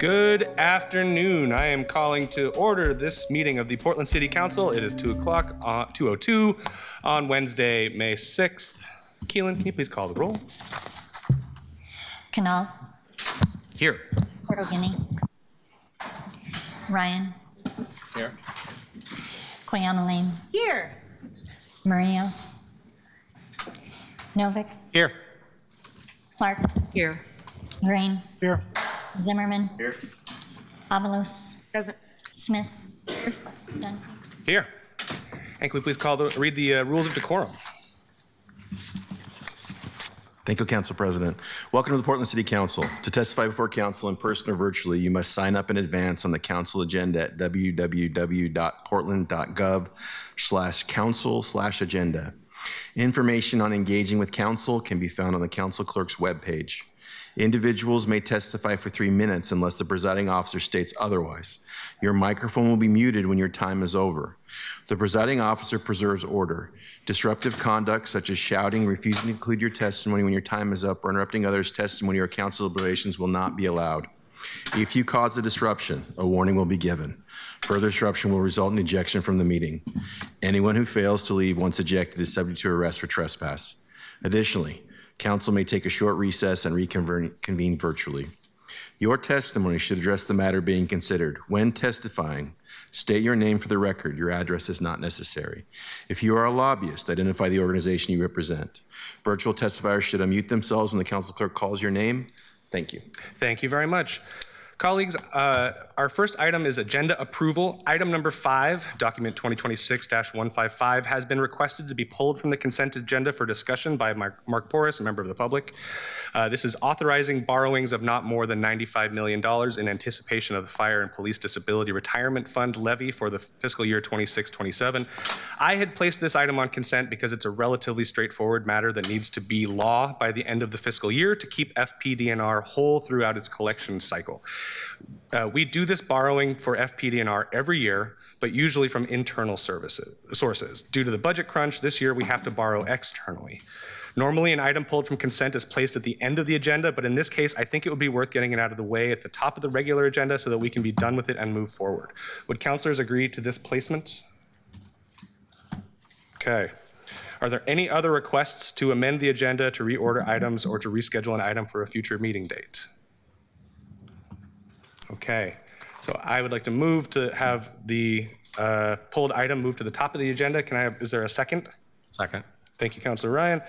Good afternoon. I am calling to order this meeting of the Portland City Council. It is 2:02 on Wednesday, May 6th. Keelan, can you please call the roll? Canal. Here. Porto-Guinea. Ryan. Here. Cleonaline. Here. Murillo. Novick. Here. Clark. Here. Green. Here. Zimmerman. Here. Avalos. Present. Smith. Dunphy. Here. And can we please read the rules of decorum? Thank you, Council President. Welcome to the Portland City Council. To testify before Council in person or virtually, you must sign up in advance on the Council agenda at www.portland.gov/council/agenda. Information on engaging with Council can be found on the Council Clerk's webpage. Individuals may testify for 3 minutes unless the presiding officer states otherwise. Your microphone will be muted when your time is over. The presiding officer preserves order. Disruptive conduct such as shouting, refusing to include your testimony when your time is up, or interrupting others' testimony or council deliberations will not be allowed. If you cause a disruption, a warning will be given. Further disruption will result in ejection from the meeting. Anyone who fails to leave once ejected is subject to arrest for trespass. Additionally, Council may take a short recess and reconvene virtually. Your testimony should address the matter being considered. When testifying, state your name for the record. Your address is not necessary. If you are a lobbyist, identify the organization you represent. Virtual testifiers should unmute themselves when the Council Clerk calls your name. Thank you. Thank you very much. Colleagues, our first item is agenda approval. Item number 5, document 2026-155, has been requested to be pulled from the consent agenda for discussion by Mark Porras, a member of the public. This is authorizing borrowings of not more than $95 million in anticipation of the Fire and Police Disability Retirement Fund levy for the fiscal year 26-27. I had placed this item on consent because it's a relatively straightforward matter that needs to be law by the end of the fiscal year to keep FPDNR whole throughout its collection cycle. We do this borrowing for FPDNR every year, but usually from internal sources. Due to the budget crunch, this year we have to borrow externally. Normally, an item pulled from consent is placed at the end of the agenda, but in this case, I think it would be worth getting it out of the way at the top of the regular agenda so that we can be done with it and move forward. Would councilors agree to this placement? Okay. Are there any other requests to amend the agenda, to reorder items, or to reschedule an item for a future meeting date? Okay, so I would like to move to have the pulled item moved to the top of the agenda. Is there a second? Second. Thank you, Councilor Ryan.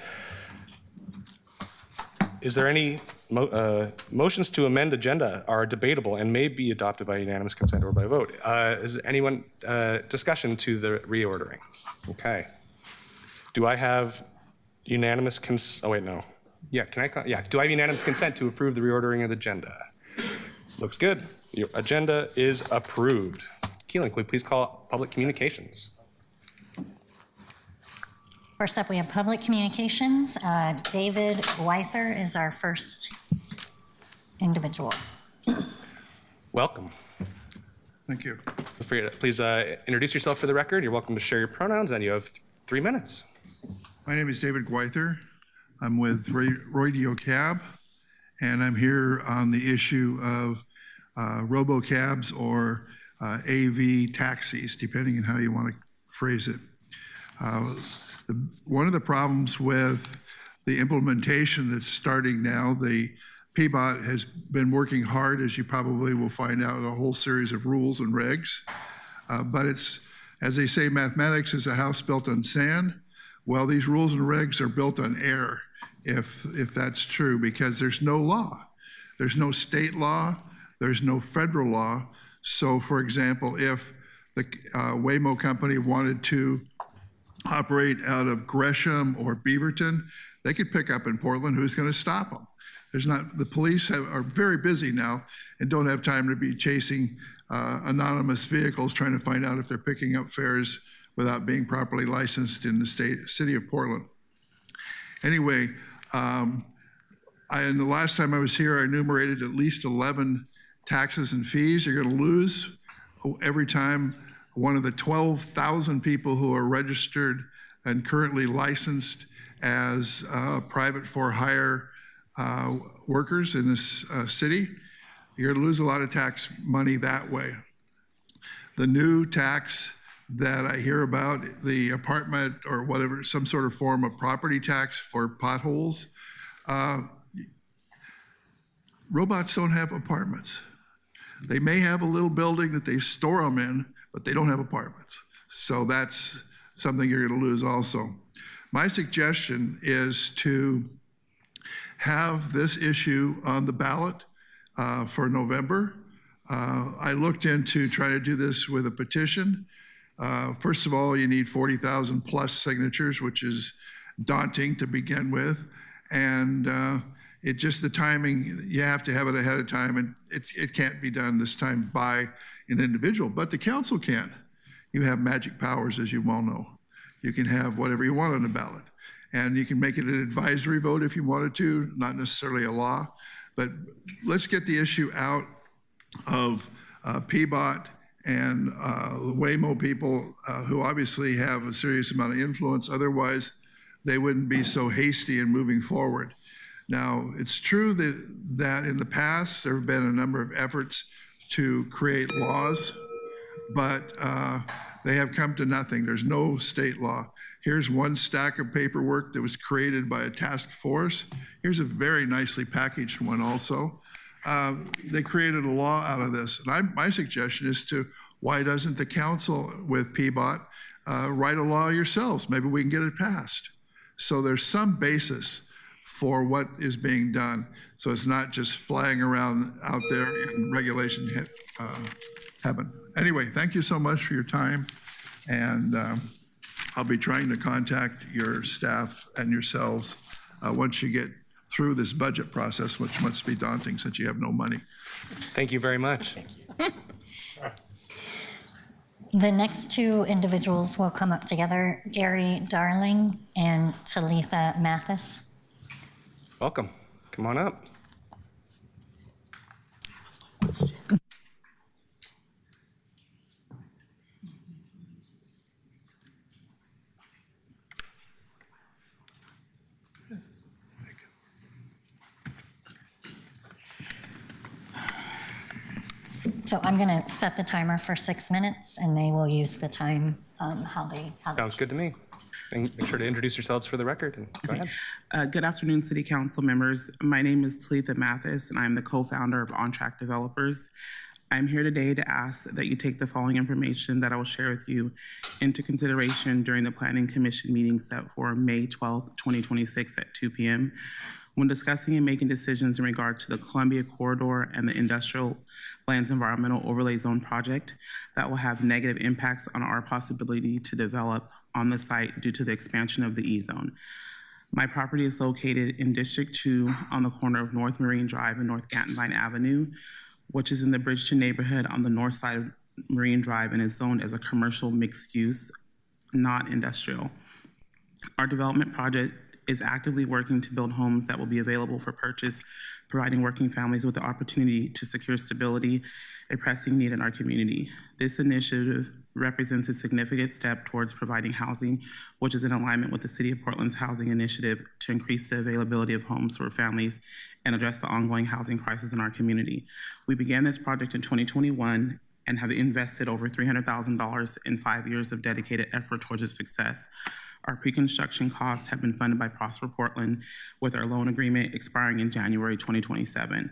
Is there any motions to amend agenda are debatable and may be adopted by unanimous consent or by vote? Is there anyone discussion to the reordering? Okay. Do I have unanimous consent? Oh wait, no. Yeah, do I have unanimous consent to approve the reordering of the agenda? Looks good. Your agenda is approved. Keelan, can we please call public communications? First up, we have public communications. David Wyther is our first individual. Welcome. Thank you. Feel free to please introduce yourself for the record. You're welcome to share your pronouns, and you have 3 minutes. My name is David Gwyther. I'm with Roydio Cab, and I'm here on the issue of robocabs or AV taxis, depending on how you want to phrase it. One of the problems with the implementation that's starting now, the PBOT has been working hard, as you probably will find out, a whole series of rules and regs. But it's, as they say, mathematics is a house built on sand. Well, these rules and regs are built on air, if that's true, because there's no law. There's no state law. There's no federal law. So, for example, if the Waymo company wanted to operate out of Gresham or Beaverton, they could pick up in Portland. Who's going to stop them? The police are very busy now and don't have time to be chasing anonymous vehicles trying to find out if they're picking up fares without being properly licensed in the city of Portland. Anyway, and the last time I was here, I enumerated at least 11 taxes and fees you're going to lose every time one of the 12,000 people who are registered and currently licensed as private for hire workers in this city You're going to lose a lot of tax money that way. The new tax that I hear about, the apartment or whatever, some sort of form of property tax for potholes, robots don't have apartments. They may have a little building that they store them in, but they don't have apartments. So that's something you're going to lose also. My suggestion is to have this issue on the ballot for November. I looked into trying to do this with a petition. First of all, you need 40,000 plus signatures, which is daunting to begin with. And it just, the timing, you have to have it ahead of time, and it can't be done this time by an individual, but the council can. You have magic powers, as you well know. You can have whatever you want on the ballot. And you can make it an advisory vote if you wanted to, not necessarily a law. But let's get the issue out of PBOT and the Waymo people who obviously have a serious amount of influence. Otherwise, they wouldn't be so hasty in moving forward. Now, it's true that in the past, there have been a number of efforts to create laws, but they have come to nothing. There's no state law. Here's one stack of paperwork that was created by a task force. Here's a very nicely packaged one also. They created a law out of this. And my suggestion is why doesn't the council with PBOT write a law yourselves? Maybe we can get it passed. So there's some basis for what is being done. So it's not just flying around out there in regulation heaven. Anyway, thank you so much for your time. And I'll be trying to contact your staff and yourselves once you get through this budget process, which must be daunting since you have no money. Thank you very much. The next two individuals will come up together, Gary Darling and Talitha Mathis. Welcome. Come on up. So I'm going to set the timer for 6 minutes, and they will use the time how they Sounds good to me. And make sure to introduce yourselves for the record. And go ahead. Good afternoon, City Council members. My name is Talitha Mathis, and I'm the co-founder of On Track Developers. I'm here today to ask that you take the following information that I will share with you into consideration during the Planning Commission meeting set for May 12th, 2026 at 2 p.m. When discussing and making decisions in regard to the Columbia Corridor and the Industrial Lands Environmental Overlay Zone project that will have negative impacts on our possibility to develop on the site due to the expansion of the E-zone. My property is located in District 2 on the corner of North Marine Drive and North Gantenbein Avenue, which is in the Bridgeton neighborhood on the north side of Marine Drive and is zoned as a commercial mixed use, not industrial. Our development project is actively working to build homes that will be available for purchase, providing working families with the opportunity to secure stability, a pressing need in our community. This initiative represents a significant step towards providing housing, which is in alignment with the City of Portland's housing initiative to increase the availability of homes for families and address the ongoing housing crisis in our community. We began this project in 2021 and have invested over $300,000 in 5 years of dedicated effort towards its success. Our pre-construction costs have been funded by Prosper Portland with our loan agreement expiring in January 2027.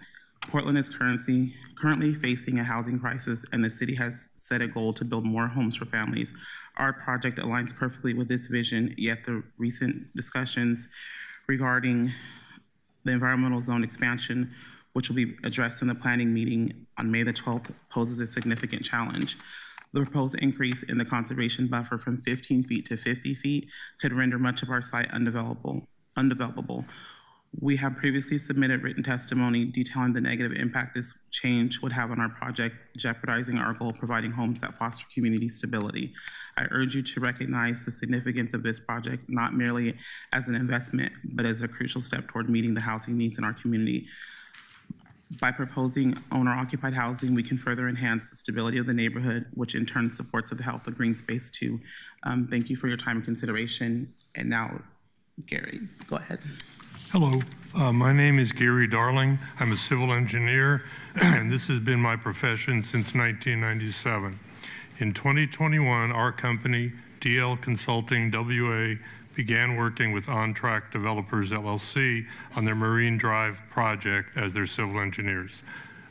Portland is currently facing a housing crisis, and the city has set a goal to build more homes for families. Our project aligns perfectly with this vision, yet the recent discussions regarding the environmental zone expansion, which will be addressed in the planning meeting on May the 12th, poses a significant challenge. The proposed increase in the conservation buffer from 15 feet to 50 feet could render much of our site undevelopable. We have previously submitted written testimony detailing the negative impact this change would have on our project, jeopardizing our goal of providing homes that foster community stability. I urge you to recognize the significance of this project, not merely as an investment, but as a crucial step toward meeting the housing needs in our community. By proposing owner-occupied housing, we can further enhance the stability of the neighborhood, which in turn supports the health of green space too. Thank you for your time and consideration. And now, Gary, go ahead. Hello, My name is Gary Darling. I'm a civil engineer, and this has been my profession since 1997. In 2021, our company, DL Consulting WA, began working with OnTrack Developers LLC on their Marine Drive project as their civil engineers.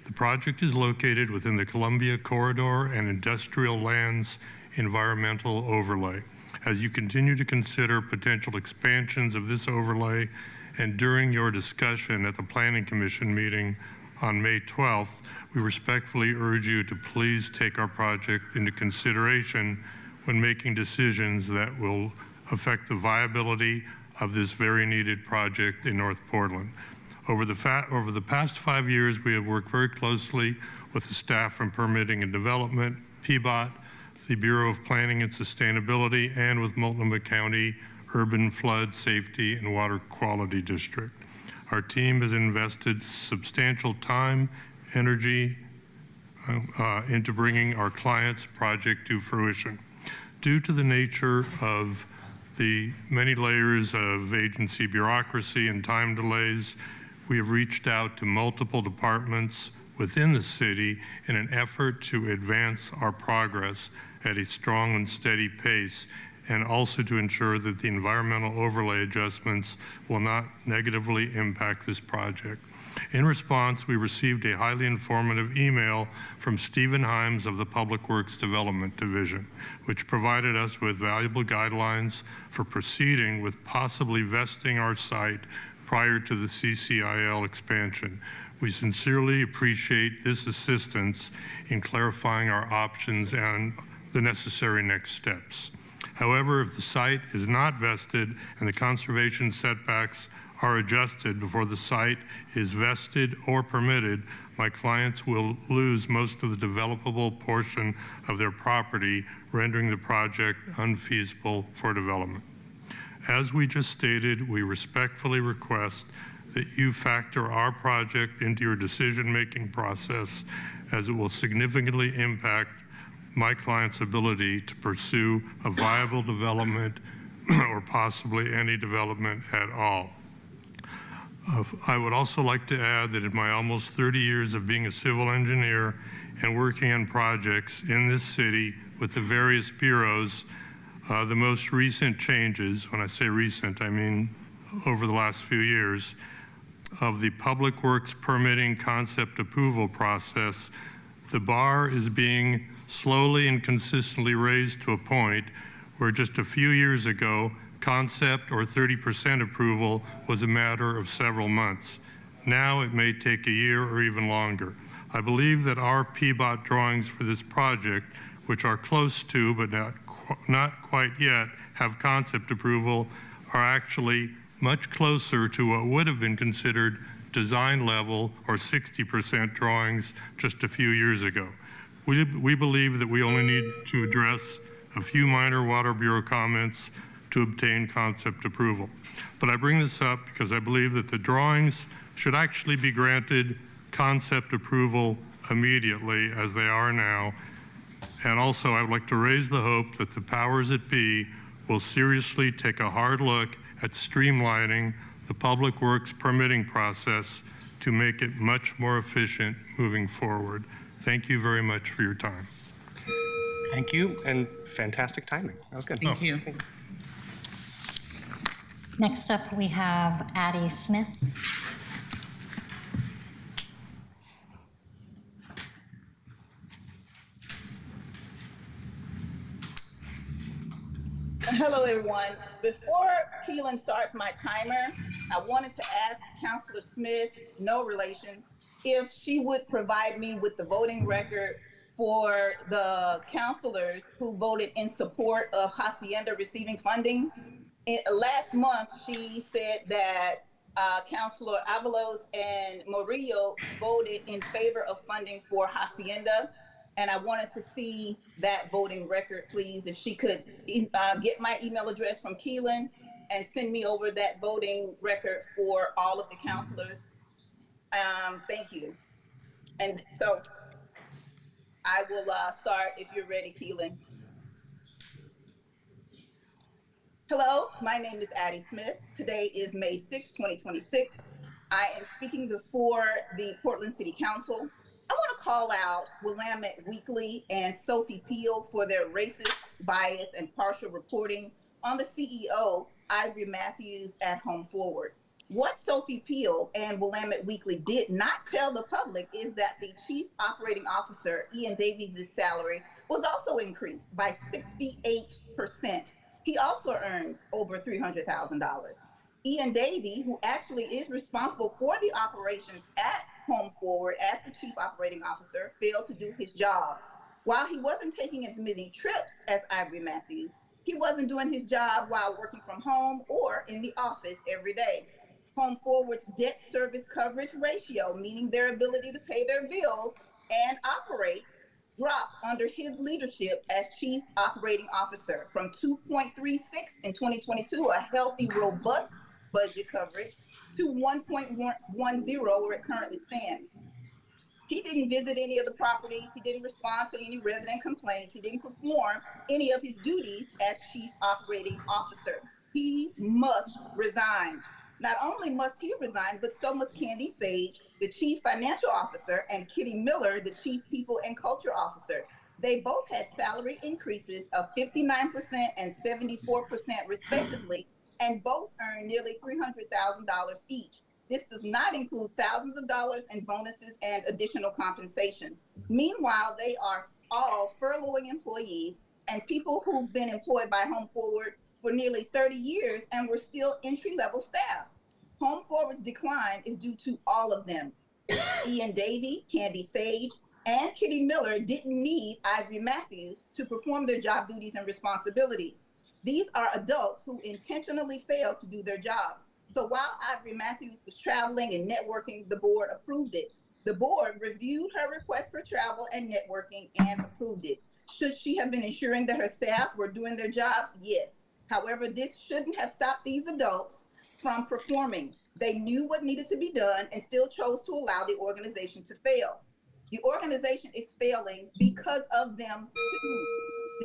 The project is located within the Columbia Corridor and Industrial Lands Environmental Overlay. As you continue to consider potential expansions of this overlay, and during your discussion at the Planning Commission meeting on May 12th, we respectfully urge you to please take our project into consideration when making decisions that will affect the viability of this very needed project in North Portland. Over the past 5 years, we have worked very closely with the staff from Permitting and Development, PBOT, the Bureau of Planning and Sustainability, and with Multnomah County Urban Flood Safety and Water Quality District. Our team has invested substantial time, energy into bringing our client's project to fruition. Due to the nature of the many layers of agency bureaucracy and time delays, we have reached out to multiple departments within the city in an effort to advance our progress at a strong and steady pace, and also to ensure that the environmental overlay adjustments will not negatively impact this project. In response, we received a highly informative email from Stephen Himes of the Public Works Development Division, which provided us with valuable guidelines for proceeding with possibly vesting our site prior to the CCIL expansion. We sincerely appreciate this assistance in clarifying our options and the necessary next steps. However, if the site is not vested and the conservation setbacks are adjusted before the site is vested or permitted, my clients will lose most of the developable portion of their property, rendering the project unfeasible for development. As we just stated, we respectfully request that you factor our project into your decision-making process, as it will significantly impact my client's ability to pursue a viable development or possibly any development at all. I would also like to add that in my almost 30 years of being a civil engineer and working on projects in this city with the various bureaus, the most recent changes, when I say recent, I mean over the last few years, of the Public Works permitting concept approval process, the bar is being slowly and consistently raised to a point where just a few years ago, concept or 30% approval was a matter of several months. Now it may take a year or even longer. I believe that our PBOT drawings for this project, which are close to but not quite yet have concept approval, are actually much closer to what would have been considered design level or 60% drawings just a few years ago. We believe that we only need to address a few minor Water Bureau comments to obtain concept approval. But I bring this up because I believe that the drawings should actually be granted concept approval immediately, as they are now. And also, I would like to raise the hope that the powers that be will seriously take a hard look at streamlining the Public Works permitting process to make it much more efficient moving forward. Thank you very much for your time. Thank you, and fantastic timing. That was good. Thank you. Next up, we have Addie Smith. Hello, everyone. Before Keelan starts my timer, I wanted to ask Councilor Smith, no relation, if she would provide me with the voting record for the councilors who voted in support of Hacienda receiving funding. Last month, she said that Councilor Avalos and Murillo voted in favor of funding for Hacienda. And I wanted to see that voting record, please, if she could get my email address from Keelan and send me over that voting record for all of the councilors. Thank you. And so I will start if you're ready, Keelan. Hello, my name is Addie Smith. Today is May 6, 2026. I am speaking before the Portland City Council. I want to call out Willamette Weekly and Sophie Peel for their racist, biased, and partial reporting on the CEO, Ivory Matthews, at Home Forward. What Sophie Peel and Willamette Weekly did not tell the public is that the Chief Operating Officer, Ian Davies' salary was also increased by 68%. He also earns over $300,000. Ian Davey, who actually is responsible for the operations at Home Forward as the Chief Operating Officer, failed to do his job. While he wasn't taking as many trips as Ivory Matthews, he wasn't doing his job while working from home or in the office every day. Home Forward's debt service coverage ratio, meaning their ability to pay their bills and operate, dropped under his leadership as Chief Operating Officer from 2.36 in 2022, a healthy, robust budget coverage, to 1.10 where it currently stands. He didn't visit any of the properties. He didn't respond to any resident complaints. He didn't perform any of his duties as Chief Operating Officer. He must resign. Not only must he resign, but so must Candy Sage, the Chief Financial Officer, and Kitty Miller, the Chief People and Culture Officer. They both had salary increases of 59% and 74% respectively, and both earned nearly $300,000 each. This does not include thousands of dollars in bonuses and additional compensation. Meanwhile, they are all furloughing employees and people who've been employed by Home Forward for nearly 30 years and were still entry-level staff. Home Forward's decline is due to all of them. Ian Davey, Candy Sage, and Kitty Miller didn't need Ivory Matthews to perform their job duties and responsibilities. These are adults who intentionally failed to do their jobs. So while Ivory Matthews was traveling and networking, the board approved it. The board reviewed her request for travel and networking and approved it. Should she have been ensuring that her staff were doing their jobs? Yes. However, this shouldn't have stopped these adults from performing. They knew what needed to be done and still chose to allow the organization to fail. The organization is failing because of them too.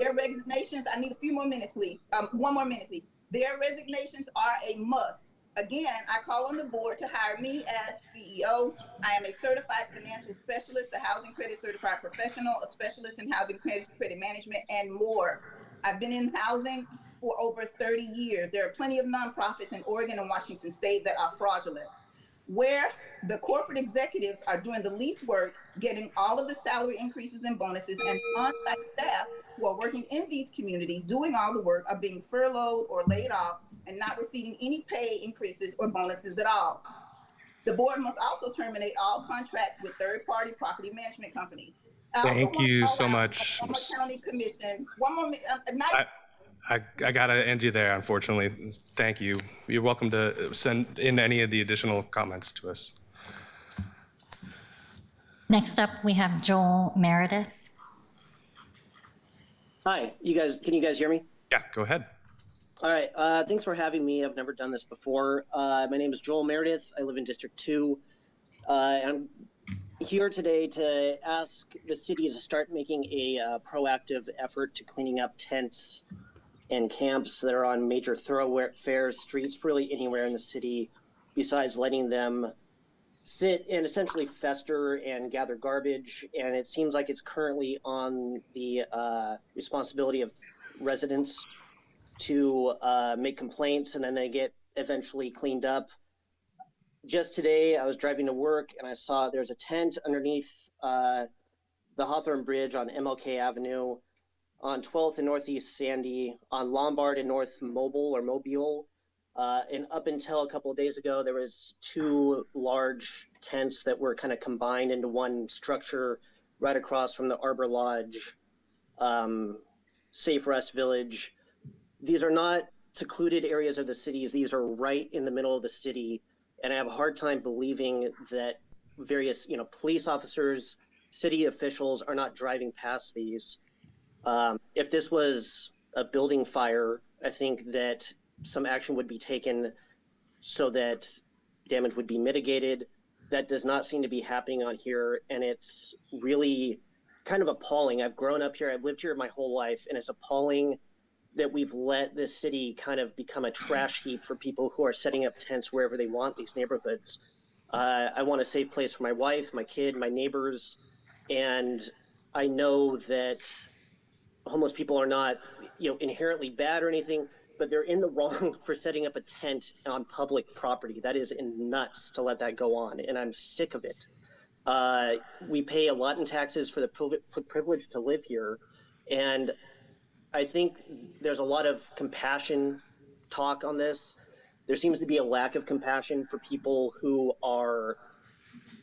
Their resignations, I need a few more minutes, please. 1 more minute, please. Their resignations are a must. Again, I call on the board to hire me as CEO. I am a certified financial specialist, a housing credit certified professional, a specialist in housing credit management, and more. I've been in housing for over 30 years. There are plenty of nonprofits in Oregon and Washington State that are fraudulent. Where the corporate executives are doing the least work, getting all of the salary increases and bonuses, and on-site staff who are working in these communities doing all the work are being furloughed or laid off and not receiving any pay increases or bonuses at all. The board must also terminate all contracts with third-party property management companies. Thank you so much. County Commission. One more minute. I gotta end you there, unfortunately. Thank you. You're welcome to send in any of the additional comments to us. Next up, we have Joel Meredith. Hi, can you guys hear me? Yeah, go ahead. All right, thanks for having me. I've never done this before. My name is Joel Meredith. I live in District 2. I'm here today to ask the city to start making a proactive effort to cleaning up tents and camps that are on major thoroughfares, streets, really anywhere in the city, besides letting them sit and essentially fester and gather garbage. And it seems like it's currently on the responsibility of residents to make complaints, and then they get eventually cleaned up. Just today, I was driving to work and I saw there's a tent underneath the Hawthorne Bridge on MLK Avenue, on 12th and Northeast Sandy, on Lombard and North Mobile. And up until a couple of days ago, there was 2 large tents that were kind of combined into one structure right across from the Arbor Lodge, Safe Rest Village. These are not secluded areas of the city. These are right in the middle of the city. And I have a hard time believing that various, police officers, city officials are not driving past these. If this was a building fire, I think that some action would be taken so that damage would be mitigated. That does not seem to be happening on here, and it's really kind of appalling. I've grown up here, I've lived here my whole life, and it's appalling that we've let this city kind of become a trash heap for people who are setting up tents wherever they want, these neighborhoods. I want a safe place for my wife, my kid, my neighbors, and I know that homeless people are not, inherently bad or anything, but they're in the wrong for setting up a tent on public property. That is nuts to let that go on, and I'm sick of it. We pay a lot in taxes for the privilege to live here, and I think there's a lot of compassion talk on this. There seems to be a lack of compassion for people who are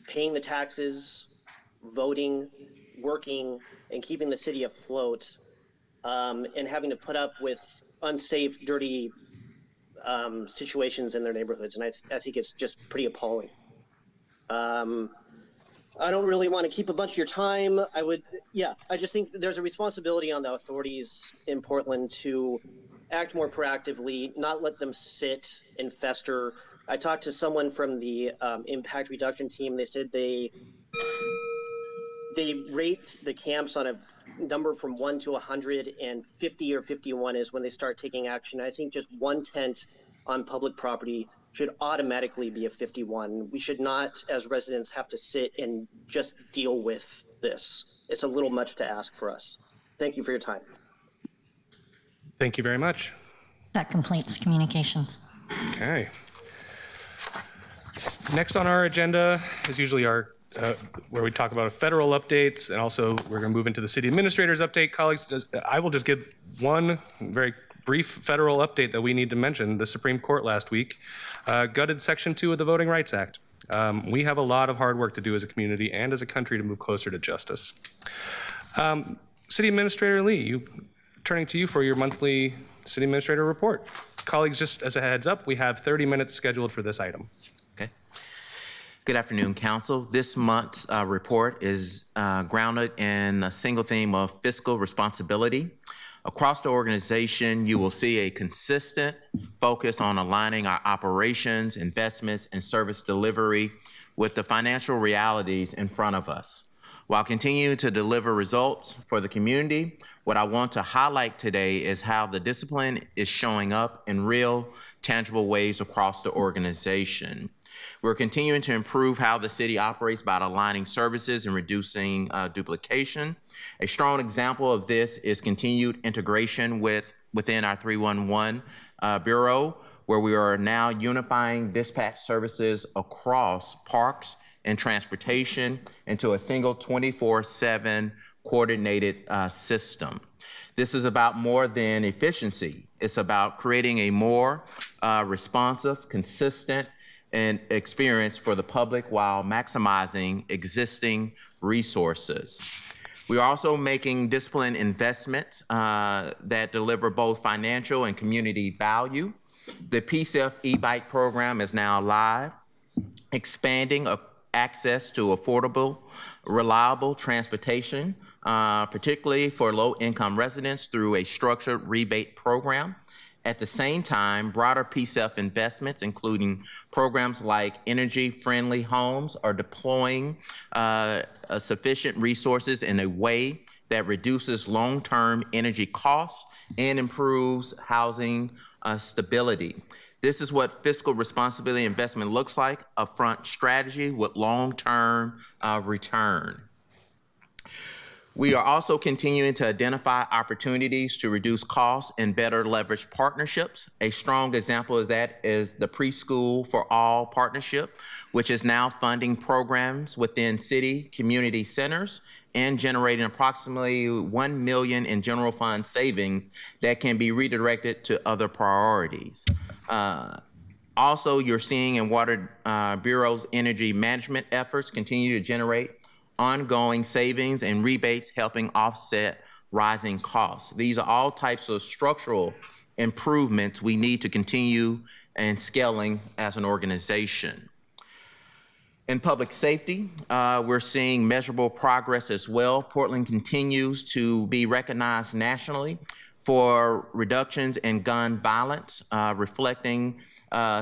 paying the taxes, voting, working, and keeping the city afloat, and having to put up with unsafe, dirty situations in their neighborhoods. And I think it's just pretty appalling. I don't really want to keep a bunch of your time. I just think there's a responsibility on the authorities in Portland to act more proactively, not let them sit and fester. I talked to someone from the impact reduction team. They said they rate the camps on a number from 1 to 100, and 50 or 51 is when they start taking action. I think just one tent on public property should automatically be a 51. We should not, as residents, have to sit and just deal with this. It's a little much to ask for us. Thank you for your time. Thank you very much. That completes communications. Okay. Next on our agenda is usually our where we talk about federal updates, and also we're going to move into the city administrator's update. Colleagues, I will just give one very brief federal update that we need to mention. The Supreme Court last week gutted Section 2 of the Voting Rights Act. We have a lot of hard work to do as a community and as a country to move closer to justice. City Administrator Lee, turning to you for your monthly City Administrator report. Colleagues, just as a heads up, we have 30 minutes scheduled for this item. Okay. Good afternoon, Council. This month's report is grounded in a single theme of fiscal responsibility. Across the organization, you will see a consistent focus on aligning our operations, investments, and service delivery with the financial realities in front of us. While continuing to deliver results for the community, what I want to highlight today is how the discipline is showing up in real, tangible ways across the organization. We're continuing to improve how the city operates by aligning services and reducing duplication. A strong example of this is continued integration within our 311 Bureau, where we are now unifying dispatch services across parks and transportation into a single 24/7 coordinated system. This is about more than efficiency. It's about creating a more responsive, consistent, and experience for the public while maximizing existing resources. We are also making disciplined investments that deliver both financial and community value. The PCEF e-bike program is now live, expanding access to affordable, reliable transportation, particularly for low-income residents through a structured rebate program. At the same time, broader PCEF investments, including programs like energy-friendly homes, are deploying sufficient resources in a way that reduces long-term energy costs and improves housing stability. This is what fiscal responsibility investment looks like: upfront strategy with long-term return. We are also continuing to identify opportunities to reduce costs and better leverage partnerships. A strong example of that is the Preschool for All partnership, which is now funding programs within city community centers and generating approximately $1 million in general fund savings that can be redirected to other priorities. Also, you're seeing in Water Bureau's energy management efforts continue to generate ongoing savings and rebates, helping offset rising costs. These are all types of structural improvements we need to continue and scaling as an organization. In public safety, we're seeing measurable progress as well. Portland continues to be recognized nationally for reductions in gun violence, reflecting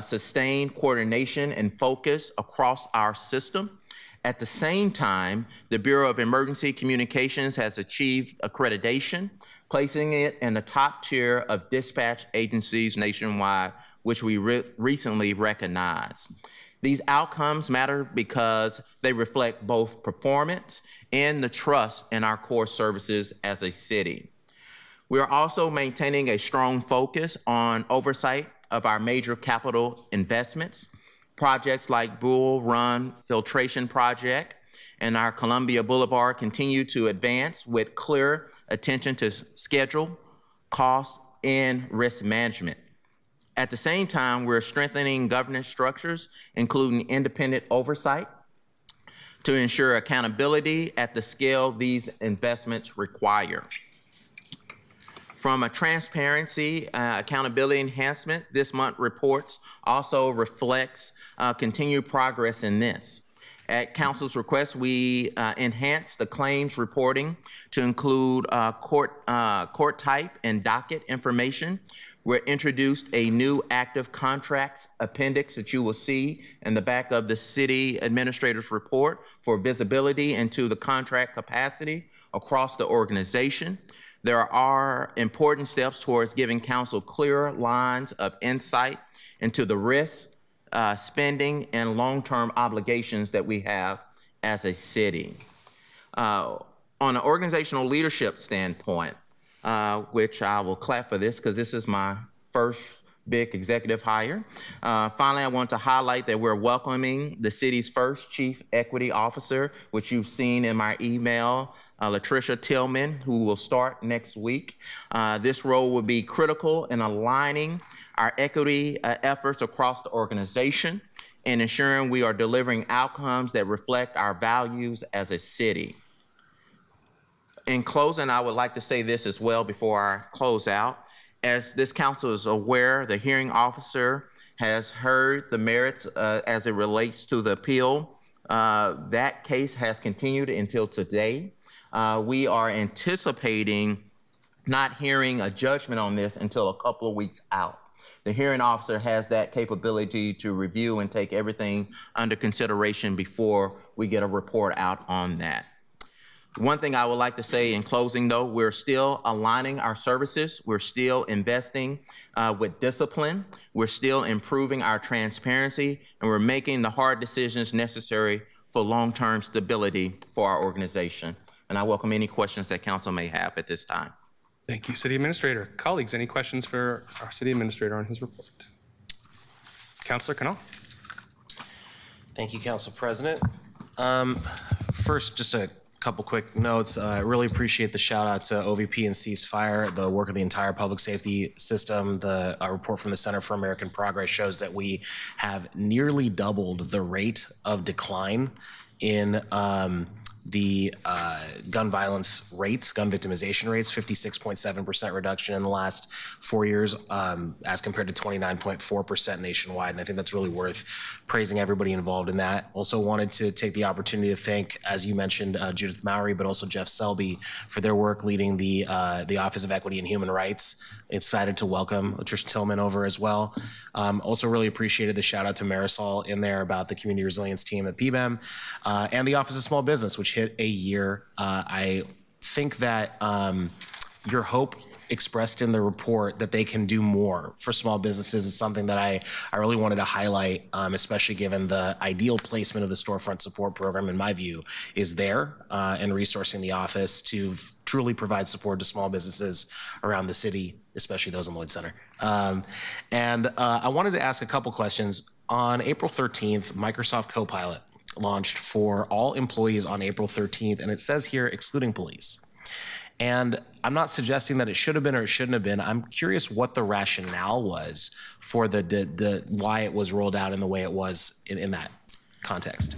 sustained coordination and focus across our system. At the same time, the Bureau of Emergency Communications has achieved accreditation, placing it in the top tier of dispatch agencies nationwide, which we recently recognized. These outcomes matter because they reflect both performance and the trust in our core services as a city. We are also maintaining a strong focus on oversight of our major capital investments. Projects like Bull Run Filtration Project and our Columbia Boulevard continue to advance with clear attention to schedule, cost, and risk management. At the same time, we're strengthening governance structures, including independent oversight, to ensure accountability at the scale these investments require. From a transparency, accountability enhancement, this month's reports also reflects continued progress in this. At Council's request, we enhanced the claims reporting to include court type and docket information. We introduced a new active contracts appendix that you will see in the back of the city administrator's report for visibility into the contract capacity across the organization. There are important steps towards giving council clearer lines of insight into the risks, spending, and long-term obligations that we have as a city. On an organizational leadership standpoint, which I will clap for this because this is my first big executive hire. Finally, I want to highlight that we're welcoming the city's first chief equity officer, which you've seen in my email, Latricia Tillman, who will start next week. This role will be critical in aligning our equity efforts across the organization and ensuring we are delivering outcomes that reflect our values as a city. In closing, I would like to say this as well before I close out. As this council is aware, the hearing officer has heard the merits as it relates to the appeal. That case has continued until today. We are anticipating not hearing a judgment on this until a couple of weeks out. The hearing officer has that capability to review and take everything under consideration before we get a report out on that. One thing I would like to say in closing, though, we're still aligning our services. We're still investing with discipline. We're still improving our transparency, and we're making the hard decisions necessary for long-term stability for our organization. And I welcome any questions that council may have at this time. Thank you, City Administrator. Colleagues, any questions for our City Administrator on his report? Councilor Canal. Thank you, Council President. First, just a couple quick notes. I really appreciate the shout out to OVP and Ceasefire, the work of the entire public safety system. The report from the Center for American Progress shows that we have nearly doubled the rate of decline in the gun violence rates, gun victimization rates, 56.7% reduction in the last 4 years as compared to 29.4% nationwide. And I think that's really worth praising everybody involved in that. Also wanted to take the opportunity to thank, as you mentioned, Judith Mowry, but also Jeff Selby for their work leading the Office of Equity and Human Rights. Excited to welcome Latricia Tillman over as well. Also really appreciated the shout out to Marisol in there about the community resilience team at PBEM and the Office of Small Business, which hit a year. I think that your hope expressed in the report that they can do more for small businesses is something that I really wanted to highlight, especially given the ideal placement of the storefront support program, in my view, is there and resourcing the office to truly provide support to small businesses around the city, especially those in Lloyd Center. I wanted to ask a couple questions. On April 13th, Microsoft Copilot launched for all employees on April 13th, and it says here excluding police. And I'm not suggesting that it should have been or it shouldn't have been. I'm curious what the rationale was for the why it was rolled out in the way it was in that context.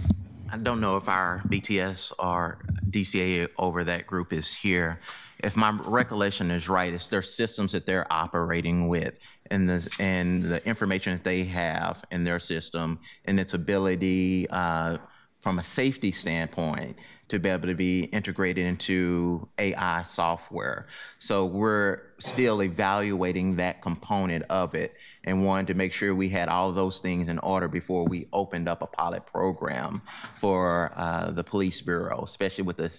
I don't know if our BTS or DCA over that group is here. If my recollection is right, it's their systems that they're operating with and the information that they have in their system and its ability from a safety standpoint to be able to be integrated into AI software. So we're still evaluating that component of it and wanted to make sure we had all of those things in order before we opened up a pilot program for the police bureau, especially with the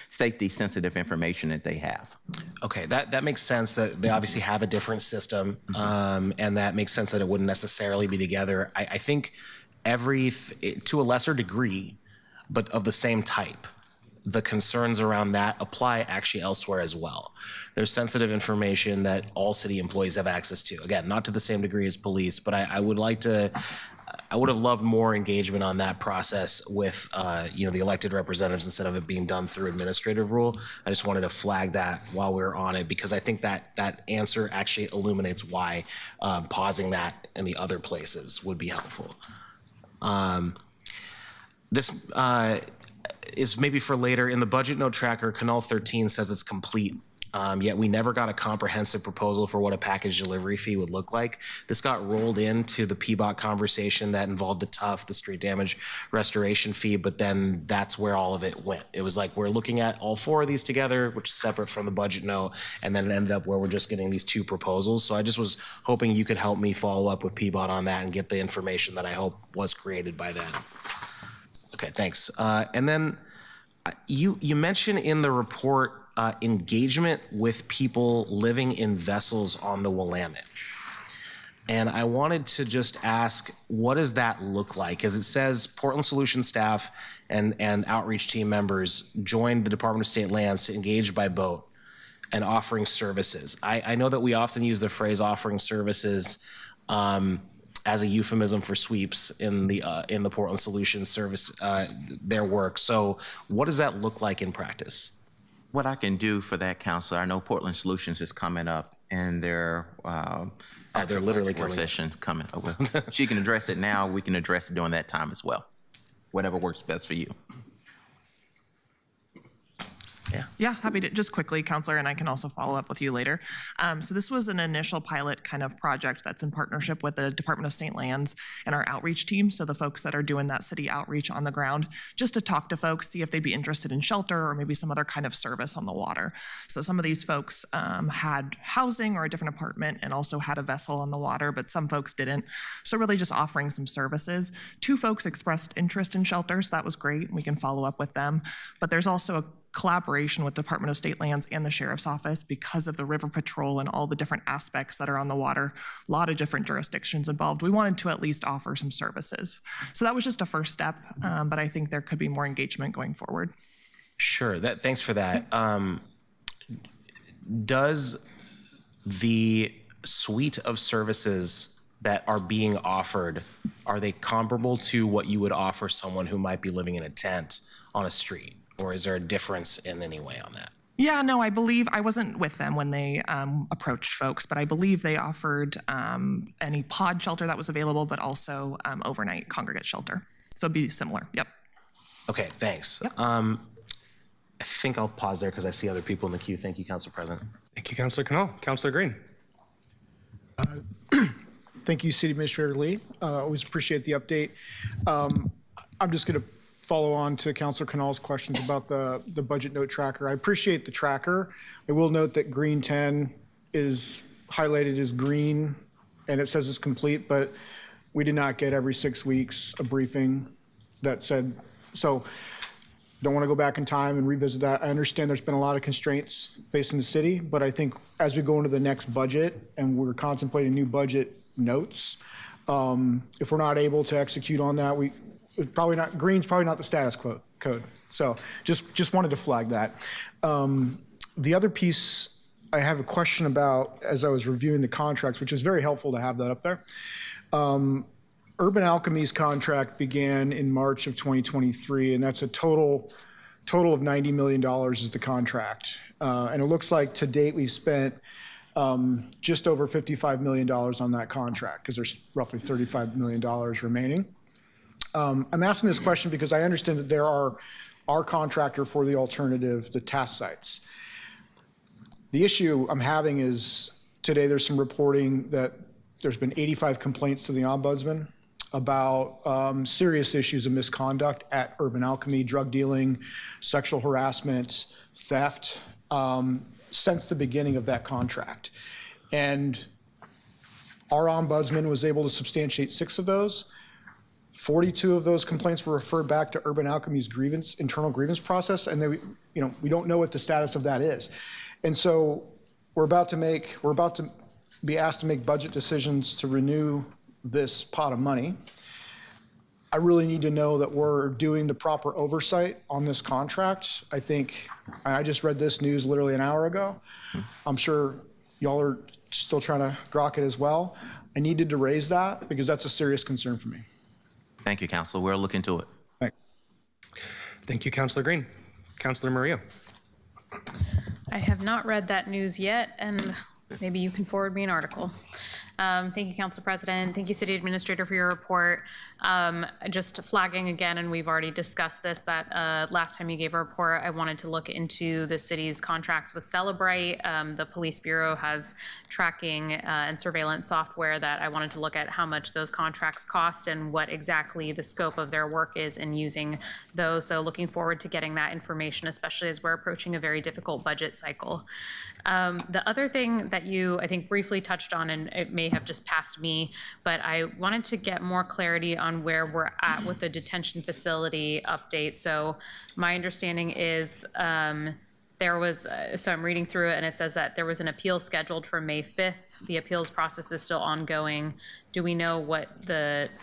safety sensitive information that they have. Okay, that makes sense that they obviously have a different system, and that makes sense that it wouldn't necessarily be together. I think to a lesser degree, but of the same type, the concerns around that apply actually elsewhere as well. There's sensitive information that all city employees have access to. Again, not to the same degree as police, but I would have loved more engagement on that process with the elected representatives instead of it being done through administrative rule. I just wanted to flag that while we were on it, because I think that answer actually illuminates why pausing that in the other places would be helpful. This is maybe for later. In the budget note tracker, Canal 13 says it's complete. Yet we never got a comprehensive proposal for what a package delivery fee would look like. This got rolled into the PBOT conversation that involved the street damage restoration fee, but then that's where all of it went. It was like, we're looking at all 4 of these together, which is separate from the budget note, and then it ended up where we're just getting these 2 proposals. So I just was hoping you could help me follow up with PBOT on that and get the information that I hope was created by then. Okay, thanks. And then you mentioned in the report engagement with people living in vessels on the Willamette. And I wanted to just ask, what does that look like? Because it says Portland Solutions staff and outreach team members joined the Department of State Lands to engage by boat and offering services. I know that we often use the phrase offering services as a euphemism for sweeps in the Portland Solutions service, their work. So what does that look like in practice? What I can do for that, Counselor, I know Portland Solutions is coming up and they're literally coming up. Sessions coming. Oh, well, she can address it now. We can address it during that time as well. Whatever works best for you. Yeah, happy to. Just quickly, Counselor, and I can also follow up with you later. So this was an initial pilot kind of project that's in partnership with the Department of State Lands and our outreach team, so the folks that are doing that city outreach on the ground, just to talk to folks, see if they'd be interested in shelter or maybe some other kind of service on the water. So some of these folks had housing or a different apartment and also had a vessel on the water, but some folks didn't. So really just offering some services. 2 folks expressed interest in shelter, so that was great. We can follow up with them. But there's also a collaboration with Department of State Lands and the Sheriff's Office because of the river patrol and all the different aspects that are on the water, a lot of different jurisdictions involved. We wanted to at least offer some services. So that was just a first step, but I think there could be more engagement going forward. Sure, thanks for that. Does the suite of services that are being offered, are they comparable to what you would offer someone who might be living in a tent on a street? Or is there a difference in any way on that? Yeah, no, I believe, I wasn't with them when they approached folks, but I believe they offered any pod shelter that was available, but also overnight congregate shelter. So it'd be similar, yep. Okay, thanks. Yep. I think I'll pause there because I see other people in the queue. Thank you, Council President. Thank you, Councilor Canal. Councilor Green. Thank you, City Administrator Lee. Always appreciate the update. I'm just going to follow on to Councilor Canal's questions about the budget note tracker. I appreciate the tracker. I will note that green 10 is highlighted as green and it says it's complete, but we did not get every 6 weeks a briefing that said, so don't want to go back in time and revisit that. I understand there's been a lot of constraints facing the city, but I think as we go into the next budget and we're contemplating new budget notes, if we're not able to execute on that, green's probably not the status quo code. So just wanted to flag that. The other piece I have a question about as I was reviewing the contracts, which is very helpful to have that up there. Urban Alchemy's contract began in March of 2023, and that's a total of $90 million is the contract. And it looks like to date we've spent just over $55 million on that contract because there's roughly $35 million remaining. I'm asking this question because I understand that there are our contractor for the alternative, the task sites. The issue I'm having is today there's some reporting that there's been 85 complaints to the Ombudsman about serious issues of misconduct at Urban Alchemy, drug dealing, sexual harassment, theft, since the beginning of that contract. And our Ombudsman was able to substantiate 6 of those. 42 of those complaints were referred back to Urban Alchemy's internal grievance process, and we don't know what the status of that is. And so we're about to be asked to make budget decisions to renew this pot of money. I really need to know that we're doing the proper oversight on this contract. I think, I just read this news literally an hour ago. I'm sure y'all are still trying to grok it as well. I needed to raise that because that's a serious concern for me. Thank you, Council. We'll look into it. Thanks. Thank you, Councilor Green. Councilor Murillo. I have not read that news yet, and maybe you can forward me an article. Thank you, Council President. Thank you, City Administrator, for your report. Just flagging again, and we've already discussed this, that last time you gave a report, I wanted to look into the city's contracts with Celebrite. The Police Bureau has tracking and surveillance software that I wanted to look at how much those contracts cost and what exactly the scope of their work is in using those. So looking forward to getting that information, especially as we're approaching a very difficult budget cycle. The other thing that you, I think, briefly touched on, and it may have just passed me, but I wanted to get more clarity on where we're at with the detention facility update. So my understanding is there was, so I'm reading through it, and it says that there was an appeal scheduled for May 5th. The appeals process is still ongoing. Do we know what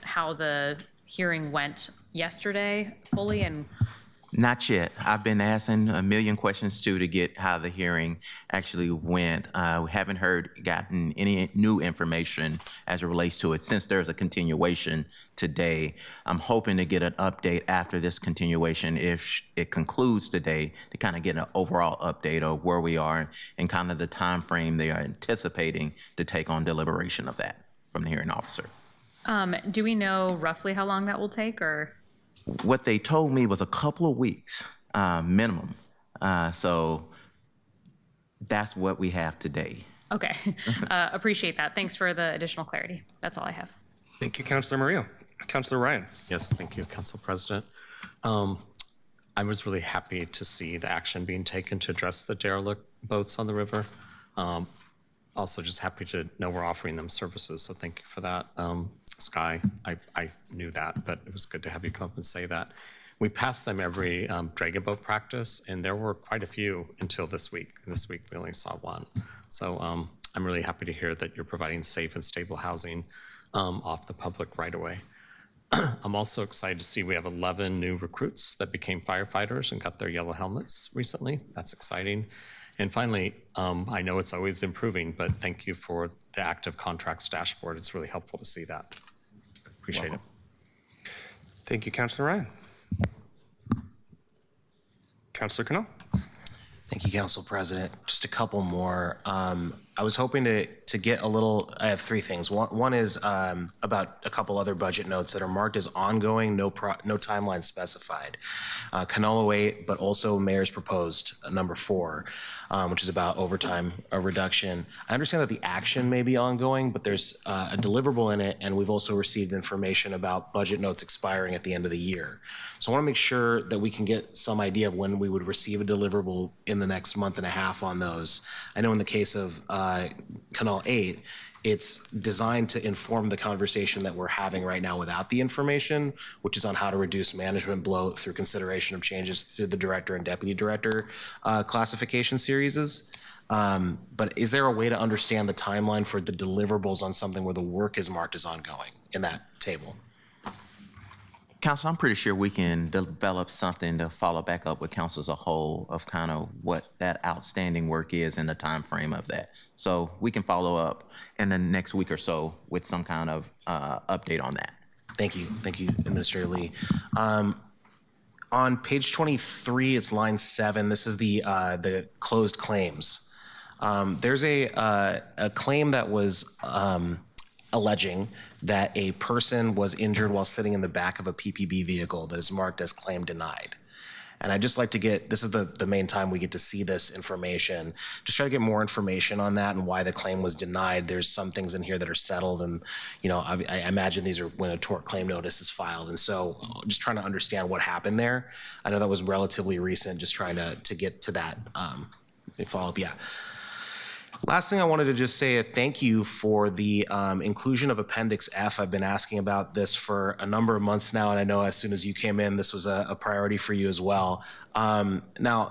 how the hearing went yesterday fully? And Not yet. I've been asking a million questions too to get how the hearing actually went. We haven't gotten any new information as it relates to it since there's a continuation today. I'm hoping to get an update after this continuation, if it concludes today, to kind of get an overall update of where we are and kind of the time frame they are anticipating to take on deliberation of that from the hearing officer. do we know roughly how long that will take, or? What they told me was a couple of weeks minimum. So that's what we have today. Okay, appreciate that. Thanks for the additional clarity. That's all I have. Thank you, Councilor Murillo. Councilor Ryan. Yes, thank you, Council President. I was really happy to see the action being taken to address the derelict boats on the river. Also just happy to know we're offering them services, so thank you for that. Sky, I knew that, but it was good to have you come up and say that. We pass them every dragon boat practice, and there were quite a few until this week. This week we only saw one. So I'm really happy to hear that you're providing safe and stable housing off the public right away. I'm also excited to see we have 11 new recruits that became firefighters and got their yellow helmets recently. That's exciting. And finally, I know it's always improving, but thank you for the active contracts dashboard. It's really helpful to see that. Appreciate it. Thank you, Councilor Ryan. Councilor Cannell. Thank you, Council President. Just a couple more. I was hoping to get a little, I have three things. One is about a couple other budget notes that are marked as ongoing, no timeline specified. Canolo 8, but also Mayor's proposed number 4, which is about overtime reduction. I understand that the action may be ongoing, but there's a deliverable in it, and we've also received information about budget notes expiring at the end of the year. So I want to make sure that we can get some idea of when we would receive a deliverable in the next month and a half on those. I know in the case of Canal 8, it's designed to inform the conversation that we're having right now without the information, which is on how to reduce management bloat through consideration of changes to the director and deputy director classification series. But is there a way to understand the timeline for the deliverables on something where the work is marked as ongoing in that table? Council, I'm pretty sure we can develop something to follow back up with council as a whole of kind of what that outstanding work is and the time frame of that. So we can follow up in the next week or so with some kind of update on that. Thank you, Administrator Lee. On page 23, it's line 7. This is the closed claims. There's a claim that was alleging that a person was injured while sitting in the back of a PPB vehicle that is marked as claim denied. And I'd just like to get, this is the main time we get to see this information, just try to get more information on that and why the claim was denied. There's some things in here that are settled, and I imagine these are when a tort claim notice is filed. And so just trying to understand what happened there. I know that was relatively recent, just trying to get to that follow up, yeah. Last thing I wanted to just say a thank you for the inclusion of Appendix F. I've been asking about this for a number of months now, and I know as soon as you came in, this was a priority for you as well. Now,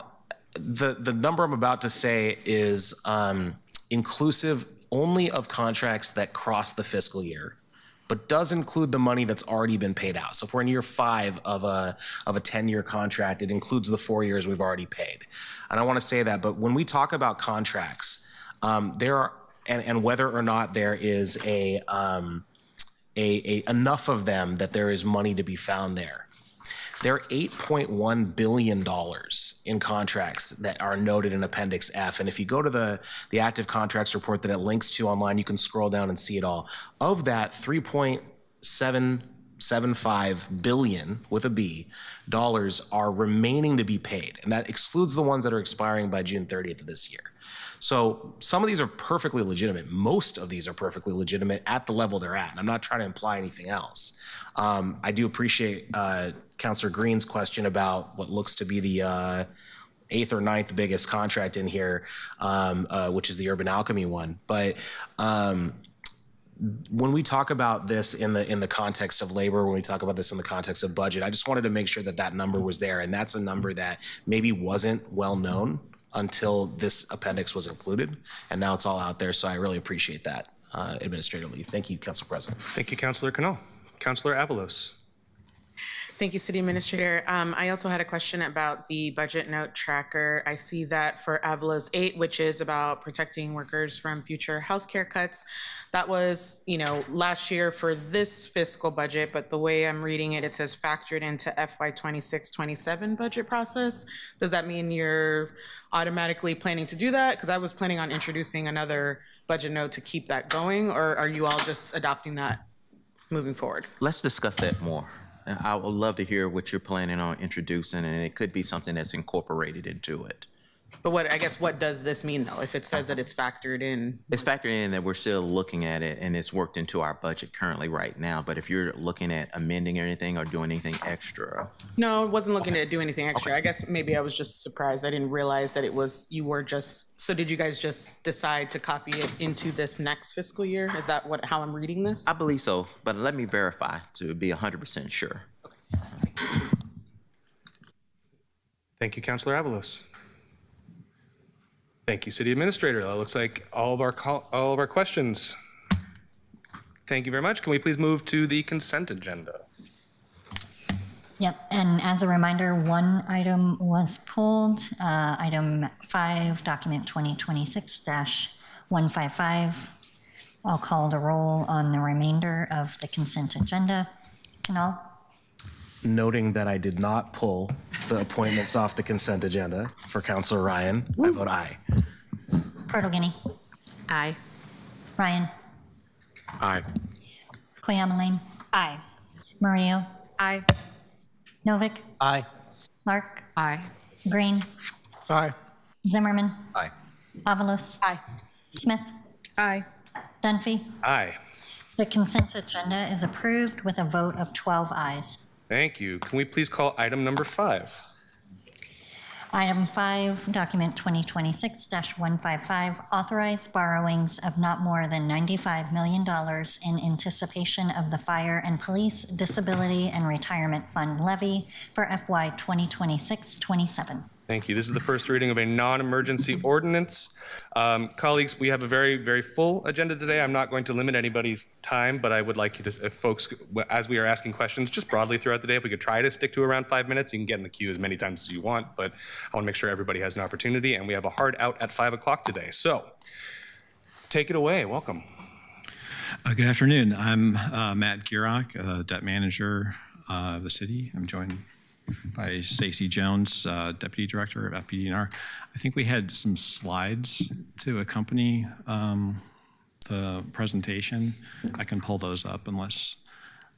the number I'm about to say is inclusive only of contracts that cross the fiscal year. but does include the money that's already been paid out. So if we're in year 5 of a 10-year contract, it includes the 4 years we've already paid. And I want to say that, but when we talk about contracts, there are, and whether or not there is enough of them that there is money to be found there. There are $8.1 billion in contracts that are noted in Appendix F. And if you go to the active contracts report that it links to online, you can scroll down and see it all. Of that, $3.775 billion, with a B, dollars are remaining to be paid. And that excludes the ones that are expiring by June 30th of this year. So some of these are perfectly legitimate. Most of these are perfectly legitimate at the level they're at. And I'm not trying to imply anything else. I do appreciate Councilor Green's question about what looks to be the 8th or 9th biggest contract in here, which is the Urban Alchemy one. But when we talk about this in the context of labor, when we talk about this in the context of budget, I just wanted to make sure that that number was there. And that's a number that maybe wasn't well known until this appendix was included. And now it's all out there. So I really appreciate that, Administrator Lee. Thank you, Council President. Thank you, Councilor Canal. Councilor Avalos. Thank you, City Administrator. I also had a question about the budget note tracker. I see that for Avalos 8, which is about protecting workers from future healthcare cuts. That was, last year for this fiscal budget, but the way I'm reading it, it says factored into FY 26-27 budget process. Does that mean you're automatically planning to do that? Because I was planning on introducing another budget note to keep that going, or are you all just adopting that moving forward? Let's discuss that more. I would love to hear what you're planning on introducing, and it could be something that's incorporated into it. But what does this mean, though, if it says that it's factored in? It's factored in that we're still looking at it, and it's worked into our budget currently right now. But if you're looking at amending anything or doing anything extra. No, I wasn't looking to do anything extra. I guess maybe I was just surprised. I didn't realize that so did you guys just decide to copy it into this next fiscal year? Is that how I'm reading this? I believe so, but let me verify to be 100% sure. Thank you, Councilor Avalos. Thank you, City Administrator. That looks like all of our questions. Thank you very much. Can we please move to the consent agenda? Yep, and as a reminder, one item was pulled, item 5, document 2026-155. I'll call the roll on the remainder of the consent agenda. Canal? Noting that I did not pull the appointments off the consent agenda for Councilor Ryan, I vote aye. Portal-Guinea? Aye. Ryan? Aye. Cleomeline? Aye. Murillo? Aye. Novick? Aye. Clark? Aye. Green? Aye. Zimmerman? Aye. Avalos? Aye. Smith? Aye. Dunphy? Aye. The consent agenda is approved with a vote of 12 ayes. Thank you. Can we please call item number 5? Item 5, document 2026-155, authorized borrowings of not more than $95 million in anticipation of the Fire and Police Disability and Retirement Fund levy for FY 2026-27. Thank you. This is the first reading of a non-emergency ordinance. Colleagues, we have a very, very full agenda today. I'm not going to limit anybody's time, but I would like you to, if folks, as we are asking questions, just broadly throughout the day, if we could try to stick to around 5 minutes, you can get in the queue as many times as you want, but I want to make sure everybody has an opportunity, and we have a hard out at 5 o'clock today. So take it away. Welcome. Good afternoon. I'm Matt Gierach, debt manager of the city. I'm joined by Stacey Jones, Deputy Director of FPDNR. I think we had some slides to accompany the presentation. I can pull those up unless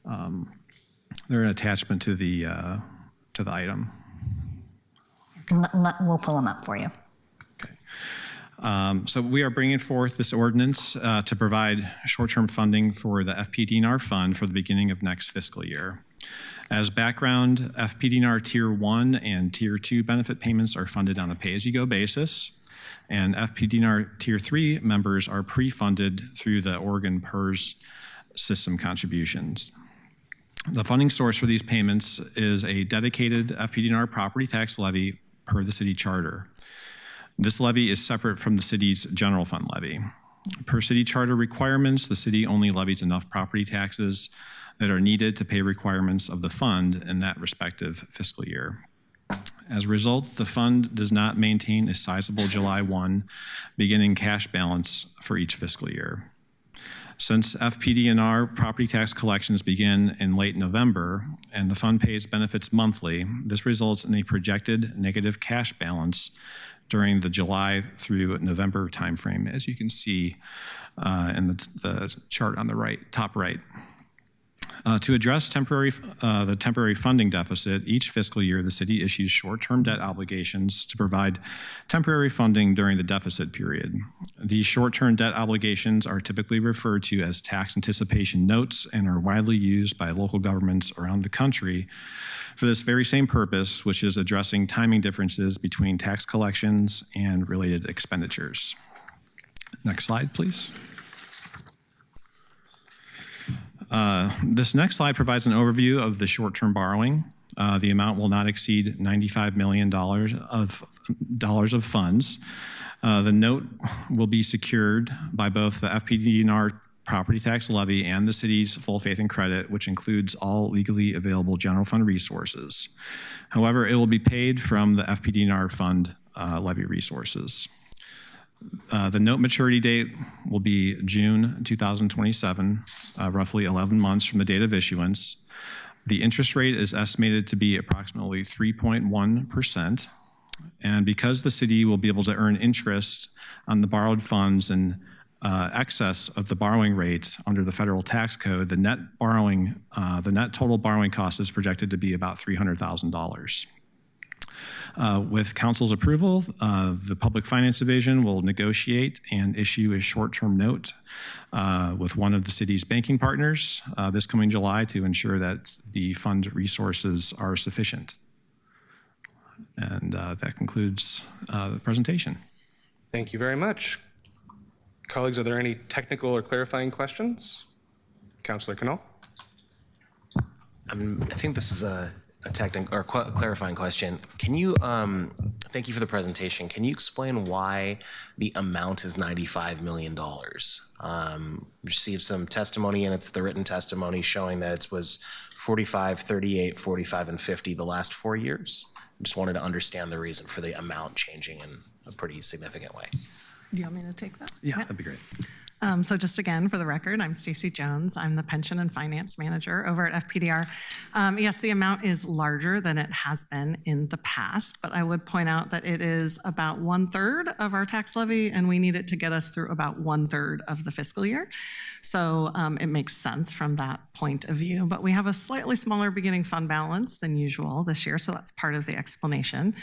they're an attachment to the item. We'll pull them up for you. Okay. So we are bringing forth this ordinance to provide short-term funding for the FPDNR fund for the beginning of next fiscal year. As background, FPDNR Tier 1 and Tier 2 benefit payments are funded on a pay-as-you-go basis, and FPDNR Tier 3 members are pre-funded through the Oregon PERS system contributions. The funding source for these payments is a dedicated FPDNR property tax levy per the city charter. This levy is separate from the city's general fund levy. Per city charter requirements, the city only levies enough property taxes that are needed to pay requirements of the fund in that respective fiscal year. As a result, the fund does not maintain a sizable July 1 beginning cash balance for each fiscal year. Since FPD&R property tax collections begin in late November and the fund pays benefits monthly, this results in a projected negative cash balance during the July through November timeframe, as you can see in the chart on the right, top right. To address the temporary funding deficit, each fiscal year, the city issues short-term debt obligations to provide temporary funding during the deficit period. These short-term debt obligations are typically referred to as tax anticipation notes and are widely used by local governments around the country for this very same purpose, which is addressing timing differences between tax collections and related expenditures. Next slide, please. This next slide provides an overview of the short-term borrowing. The amount will not exceed $95 million of funds. The note will be secured by both the FPD&R property tax levy and the city's full faith and credit, which includes all legally available general fund resources. However, it will be paid from the FPD&R fund levy resources. The note maturity date will be June 2027, roughly 11 months from the date of issuance. The interest rate is estimated to be approximately 3.1%. And because the city will be able to earn interest on the borrowed funds in excess of the borrowing rate under the federal tax code, the net total borrowing cost is projected to be about $300,000. With council's approval, the Public Finance Division will negotiate and issue a short-term note with one of the city's banking partners this coming July to ensure that the fund resources are sufficient. And that concludes the presentation. Thank you very much. Colleagues, are there any technical or clarifying questions? Councilor Knoll? I think this is a technical or clarifying question. Can you, thank you for the presentation. Can you explain why the amount is $95 million? Received some testimony, and it's the written testimony showing that it was 45, 38, 45, and 50 the last 4 years. Just wanted to understand the reason for the amount changing in a pretty significant way. Do you want me to take that? Yeah, that'd be great. So just again, for the record, I'm Stacy Jones. I'm the Pension and Finance Manager over at FPDR. Yes, the amount is larger than it has been in the past, but I would point out that it is about 1/3 of our tax levy, and we need it to get us through about 1/3 of the fiscal year. So it makes sense from that point of view, but we have a slightly smaller beginning fund balance than usual this year, so that's part of the explanation.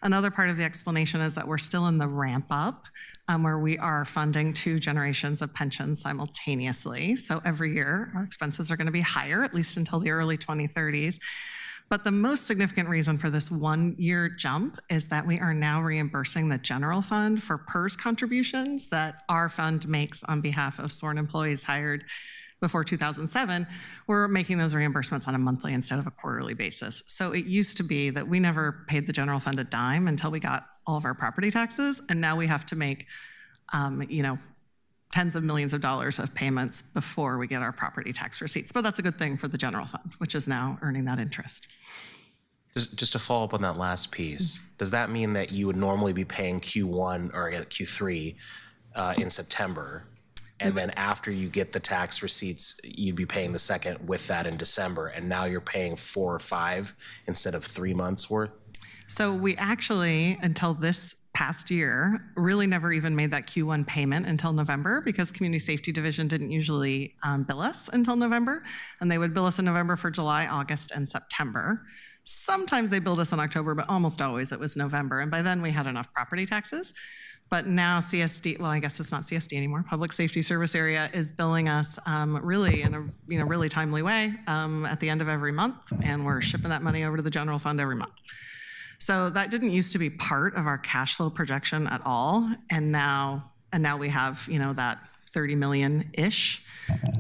Another part of the explanation is that we're still in the ramp up where we are funding 2 generations of pensions simultaneously. So every year our expenses are going to be higher, at least until the early 2030s. But the most significant reason for this 1-year jump is that we are now reimbursing the general fund for PERS contributions that our fund makes on behalf of sworn employees hired before 2007. We're making those reimbursements on a monthly instead of a quarterly basis. So it used to be that we never paid the general fund a dime until we got all of our property taxes, and now we have to make, tens of millions of dollars of payments before we get our property tax receipts. But that's a good thing for the general fund, which is now earning that interest. Just to follow up on that last piece, does that mean that you would normally be paying Q1 or Q3 in September, and then after you get the tax receipts, you'd be paying the second with that in December, and now you're paying 4 or 5 instead of 3 months worth? So we actually, until this past year, really never even made that Q1 payment until November, because Community Safety Division didn't usually bill us until November, and they would bill us in November for July, August, and September. Sometimes they billed us in October, but almost always it was November, and by then we had enough property taxes. But now CSD, well, I guess it's not CSD anymore, Public Safety Service Area is billing us really in a really timely way at the end of every month, and we're shipping that money over to the general fund every month. So that didn't used to be part of our cash flow projection at all, and now we have that 30 million-ish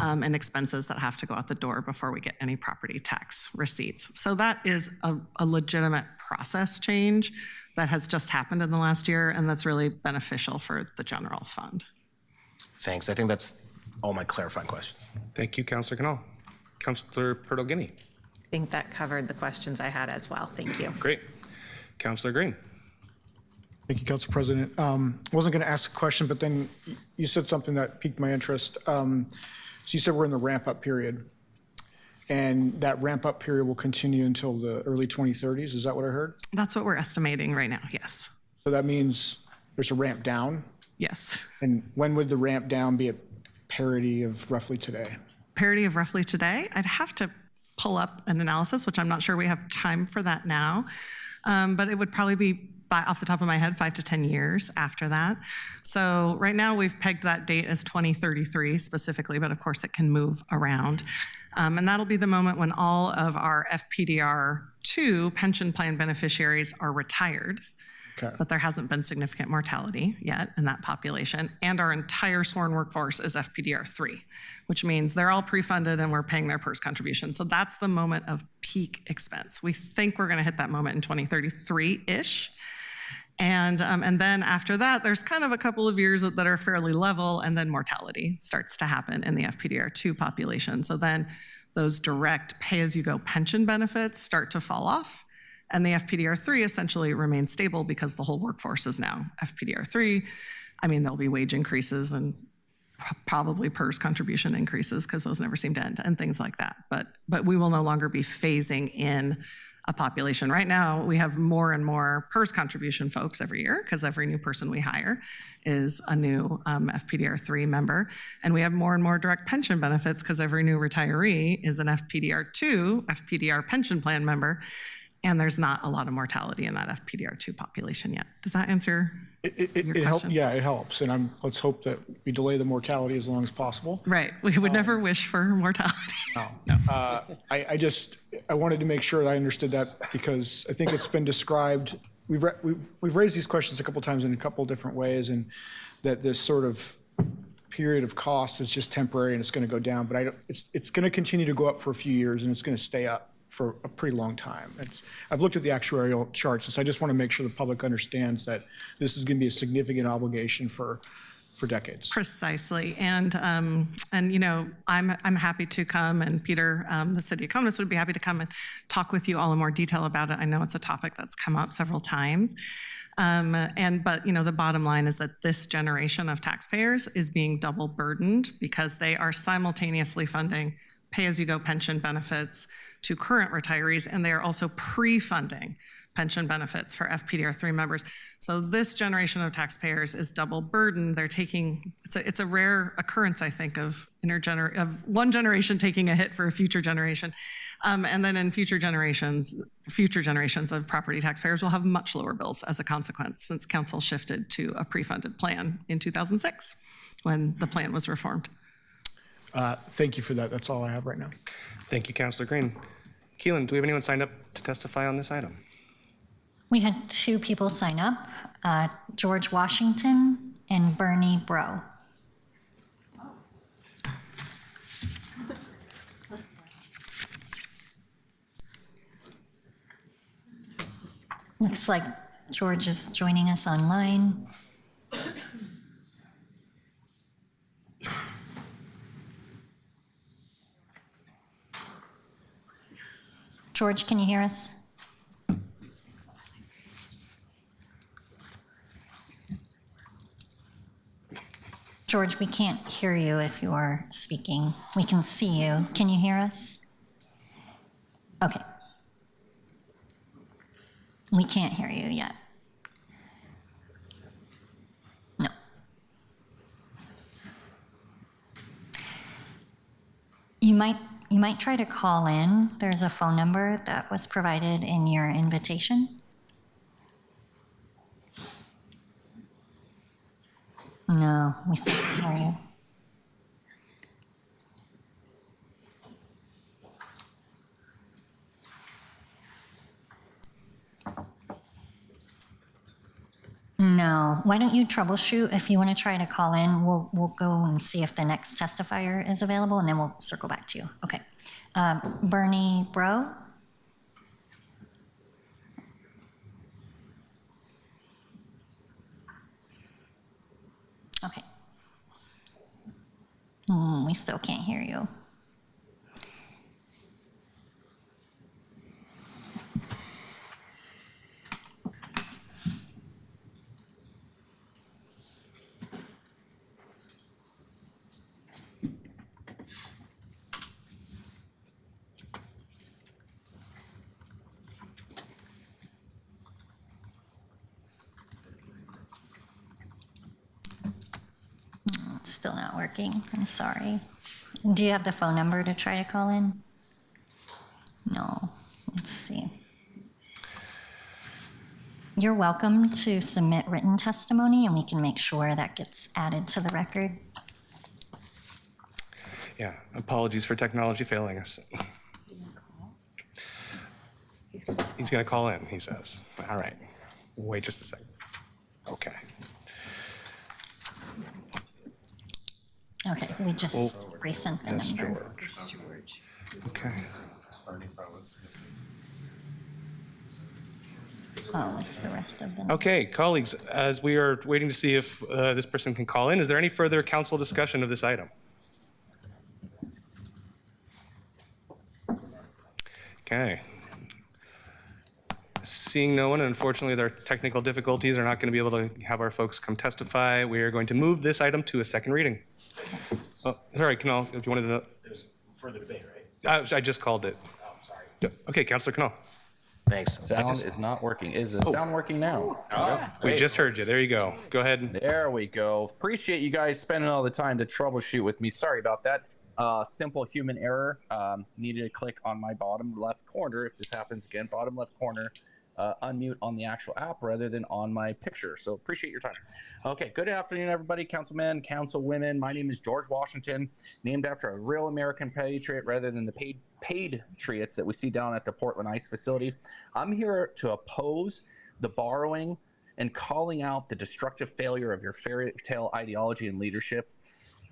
in expenses that have to go out the door before we get any property tax receipts. So that is a legitimate process change that has just happened in the last year, and that's really beneficial for the general fund. Thanks. I think that's all my clarifying questions. Thank you, Councilor Canal. Councilor Pertolini. I think that covered the questions I had as well. Thank you. Great. Councilor Green. Thank you, Council President. Wasn't going to ask a question, but then you said something that piqued my interest. So you said we're in the ramp-up period, and that ramp-up period will continue until the early 2030s. Is that what I heard? That's what we're estimating right now, yes. So that means there's a ramp down? Yes. And when would the ramp down be at parity of roughly today? Parity of roughly today? I'd have to pull up an analysis, which I'm not sure we have time for that now. But it would probably be, off the top of my head, 5 to 10 years after that. So right now we've pegged that date as 2033 specifically, but of course it can move around. And that'll be the moment when all of our FPDR2 pension plan beneficiaries are retired. Okay. But there hasn't been significant mortality yet in that population. And our entire sworn workforce is FPDR3, which means they're all pre-funded and we're paying their PERS contribution. So that's the moment of peak expense. We think we're going to hit that moment in 2033-ish. And then after that, there's kind of a couple of years that are fairly level, and then mortality starts to happen in the FPDR2 population. So then those direct pay-as-you-go pension benefits start to fall off. And the FPDR3 essentially remains stable because the whole workforce is now FPDR3. I mean, there'll be wage increases and probably PERS contribution increases because those never seem to end and things like that. But we will no longer be phasing in a population. Right now, we have more and more PERS contribution folks every year because every new person we hire is a new FPDR3 member. And we have more and more direct pension benefits because every new retiree is an FPDR2, FPDR pension plan member. And there's not a lot of mortality in that FPDR2 population yet. Does that answer your question? Yeah, it helps. And let's hope that we delay the mortality as long as possible. Right. We would never wish for mortality. No. I wanted to make sure that I understood that because I think it's been described. We've raised these questions a couple times in a couple different ways, and that this sort of period of cost is just temporary and it's going to go down. But it's going to continue to go up for a few years, and it's going to stay up for a pretty long time. I've looked at the actuarial charts, and so I just want to make sure the public understands that this is going to be a significant obligation for decades. Precisely, and you know, I'm happy to come, and Peter, the city economist, would be happy to come and talk with you all in more detail about it. I know it's a topic that's come up several times. But you know, the bottom line is that this generation of taxpayers is being double burdened because they are simultaneously funding pay-as-you-go pension benefits to current retirees, and they are also pre-funding pension benefits for FPDR3 members. So this generation of taxpayers is double burdened. They're taking, it's a rare occurrence, I think, of one generation taking a hit for a future generation. And then in future generations of property taxpayers will have much lower bills as a consequence, since council shifted to a pre-funded plan in 2006 when the plan was reformed. Thank you for that. That's all I have right now. Thank you, Councilor Green. Keelan, do we have anyone signed up to testify on this item? We had 2 people sign up, George Washington and Bernie Bro. Looks like George is joining us online. George, can you hear us? George, we can't hear you if you're speaking. We can see you. Can you hear us? Okay. We can't hear you yet. No. You might try to call in. There's a phone number that was provided in your invitation. No, we still can't hear you. No. Why don't you troubleshoot? If you want to try to call in, we'll go and see if the next testifier is available, and then we'll circle back to you. Okay. Bernie Bro? Okay. We still can't hear you. It's still not working. I'm sorry. Do you have the phone number to try to call in? No. Let's see. You're welcome to submit written testimony, and we can make sure that gets added to the record. Yeah, apologies for technology failing us. He's going to call in, he says. All right. Wait just a second. Okay. Okay, we just resent the That's number. George. Okay. Oh, it's the rest of them. Okay, colleagues, as we are waiting to see if this person can call in, is there any further council discussion of this item? Okay. Seeing no one, and unfortunately their technical difficulties are not going to be able to have our folks come testify, we are going to move this item to a second reading. Oh, sorry, Kunal, if you wanted to know. There's further debate, right? I just called it. Oh, I'm sorry. Okay, Councilor Kunal. Thanks. Sound is not working. Is the sound working now? We just heard you. There you go. Go ahead. There we go. Appreciate you guys spending all the time to troubleshoot with me. Sorry about that. Simple human error. Needed to click on my bottom left corner. If this happens again, bottom left corner, unmute on the actual app rather than on my picture. So appreciate your time. Okay, good afternoon, everybody. Councilmen, councilwomen. My name is George Washington, named after a real American patriot rather than the paid patriots that we see down at the Portland ICE facility. I'm here to oppose the borrowing and calling out the destructive failure of your fairy tale ideology and leadership,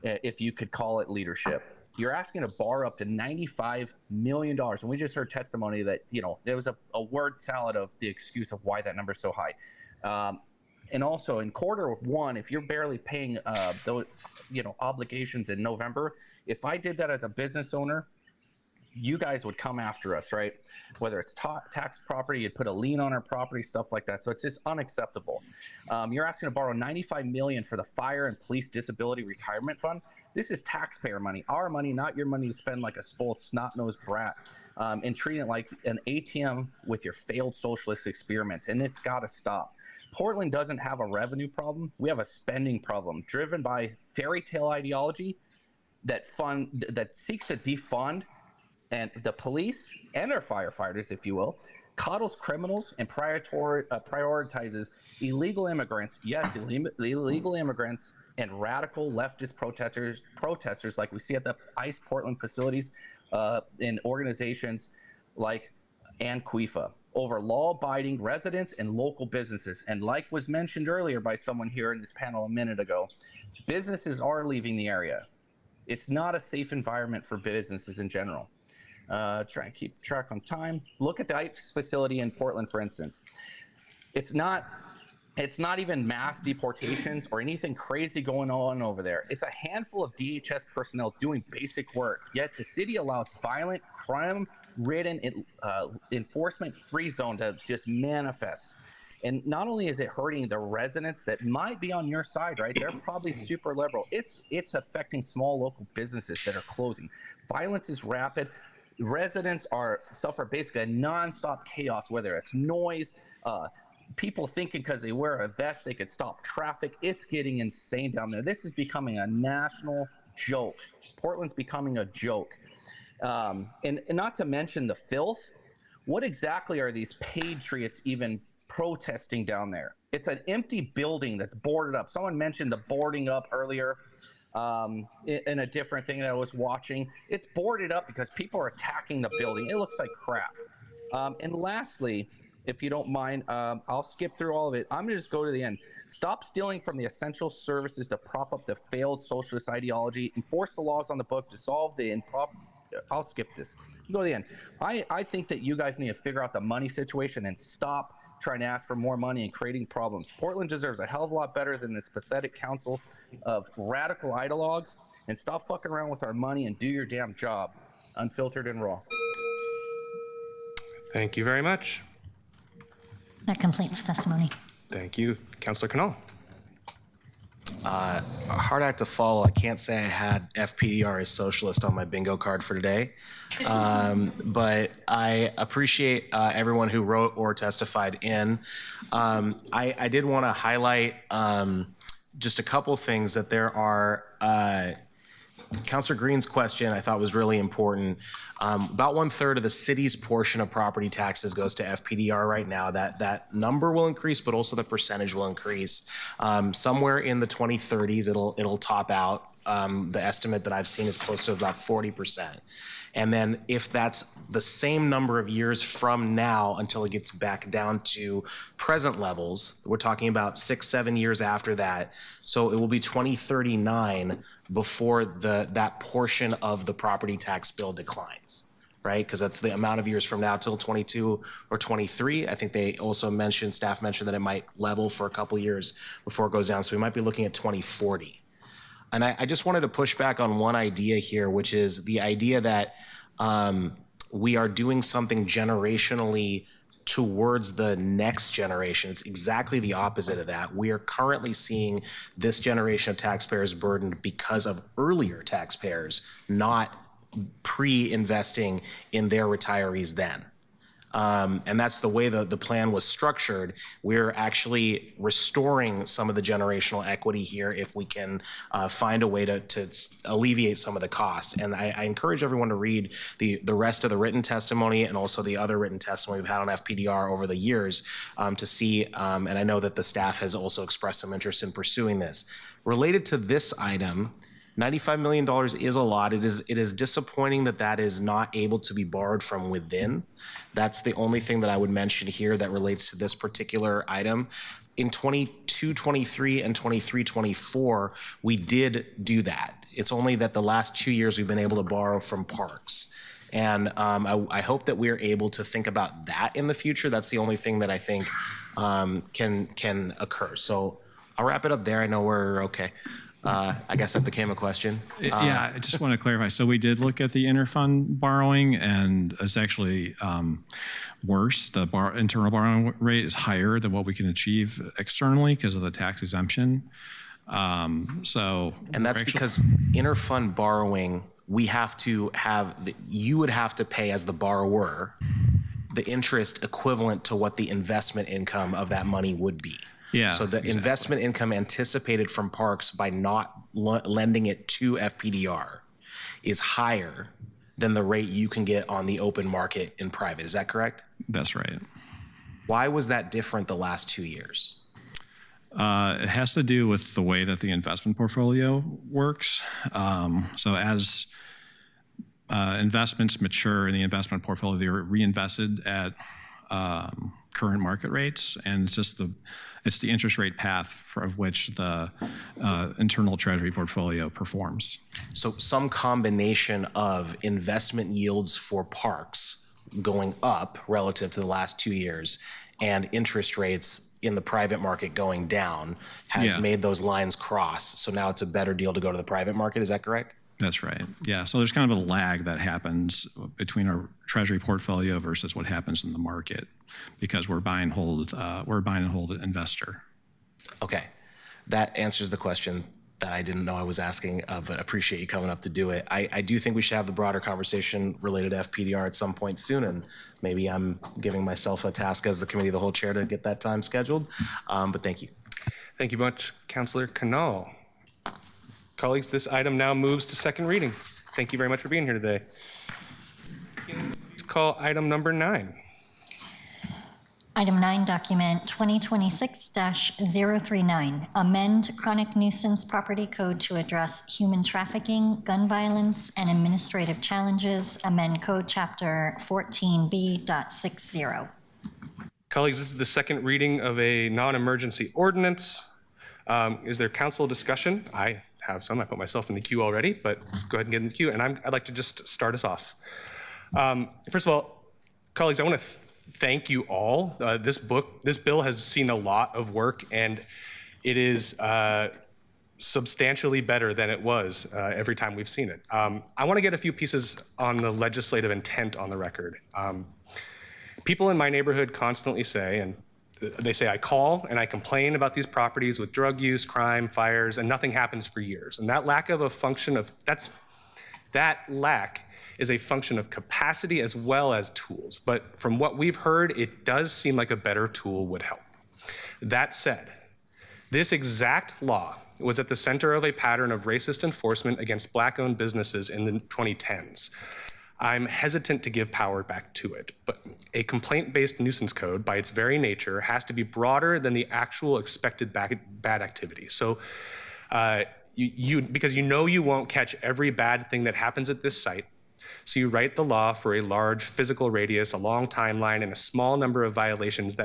if you could call it leadership. You're asking to borrow up to $95 million. And we just heard testimony that, you know, there was a word salad of the excuse of why that number is so high. And also in Q1, if you're barely paying those, you know, obligations in November, if I did that as a business owner, you guys would come after us, right? Whether it's tax property, you'd put a lien on our property, stuff like that. So it's just unacceptable. You're asking to borrow $95 million for the Fire and Police Disability Retirement Fund. This is taxpayer money, our money, not your money to spend like a spoiled snot-nosed brat, and treating it like an ATM with your failed socialist experiments. And it's got to stop. Portland doesn't have a revenue problem. We have a spending problem driven by fairy tale ideology that seeks to defund and the police and our firefighters, if you will, coddles criminals and prioritizes illegal immigrants. Yes, illegal immigrants and radical leftist protesters like we see at the ICE Portland facilities in organizations like ANQUIFA over law-abiding residents and local businesses. And like was mentioned earlier by someone here in this panel a minute ago, businesses are leaving the area. It's not a safe environment for businesses in general. Try and keep track on time. Look at the ICE facility in Portland, for instance. It's not even mass deportations or anything crazy going on over there. It's a handful of DHS personnel doing basic work, yet the city allows violent, crime-ridden enforcement-free zone to just manifest. And not only is it hurting the residents that might be on your side, right? They're probably super liberal. It's affecting small local businesses that are closing. Violence is rapid. Residents suffer basically a nonstop chaos, whether it's noise, people thinking because they wear a vest they could stop traffic. It's getting insane down there. This is becoming a national joke. Portland's becoming a joke. And not to mention the filth. What exactly are these patriots even protesting down there? It's an empty building that's boarded up. Someone mentioned the boarding up earlier in a different thing that I was watching. It's boarded up because people are attacking the building. It looks like crap. And lastly, if you don't mind, I'll skip through all of it. I'm gonna just go to the end. Stop stealing from the essential services to prop up the failed socialist ideology. Enforce the laws on the book to solve the I'll skip this. Go to the end. I think that you guys need to figure out the money situation and stop trying to ask for more money and creating problems. Portland deserves a hell of a lot better than this pathetic council of radical ideologues. And stop fucking around with our money and do your damn job. Unfiltered and raw. Thank you very much. That completes testimony. Thank you, Councilor Canal. A hard act to follow. I can't say I had FPDR as socialist on my bingo card for today, but I appreciate everyone who wrote or testified in. I did want to highlight just a couple things that there are. Councilor Green's question I thought was really important. About 1/3 of the city's portion of property taxes goes to FPDR right now. That number will increase, but also the percentage will increase. Somewhere in the 2030s, it'll top out. The estimate that I've seen is close to about 40%. And then if that's the same number of years from now until it gets back down to present levels, we're talking about 6-7 years after that. So it will be 2039 before that portion of the property tax bill declines, right? Because that's the amount of years from now till 22 or 23. I think they also staff mentioned that it might level for a couple years before it goes down. So we might be looking at 2040. And I just wanted to push back on one idea here, which is the idea that we are doing something generationally towards the next generation. It's exactly the opposite of that. We are currently seeing this generation of taxpayers burdened because of earlier taxpayers not pre-investing in their retirees then. And that's the way the plan was structured. We're actually restoring some of the generational equity here if we can find a way to alleviate some of the costs. And I encourage everyone to read the rest of the written testimony and also the other written testimony we've had on FPDR over the years to see, and I know that the staff has also expressed some interest in pursuing this. Related to this item, $95 million is a lot. It is disappointing that is not able to be borrowed from within. That's the only thing that I would mention here that relates to this particular item. In 22, 23, and 23, 24, we did do that. It's only that the last 2 years we've been able to borrow from parks. And I hope that we're able to think about that in the future. That's the only thing that I think can occur. So I'll wrap it up there. I know we're okay. I guess that became a question. Yeah, I just want to clarify. So we did look at the interfund borrowing, and it's actually worse. The internal borrowing rate is higher than what we can achieve externally because of the tax exemption. And that's because interfund borrowing, you would have to pay as the borrower the interest equivalent to what the investment income of that money would be. Yeah, so the investment income anticipated from parks by not lending it to FPDR is higher than the rate you can get on the open market in private. Is that correct? That's right. Why was that different the last 2 years? It has to do with the way that the investment portfolio works. So as investments mature in the investment portfolio, they're reinvested at current market rates, and it's the interest rate path of which the internal treasury portfolio performs. So some combination of investment yields for parks going up relative to the last 2 years and interest rates in the private market going down has made those lines cross. So now it's a better deal to go to the private market. Is that correct? That's right. Yeah. So there's kind of a lag that happens between our treasury portfolio versus what happens in the market because we're buy and hold investor. Okay. That answers the question that I didn't know I was asking, but appreciate you coming up to do it. I do think we should have the broader conversation related to FPDR at some point soon, and maybe I'm giving myself a task as the committee of the whole chair to get that time scheduled. But thank you. Thank you much, Councilor Canal. Colleagues, this item now moves to second reading. Thank you very much for being here today. Please call item number 9. Item 9, document 2026-039, amend chronic nuisance property code to address human trafficking, gun violence, and administrative challenges, amend code chapter 14B.60. Colleagues, this is the second reading of a non-emergency ordinance. Is there council discussion? I have some. I put myself in the queue already, but go ahead and get in the queue. And I'd like to just start us off. First of all, colleagues, I want to thank you all. This bill has seen a lot of work, and it is substantially better than it was every time we've seen it. I want to get a few pieces on the legislative intent on the record. People in my neighborhood constantly say, and they say, I call and I complain about these properties with drug use, crime, fires, and nothing happens for years. And that lack is a function of capacity as well as tools. But from what we've heard, it does seem like a better tool would help. That said, this exact law was at the center of a pattern of racist enforcement against Black-owned businesses in the 2010s. I'm hesitant to give power back to it, but a complaint-based nuisance code, by its very nature, has to be broader than the actual expected bad activity. So, because you won't catch every bad thing that happens at this site, so you write the law for a large physical radius, a long timeline, and a small number of violations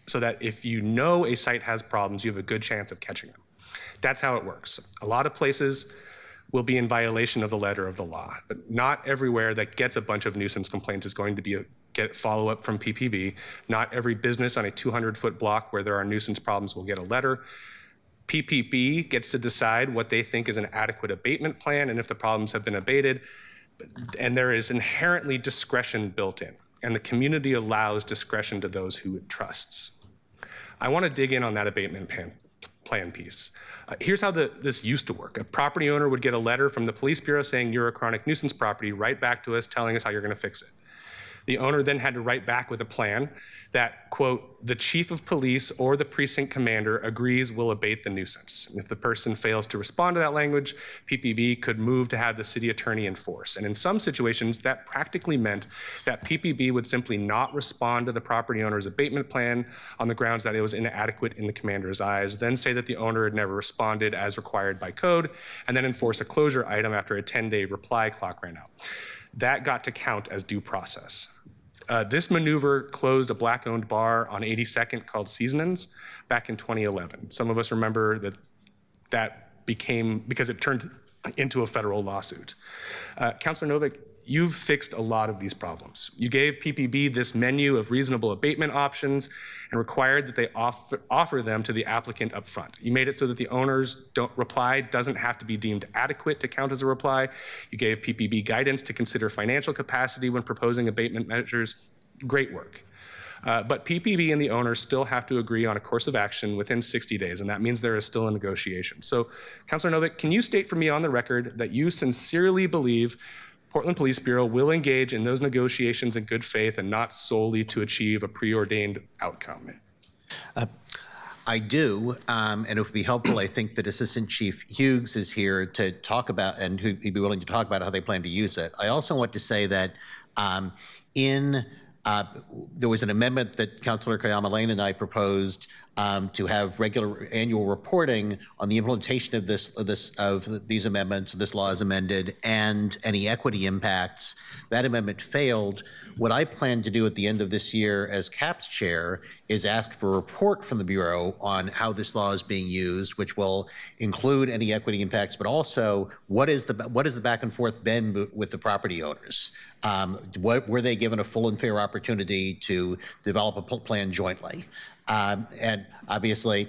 so that if you know a site has problems, you have a good chance of catching them. That's how it works. A lot of places will be in violation of the letter of the law, but not everywhere that gets a bunch of nuisance complaints is going to get follow-up from PPB. Not every business on a 200-foot block where there are nuisance problems will get a letter. PPB gets to decide what they think is an adequate abatement plan and if the problems have been abated, and there is inherently discretion built in, and the community allows discretion to those who it trusts. I want to dig in on that abatement plan piece. Here's how this used to work. A property owner would get a letter from the police bureau saying you're a chronic nuisance property, right back to us telling us how you're going to fix it. The owner then had to write back with a plan that, quote, the chief of police or the precinct commander agrees will abate the nuisance. If the person fails to respond to that language, PPB could move to have the city attorney enforce. And in some situations, that practically meant that PPB would simply not respond to the property owner's abatement plan on the grounds that it was inadequate in the commander's eyes, then say that the owner had never responded as required by code, and then enforce a closure item after a 10-day reply clock ran out. That got to count as due process. This maneuver closed a Black-owned bar on 82nd called Seasonings back in 2011. Some of us remember that became, because it turned into a federal lawsuit. Councilor Novick, you've fixed a lot of these problems. You gave PPB this menu of reasonable abatement options and required that they offer them to the applicant up front. You made it so that the owner's reply doesn't have to be deemed adequate to count as a reply. You gave PPB guidance to consider financial capacity when proposing abatement measures. Great work. But PPB and the owner still have to agree on a course of action within 60 days, and that means there is still a negotiation. So, Councilor Novick, can you state for me on the record that you sincerely believe Portland Police Bureau will engage in those negotiations in good faith and not solely to achieve a preordained outcome? I do, and it would be helpful. I think that Assistant Chief Hughes is here to talk about, and he'd be willing to talk about how they plan to use it. I also want to say that there was an amendment that Councilor Kayama Lane and I proposed to have regular annual reporting on the implementation of these amendments, this law is amended, and any equity impacts. That amendment failed. What I plan to do at the end of this year as CAPS chair is ask for a report from the Bureau on how this law is being used, which will include any equity impacts, but also what is the back and forth been with the property owners? Were they given a full and fair opportunity to develop a plan jointly? And obviously,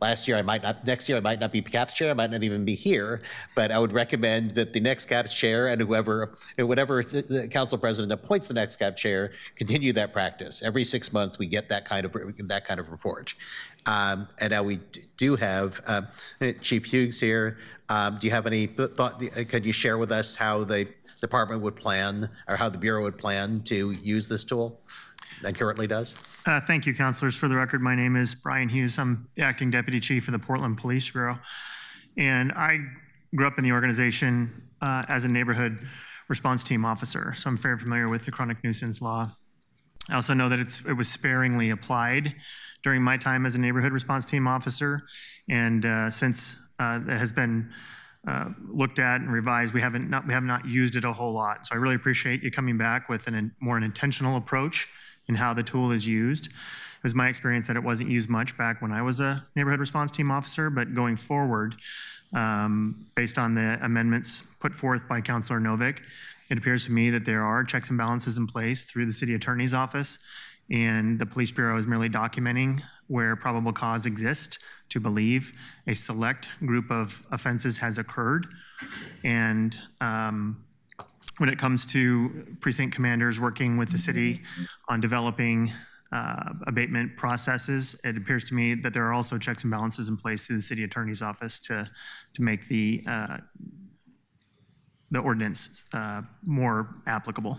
next year I might not be CAPS chair, I might not even be here, but I would recommend that the next CAPS chair and whatever the council president appoints the next CAPS chair, continue that practice. Every 6 months we get that kind of report. And now we do have Chief Hughes here. Do you have any thought? Could you share with us how the department would plan, or how the Bureau would plan to use this tool and currently does? Thank you, councilors. For the record, my name is Brian Hughes. I'm the acting deputy chief of the Portland Police Bureau. And I grew up in the organization as a neighborhood response team officer. So I'm very familiar with the chronic nuisance law. I also know that it was sparingly applied during my time as a neighborhood response team officer. And since it has been looked at and revised, we have not used it a whole lot. So I really appreciate you coming back with an intentional approach in how the tool is used. It was my experience that it wasn't used much back when I was a neighborhood response team officer, but going forward, based on the amendments put forth by Councilor Novick, it appears to me that there are checks and balances in place through the city attorney's office And the Police Bureau is merely documenting where probable cause exists to believe a select group of offenses has occurred. And when it comes to precinct commanders working with the city on developing abatement processes, it appears to me that there are also checks and balances in place through the city attorney's office to make the ordinance more applicable.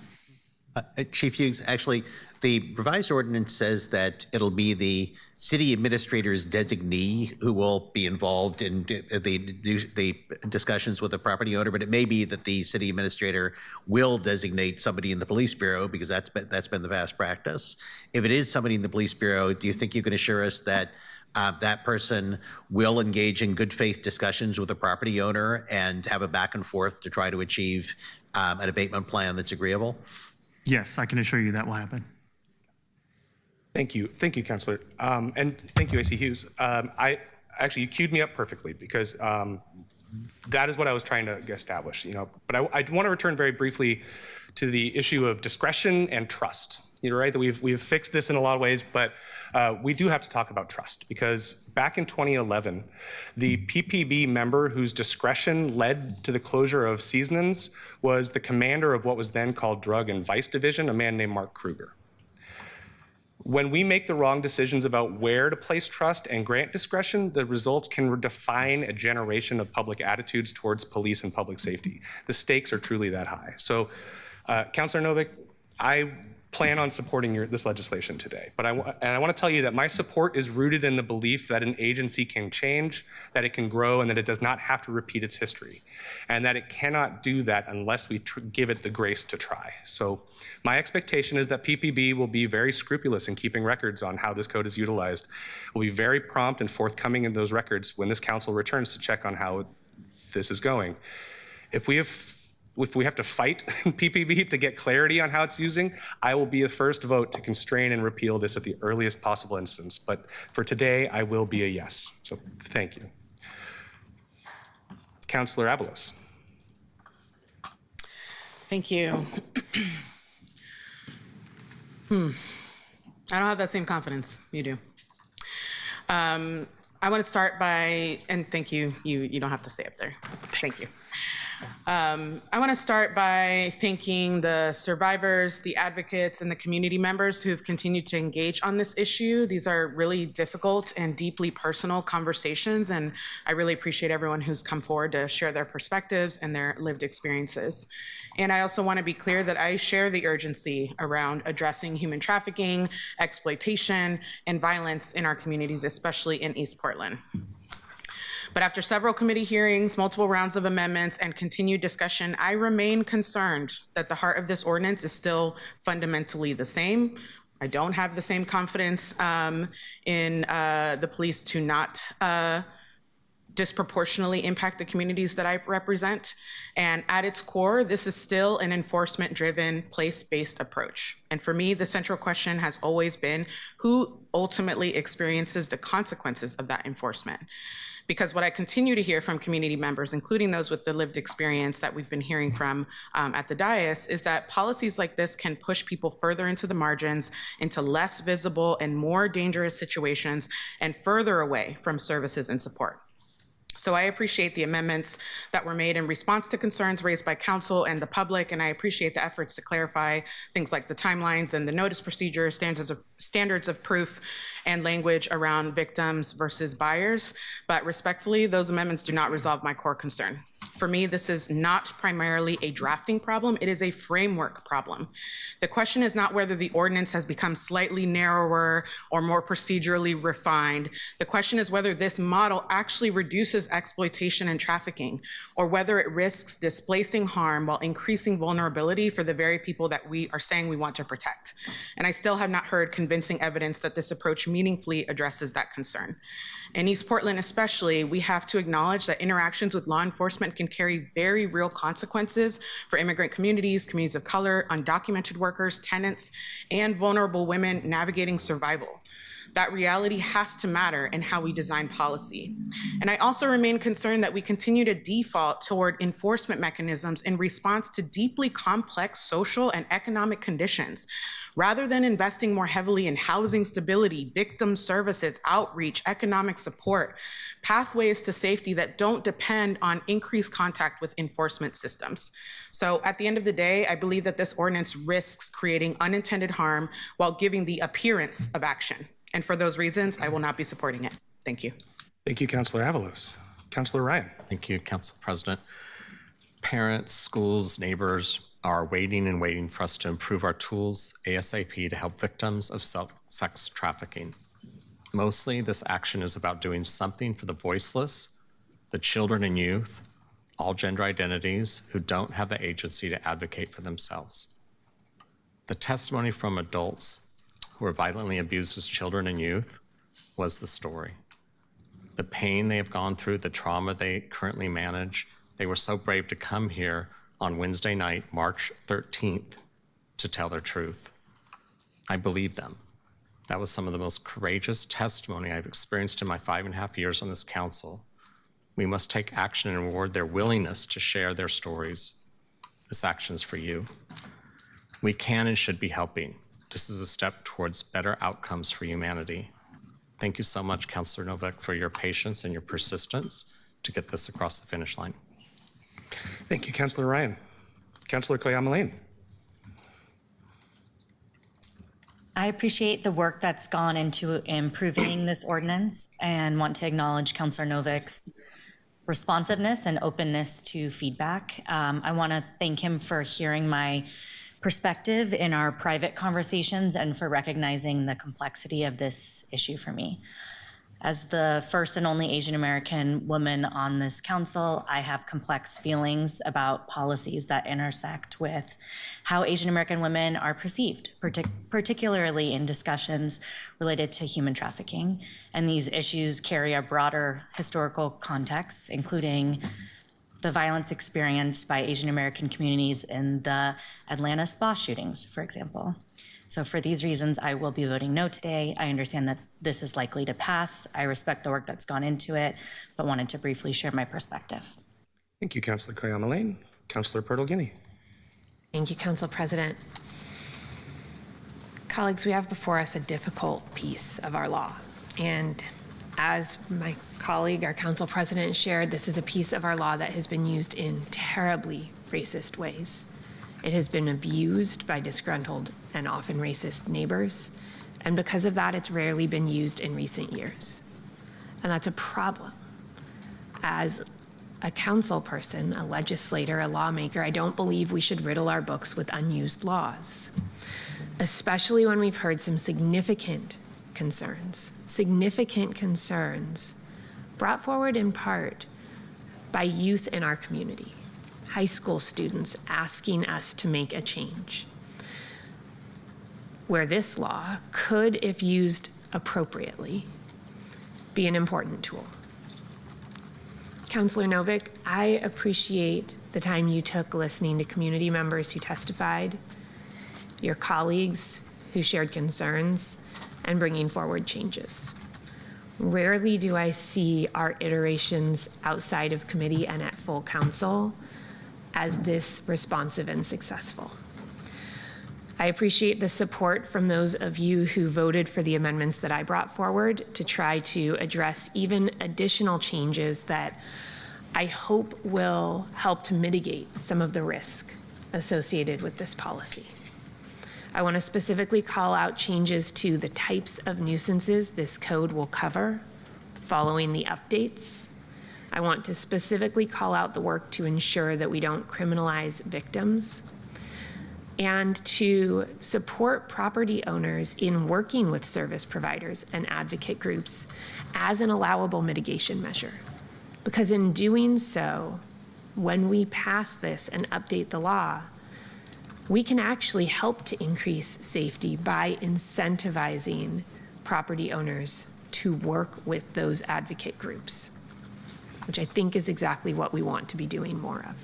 Chief Hughes, actually, the revised ordinance says that it'll be the city administrator's designee who will be involved in the discussions with the property owner, but it may be that the city administrator will designate somebody in the police bureau because that's been the past practice. If it is somebody in the police bureau, do you think you can assure us that that person will engage in good faith discussions with the property owner and have a back and forth to try to achieve an abatement plan that's agreeable? Yes, I can assure you that will happen. Thank you, Councilor, and thank you, AC Hughes. You queued me up perfectly because that is what I was trying to establish. But I want to return very briefly to the issue of discretion and trust. You're right that we've fixed this in a lot of ways, but we do have to talk about trust because back in 2011, the PPB member whose discretion led to the closure of Seasonings was the commander of what was then called Drug and Vice Division, a man named Mark Kruger. When we make the wrong decisions about where to place trust and grant discretion, the results can define a generation of public attitudes towards police and public safety. The stakes are truly that high. So, Councilor Novick, I plan on supporting this legislation today. But I want to tell you that my support is rooted in the belief that an agency can change, that it can grow, and that it does not have to repeat its history, and that it cannot do that unless we give it the grace to try. So my expectation is that PPB will be very scrupulous in keeping records on how this code is utilized. We'll be very prompt and forthcoming in those records when this council returns to check on how this is going. If we have to fight PPB to get clarity on how it's using, I will be the first vote to constrain and repeal this at the earliest possible instance. But for today, I will be a yes. So thank you. Councilor Avalos. Thank you. I don't have that same confidence. You do. I want to start by, and thank you. You don't have to stay up there. Thank you. I want to start by thanking the survivors, the advocates, and the community members who've continued to engage on this issue. These are really difficult and deeply personal conversations, and I really appreciate everyone who's come forward to share their perspectives and their lived experiences. And I also want to be clear that I share the urgency around addressing human trafficking, exploitation, and violence in our communities, especially in East Portland. But after several committee hearings, multiple rounds of amendments, and continued discussion, I remain concerned that the heart of this ordinance is still fundamentally the same. I don't have the same confidence in the police to not disproportionately impact the communities that I represent. And at its core, this is still an enforcement-driven, place-based approach. And for me, the central question has always been who ultimately experiences the consequences of that enforcement. Because what I continue to hear from community members, including those with the lived experience that we've been hearing from at the dais, is that policies like this can push people further into the margins, into less visible and more dangerous situations, and further away from services and support. So I appreciate the amendments that were made in response to concerns raised by council and the public, and I appreciate the efforts to clarify things like the timelines and the notice procedure, standards of proof, and language around victims versus buyers. But respectfully, those amendments do not resolve my core concern. For me, this is not primarily a drafting problem, it is a framework problem. The question is not whether the ordinance has become slightly narrower or more procedurally refined. The question is whether this model actually reduces exploitation and trafficking, or whether it risks displacing harm while increasing vulnerability for the very people that we are saying we want to protect. And I still have not heard convincing evidence that this approach meaningfully addresses that concern. In East Portland especially, we have to acknowledge that interactions with law enforcement can carry very real consequences for immigrant communities, communities of color, undocumented workers, tenants, and vulnerable women navigating survival. That reality has to matter in how we design policy. And I also remain concerned that we continue to default toward enforcement mechanisms in response to deeply complex social and economic conditions, rather than investing more heavily in housing stability, victim services, outreach, economic support, pathways to safety that don't depend on increased contact with enforcement systems. So at the end of the day, I believe that this ordinance risks creating unintended harm while giving the appearance of action. And for those reasons, I will not be supporting it. Thank you. Thank you, Councilor Avalos. Councilor Ryan. Thank you, Council President. Parents, schools, neighbors are waiting and waiting for us to improve our tools ASAP to help victims of sex trafficking. Mostly, this action is about doing something for the voiceless, the children and youth, all gender identities who don't have the agency to advocate for themselves. The testimony from adults who were violently abused as children and youth was the story. The pain they have gone through, the trauma they currently manage, they were so brave to come here on Wednesday night, March 13th, to tell their truth. I believe them. That was some of the most courageous testimony I've experienced in my 5.5 years on this council. We must take action and reward their willingness to share their stories. This action is for you. We can and should be helping. This is a step towards better outcomes for humanity. Thank you so much, Councilor Novak, for your patience and your persistence to get this across the finish line. Thank you, Councilor Ryan. Councilor Koyama-Lane. I appreciate the work that's gone into improving this ordinance and want to acknowledge Councilor Novak's responsiveness and openness to feedback. I want to thank him for hearing my perspective in our private conversations and for recognizing the complexity of this issue for me. As the first and only Asian American woman on this council, I have complex feelings about policies that intersect with how Asian American women are perceived, particularly in discussions related to human trafficking. And these issues carry a broader historical context, including the violence experienced by Asian American communities in the Atlanta spa shootings, for example. So for these reasons, I will be voting no today. I understand that this is likely to pass. I respect the work that's gone into it, but wanted to briefly share my perspective. Thank you, Councilor Koyama-Lane. Councilor Purtle-Guinea. Thank you, Council President. Colleagues, we have before us a difficult piece of our law. And as my colleague, our Council President, shared, this is a piece of our law that has been used in terribly racist ways. It has been abused by disgruntled and often racist neighbors, and because of that, it's rarely been used in recent years. And that's a problem. As a council person, a legislator, a lawmaker, I don't believe we should riddle our books with unused laws, especially when we've heard some significant concerns brought forward in part by youth in our community. High school students asking us to make a change, where this law could, if used appropriately, be an important tool. Councilor Novick, I appreciate the time you took listening to community members who testified, your colleagues who shared concerns, and bringing forward changes. Rarely do I see our iterations outside of committee and at full council as this responsive and successful. I appreciate the support from those of you who voted for the amendments that I brought forward to try to address even additional changes that I hope will help to mitigate some of the risk associated with this policy. I want to specifically call out changes to the types of nuisances this code will cover following the updates. I want to specifically call out the work to ensure that we don't criminalize victims and to support property owners in working with service providers and advocate groups as an allowable mitigation measure. Because in doing so, when we pass this and update the law, we can actually help to increase safety by incentivizing property owners to work with those advocate groups, which I think is exactly what we want to be doing more of.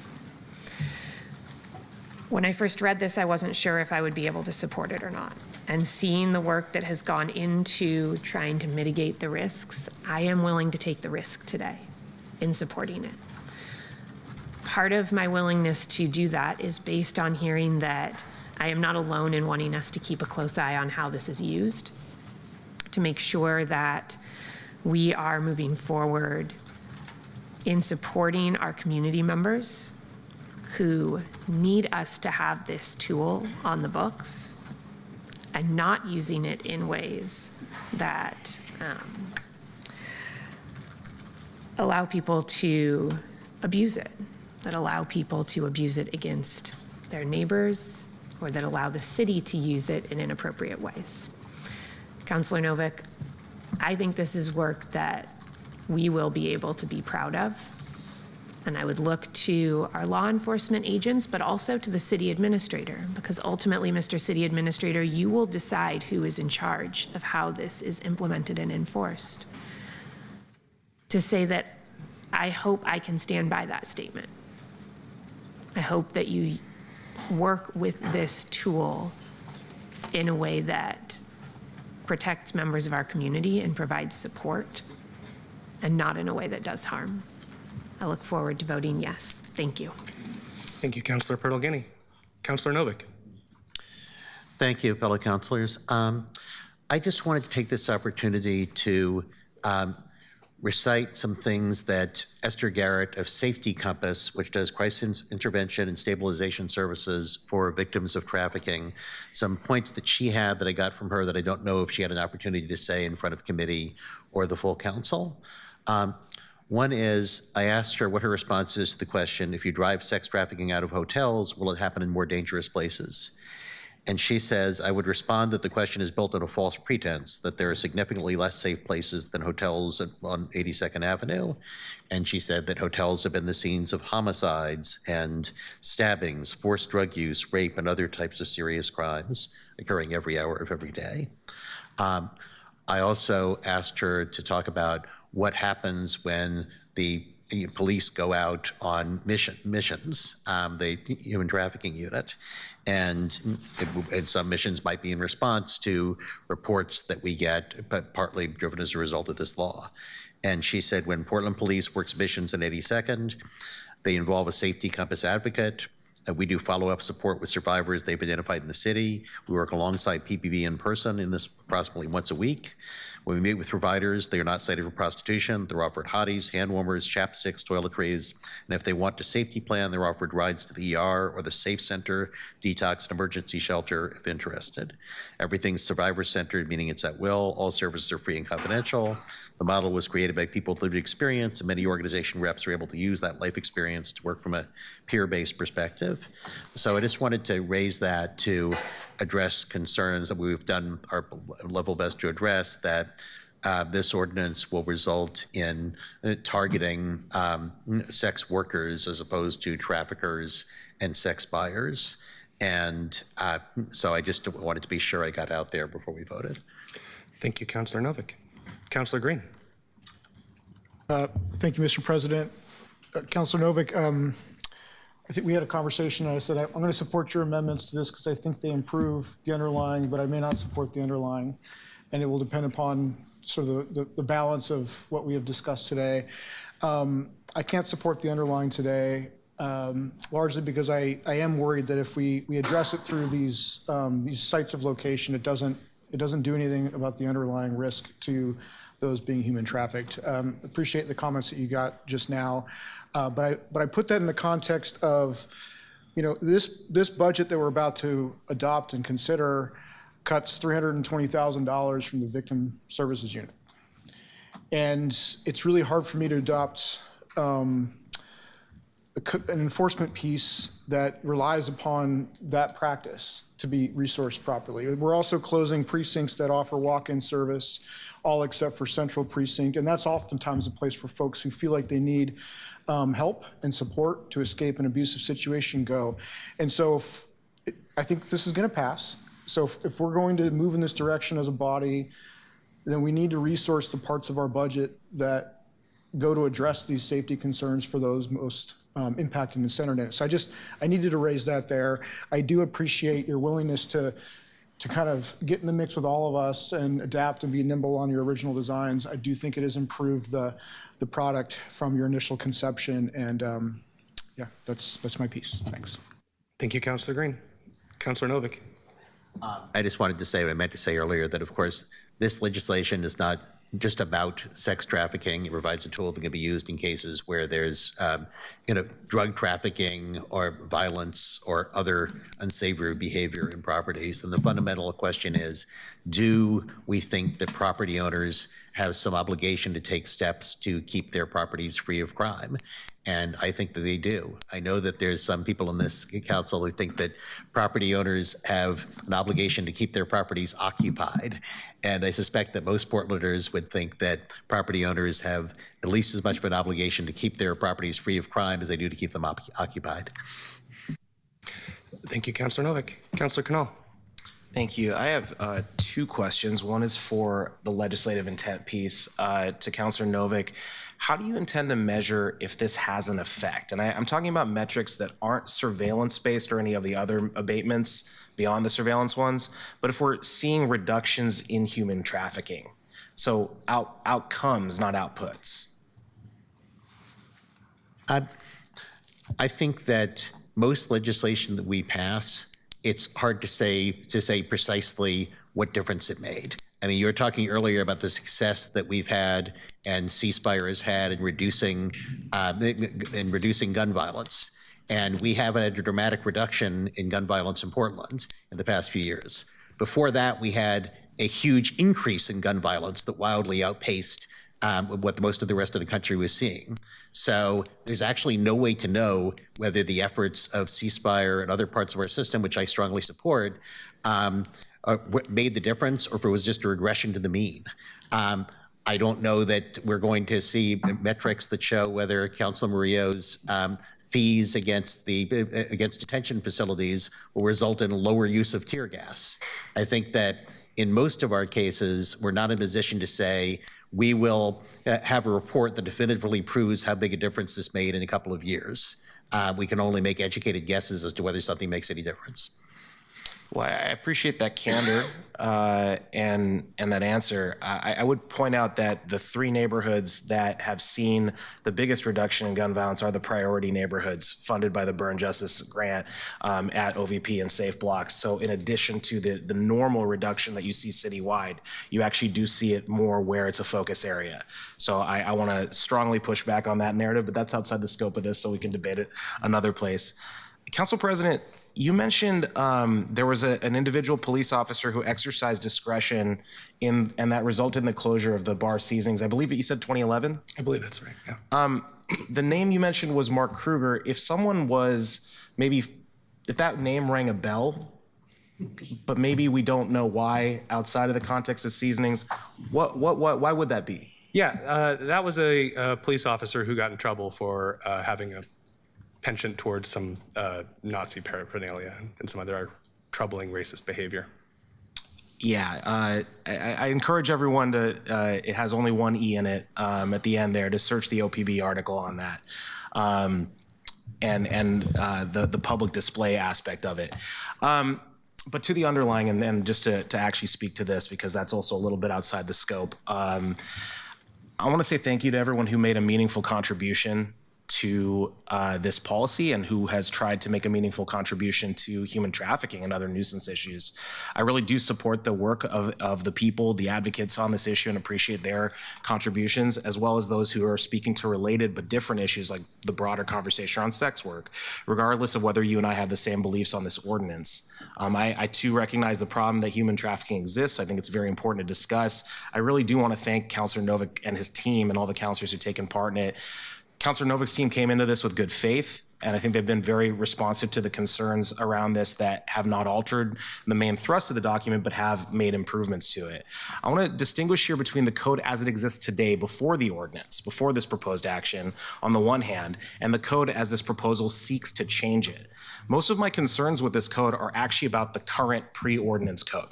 When I first read this, I wasn't sure if I would be able to support it or not. and seeing the work that has gone into trying to mitigate the risks, I am willing to take the risk today in supporting it. Part of my willingness to do that is based on hearing that I am not alone in wanting us to keep a close eye on how this is used, to make sure that we are moving forward in supporting our community members who need us to have this tool on the books and not using it in ways that allow people to abuse it, that allow people to abuse it against their neighbors, or that allow the city to use it in inappropriate ways. Councilor Novick, I think this is work that we will be able to be proud of. And I would look to our law enforcement agents, but also to the city administrator, because ultimately, Mr. City Administrator, you will decide who is in charge of how this is implemented and enforced. To say that I hope I can stand by that statement. I hope that you work with this tool in a way that protects members of our community and provides support, and not in a way that does harm. I look forward to voting yes. Thank you. Thank you, Councilor Pertolgini. Councilor Novick. Thank you, fellow councilors. I just wanted to take this opportunity to recite some things that Esther Garrett of Safety Compass, which does crisis intervention and stabilization services for victims of trafficking, some points that she had that I got from her that I don't know if she had an opportunity to say in front of committee or the full council. One is, I asked her what her response is to the question, if you drive sex trafficking out of hotels, will it happen in more dangerous places? And she says, I would respond that the question is built on a false pretense, that there are significantly less safe places than hotels on 82nd Avenue. And she said that hotels have been the scenes of homicides and stabbings, forced drug use, rape, and other types of serious crimes occurring every hour of every day. I also asked her to talk about what happens when the police go out on missions, the human trafficking unit, and some missions might be in response to reports that we get, but partly driven as a result of this law. And she said when Portland Police works missions in 82nd, they involve a Safety Compass advocate. We do follow-up support with survivors they've identified in the city. We work alongside PPV in person in this approximately once a week. When we meet with providers, they are not cited for prostitution. They're offered hotties, hand warmers, chapsticks, toiletries, and if they want a safety plan, they're offered rides to the ER or the Safe Center, detox, and emergency shelter if interested. Everything's survivor-centered, meaning it's at will. All services are free and confidential. The model was created by people with lived experience, and many organization reps are able to use that life experience to work from a peer-based perspective. So I just wanted to raise that to address concerns that we've done our level best to address, that this ordinance will result in targeting sex workers as opposed to traffickers and sex buyers. And so I just wanted to be sure I got out there before we voted. Thank you, Councilor Novick. Councilor Green. Thank you, Mr. President. Councilor Novick, I think we had a conversation and I said, I'm going to support your amendments to this because I think they improve the underlying, but I may not support the underlying. And it will depend upon sort of the balance of what we have discussed today. I can't support the underlying today, largely because I am worried that if we address it through these sites of location, it doesn't do anything about the underlying risk to those being human trafficked. Appreciate the comments that you got just now. But I put that in the context of, this budget that we're about to adopt and consider cuts $320,000 from the Victim Services Unit. And it's really hard for me to adopt an enforcement piece that relies upon that practice to be resourced properly. We're also closing precincts that offer walk-in service, all except for Central Precinct, and that's oftentimes a place for folks who feel like they need help and support to escape an abusive situation go. And so I think this is going to pass. So if we're going to move in this direction as a body, then we need to resource the parts of our budget that go to address these safety concerns for those most impacted and centered in it. So I needed to raise that there. I do appreciate your willingness to to kind of get in the mix with all of us and adapt and be nimble on your original designs. I do think it has improved the product from your initial conception, and yeah, that's my piece. Thanks. Thank you, Councilor Green. Councilor Novick. I just wanted to say what I meant to say earlier, that of course, this legislation is not just about sex trafficking. It provides a tool that can be used in cases where there's, drug trafficking or violence or other unsavory behavior in properties. And the fundamental question is, do we think that property owners have some obligation to take steps to keep their properties free of crime? And I think that they do. I know that there's some people in this council who think that property owners have an obligation to keep their properties occupied. And I suspect that most Portlanders would think that property owners have at least as much of an obligation to keep their properties free of crime as they do to keep them occupied. Thank you, Councilor Novick. Councilor Canal. Thank you. I have two questions. One is for the legislative intent piece to Councilor Novick. How do you intend to measure if this has an effect? And I'm talking about metrics that aren't surveillance-based or any of the other abatements beyond the surveillance ones, but if we're seeing reductions in human trafficking. So outcomes, not outputs. I think that most legislation that we pass, it's hard to say precisely what difference it made. I mean, you were talking earlier about the success that we've had and C-Spire has had in reducing gun violence. And we have had a dramatic reduction in gun violence in Portland in the past few years. Before that, we had a huge increase in gun violence that wildly outpaced what most of the rest of the country was seeing. So there's actually no way to know whether the efforts of C-Spire and other parts of our system, which I strongly support, made the difference, or if it was just a regression to the mean. I don't know that we're going to see metrics that show whether Councilor Murillo's fees against detention facilities will result in lower use of tear gas. I think that in most of our cases, we're not in a position to say we will have a report that definitively proves how big a difference this made in a couple of years. We can only make educated guesses as to whether something makes any difference. Well, I appreciate that candor and that answer. I would point out that the three neighborhoods that have seen the biggest reduction in gun violence are the priority neighborhoods funded by the Burn Justice Grant at OVP and Safe Blocks. So in addition to the normal reduction that you see citywide, you actually do see it more where it's a focus area. So I want to strongly push back on that narrative, but that's outside the scope of this, so we can debate it another place. Council President, you mentioned there was an individual police officer who exercised discretion and that resulted in the closure of the bar seasonings. I believe that you said 2011? I believe that's right, yeah. The name you mentioned was Mark Kruger. If someone was if that name rang a bell, but maybe we don't know why outside of the context of seasonings, why would that be? Yeah, that was a police officer who got in trouble for having a penchant towards some Nazi paraphernalia and some other troubling racist behavior. Yeah, I encourage everyone to, it has only one E in it at the end there, to search the OPB article on that and the public display aspect of it. But to the underlying, and then just to actually speak to this, because that's also a little bit outside the scope, I want to say thank you to everyone who made a meaningful contribution to this policy and who has tried to make a meaningful contribution to human trafficking and other nuisance issues. I really do support the work of the people, the advocates on this issue, and appreciate their contributions, as well as those who are speaking to related but different issues like the broader conversation around sex work, regardless of whether you and I have the same beliefs on this ordinance. I too recognize the problem that human trafficking exists. I think it's very important to discuss. I really do want to thank Councilor Novick and his team and all the councilors who've taken part in it. Councilor Novick's team came into this with good faith, and I think they've been very responsive to the concerns around this that have not altered the main thrust of the document, but have made improvements to it. I want to distinguish here between the code as it exists today before the ordinance, before this proposed action on the one hand, and the code as this proposal seeks to change it. Most of my concerns with this code are actually about the current pre-ordinance code.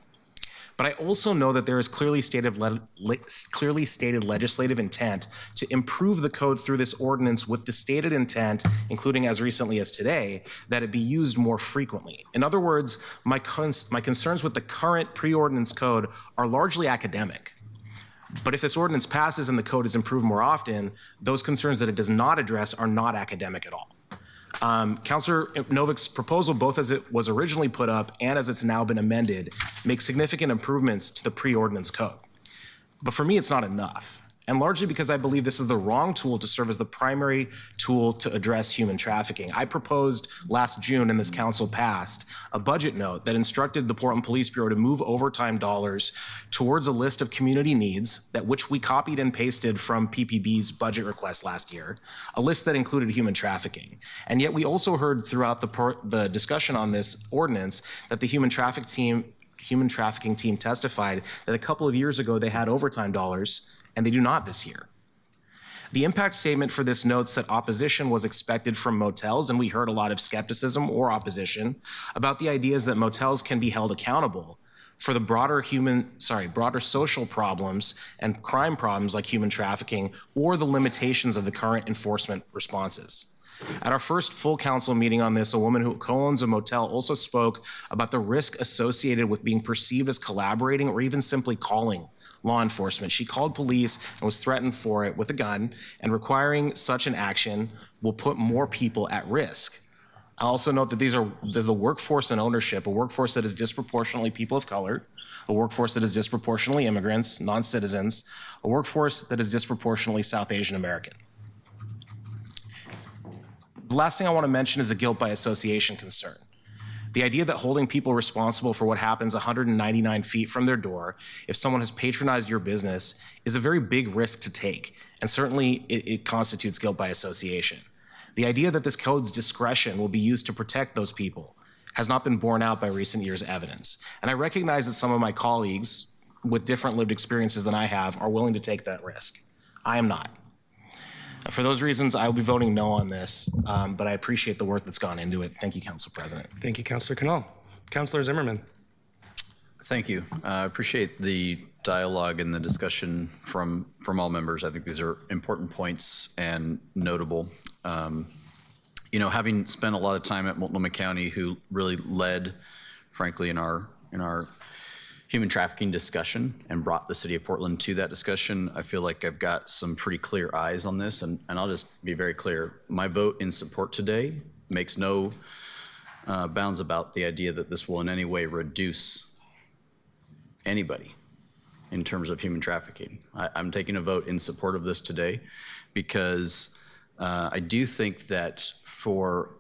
But I also know that there is clearly stated legislative intent to improve the code through this ordinance with the stated intent, including as recently as today, that it be used more frequently. In other words, my concerns with the current pre-ordinance code are largely academic. But if this ordinance passes and the code is improved more often, those concerns that it does not address are not academic at all. Councilor Novick's proposal, both as it was originally put up and as it's now been amended, makes significant improvements to the pre-ordinance code. But for me, it's not enough. And largely because I believe this is the wrong tool to serve as the primary tool to address human trafficking. I proposed last June, and this council passed, a budget note that instructed the Portland Police Bureau to move overtime dollars towards a list of community needs, that which we copied and pasted from PPB's budget request last year, a list that included human trafficking. And yet we also heard throughout the discussion on this ordinance that the human trafficking team testified that a couple of years ago they had overtime dollars, and they do not this year. The impact statement for this notes that opposition was expected from motels, and we heard a lot of skepticism or opposition about the ideas that motels can be held accountable for the broader social problems and crime problems like human trafficking or the limitations of the current enforcement responses. At our first full council meeting on this, a woman who co-owns a motel also spoke about the risk associated with being perceived as collaborating or even simply calling law enforcement. She called police and was threatened for it with a gun, and requiring such an action will put more people at risk. I also note that they're the workforce and ownership, a workforce that is disproportionately people of color, a workforce that is disproportionately immigrants, non-citizens, a workforce that is disproportionately South Asian American. The last thing I want to mention is the guilt by association concern. The idea that holding people responsible for what happens 199 feet from their door, if someone has patronized your business, is a very big risk to take, and certainly it constitutes guilt by association. The idea that this code's discretion will be used to protect those people has not been borne out by recent years' evidence. And I recognize that some of my colleagues with different lived experiences than I have are willing to take that risk. I am not. For those reasons, I will be voting no on this, but I appreciate the work that's gone into it. Thank you, Council President. Thank you, Councilor Canal. Councilor Zimmerman. Thank you. I appreciate the dialogue and the discussion from all members. I think these are important points and notable. You know, having spent a lot of time at Multnomah County, who really led, frankly, in our human trafficking discussion and brought the city of Portland to that discussion, I feel like I've got some pretty clear eyes on this, and I'll just be very clear. My vote in support today makes no bounds about the idea that this will in any way reduce anybody in terms of human trafficking. I'm taking a vote in support of this today because I do think that for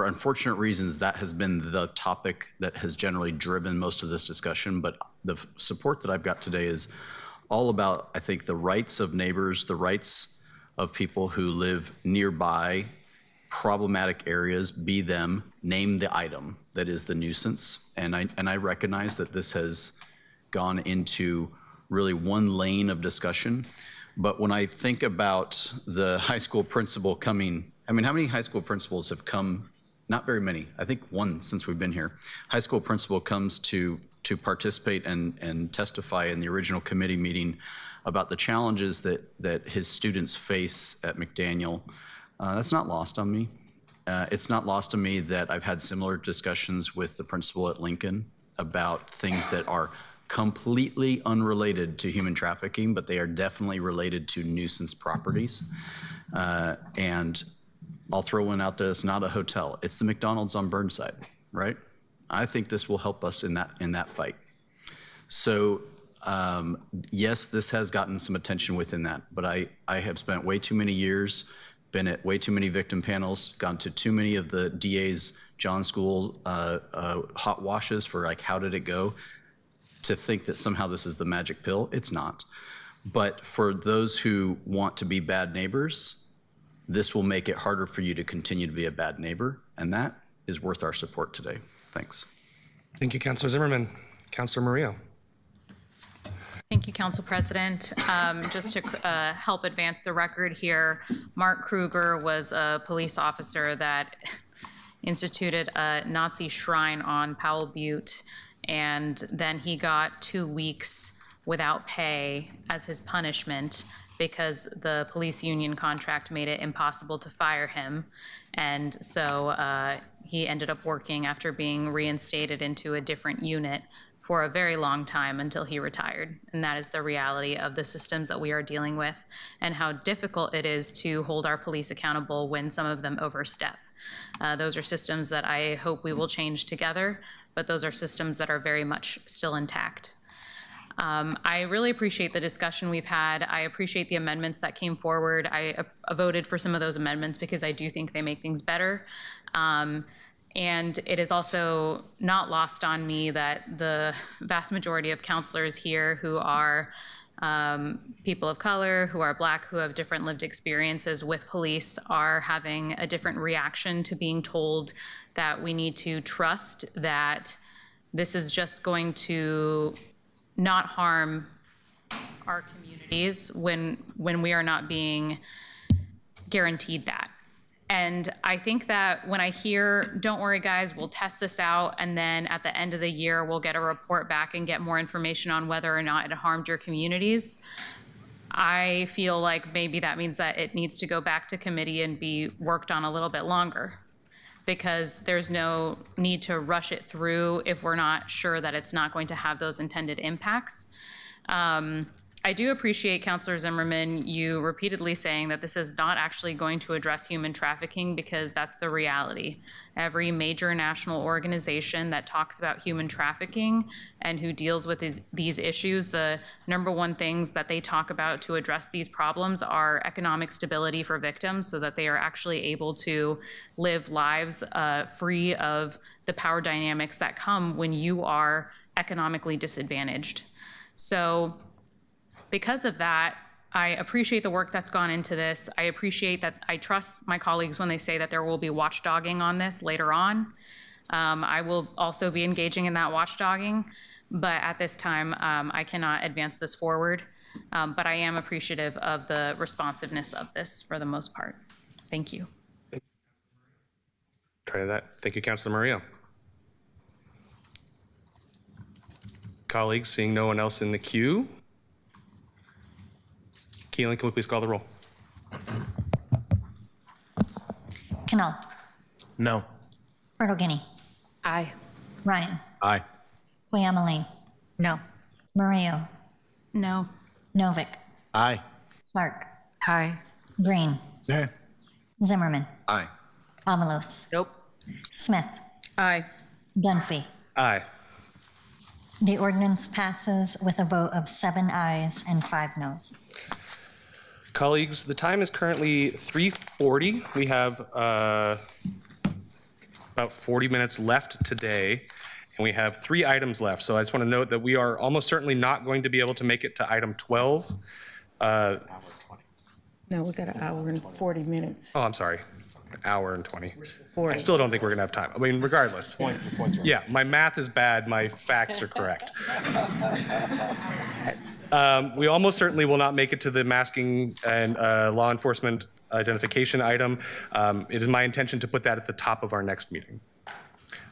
unfortunate reasons, that has been the topic that has generally driven most of this discussion. But the support that I've got today is all about, I think, the rights of neighbors, the rights of people who live nearby problematic areas, be them, name the item that is the nuisance. And I recognize that this has gone into really one lane of discussion. But when I think about the high school principal coming, I mean, how many high school principals have come? Not very many. I think one since we've been here. High school principal comes to participate and testify in the original committee meeting about the challenges that his students face at McDaniel. That's not lost on me. It's not lost on me that I've had similar discussions with the principal at Lincoln about things that are completely unrelated to human trafficking, but they are definitely related to nuisance properties. And I'll throw one out there. It's not a hotel. It's the McDonald's on Burnside, right? I think this will help us in that fight. So yes, this has gotten some attention within that, but I have spent way too many years, been at way too many victim panels, gone to too many of the DA's John School hot washes for like, how did it go? To think that somehow this is the magic pill. It's not. But for those who want to be bad neighbors, this will make it harder for you to continue to be a bad neighbor, and that is worth our support today. Thanks. Thank you, Councilor Zimmerman. Councilor Murillo. Thank you, Council President. Just to help advance the record here, Mark Kruger was a police officer that instituted a Nazi shrine on Powell Butte and then he got 2 weeks without pay as his punishment because the police union contract made it impossible to fire him. And so he ended up working after being reinstated into a different unit for a very long time until he retired. And that is the reality of the systems that we are dealing with and how difficult it is to hold our police accountable when some of them overstep. Those are systems that I hope we will change together, but those are systems that are very much still intact. I really appreciate the discussion we've had. I appreciate the amendments that came forward. I voted for some of those amendments because I do think they make things better. And it is also not lost on me that the vast majority of counselors here who are people of color, who are Black, who have different lived experiences with police are having a different reaction to being told that we need to trust that this is just going to not harm our communities when we are not being guaranteed that. And I think that when I hear, don't worry guys, we'll test this out, and then at the end of the year, we'll get a report back and get more information on whether or not it harmed your communities, I feel like maybe that means that it needs to go back to committee and be worked on a little bit longer, because there's no need to rush it through if we're not sure that it's not going to have those intended impacts. I do appreciate, Councilor Zimmerman, you repeatedly saying that this is not actually going to address human trafficking, because that's the reality. Every major national organization that talks about human trafficking and who deals with these issues, the number one things that they talk about to address these problems are economic stability for victims, so that they are actually able to live lives free of the power dynamics that come when you are economically disadvantaged. So, because of that, I appreciate the work that's gone into this. I appreciate that. I trust my colleagues when they say that there will be watchdogging on this later on. I will also be engaging in that watchdogging, but at this time, I cannot advance this forward. But I am appreciative of the responsiveness of this for the most part. Thank you. Try that. Thank you, Councilor Murillo. Colleagues, seeing no one else in the queue, Keelan, can we please call the roll? Canal. No. Bertolini. Aye. Ryan. Aye. Quayama. No. Murillo. No. Novick. Aye. Clark. Aye. Green. Aye. Zimmerman. Aye. Avalos. Nope. Smith. Aye. Dunphy. Aye. The ordinance passes with a vote of 7 ayes and 5 noes. Colleagues, the time is currently 3:40. We have about 40 minutes left today, and we have 3 items left. So I just want to note that we are almost certainly not going to be able to make it to item 12. No, we got an hour and 40 minutes. Oh, I'm sorry, an hour and 20. 40. I still don't think we're gonna have time. I mean, regardless. Yeah, my math is bad, my facts are correct. We almost certainly will not make it to the masking and law enforcement identification item. It is my intention to put that at the top of our next meeting.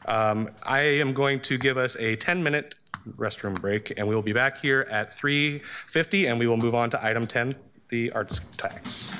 I am going to give us a 10-minute restroom break, and we will be back here at 3:50, and we will move on to item 10, the arts tax.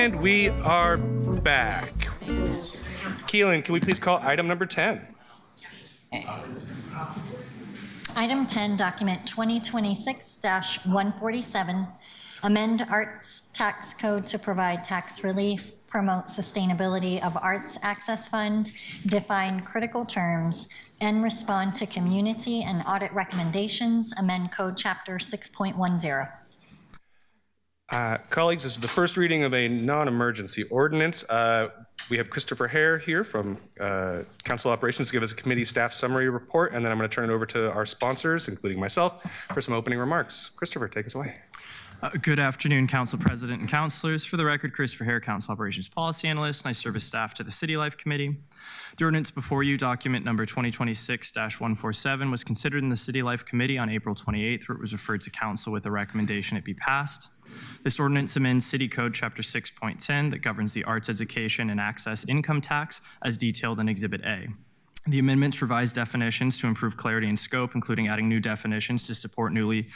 And we are back. Keelan, can we please call item number 10? Item 10, document 2026-147, amend arts tax code to provide tax relief, promote sustainability of arts access fund, define critical terms, and respond to community and audit recommendations, amend code chapter 6.10. Colleagues, this is the first reading of a non-emergency ordinance. We have Christopher Hare here from Council Operations to give us a committee staff summary report, and then I'm going to turn it over to our sponsors, including myself, for some opening remarks. Christopher, take us away. Good afternoon, Council President and Councilors. For the record, Christopher Hare, Council Operations Policy Analyst, and I serve as staff to the City Life Committee. The ordinance before you, document number 2026-147, was considered in the City Life Committee on April 28th, where it was referred to Council with a recommendation it be passed. This ordinance amends City Code Chapter 6.10 that governs the arts education and access income tax as detailed in Exhibit A. The amendments revise definitions to improve clarity and scope, including adding new definitions to support newly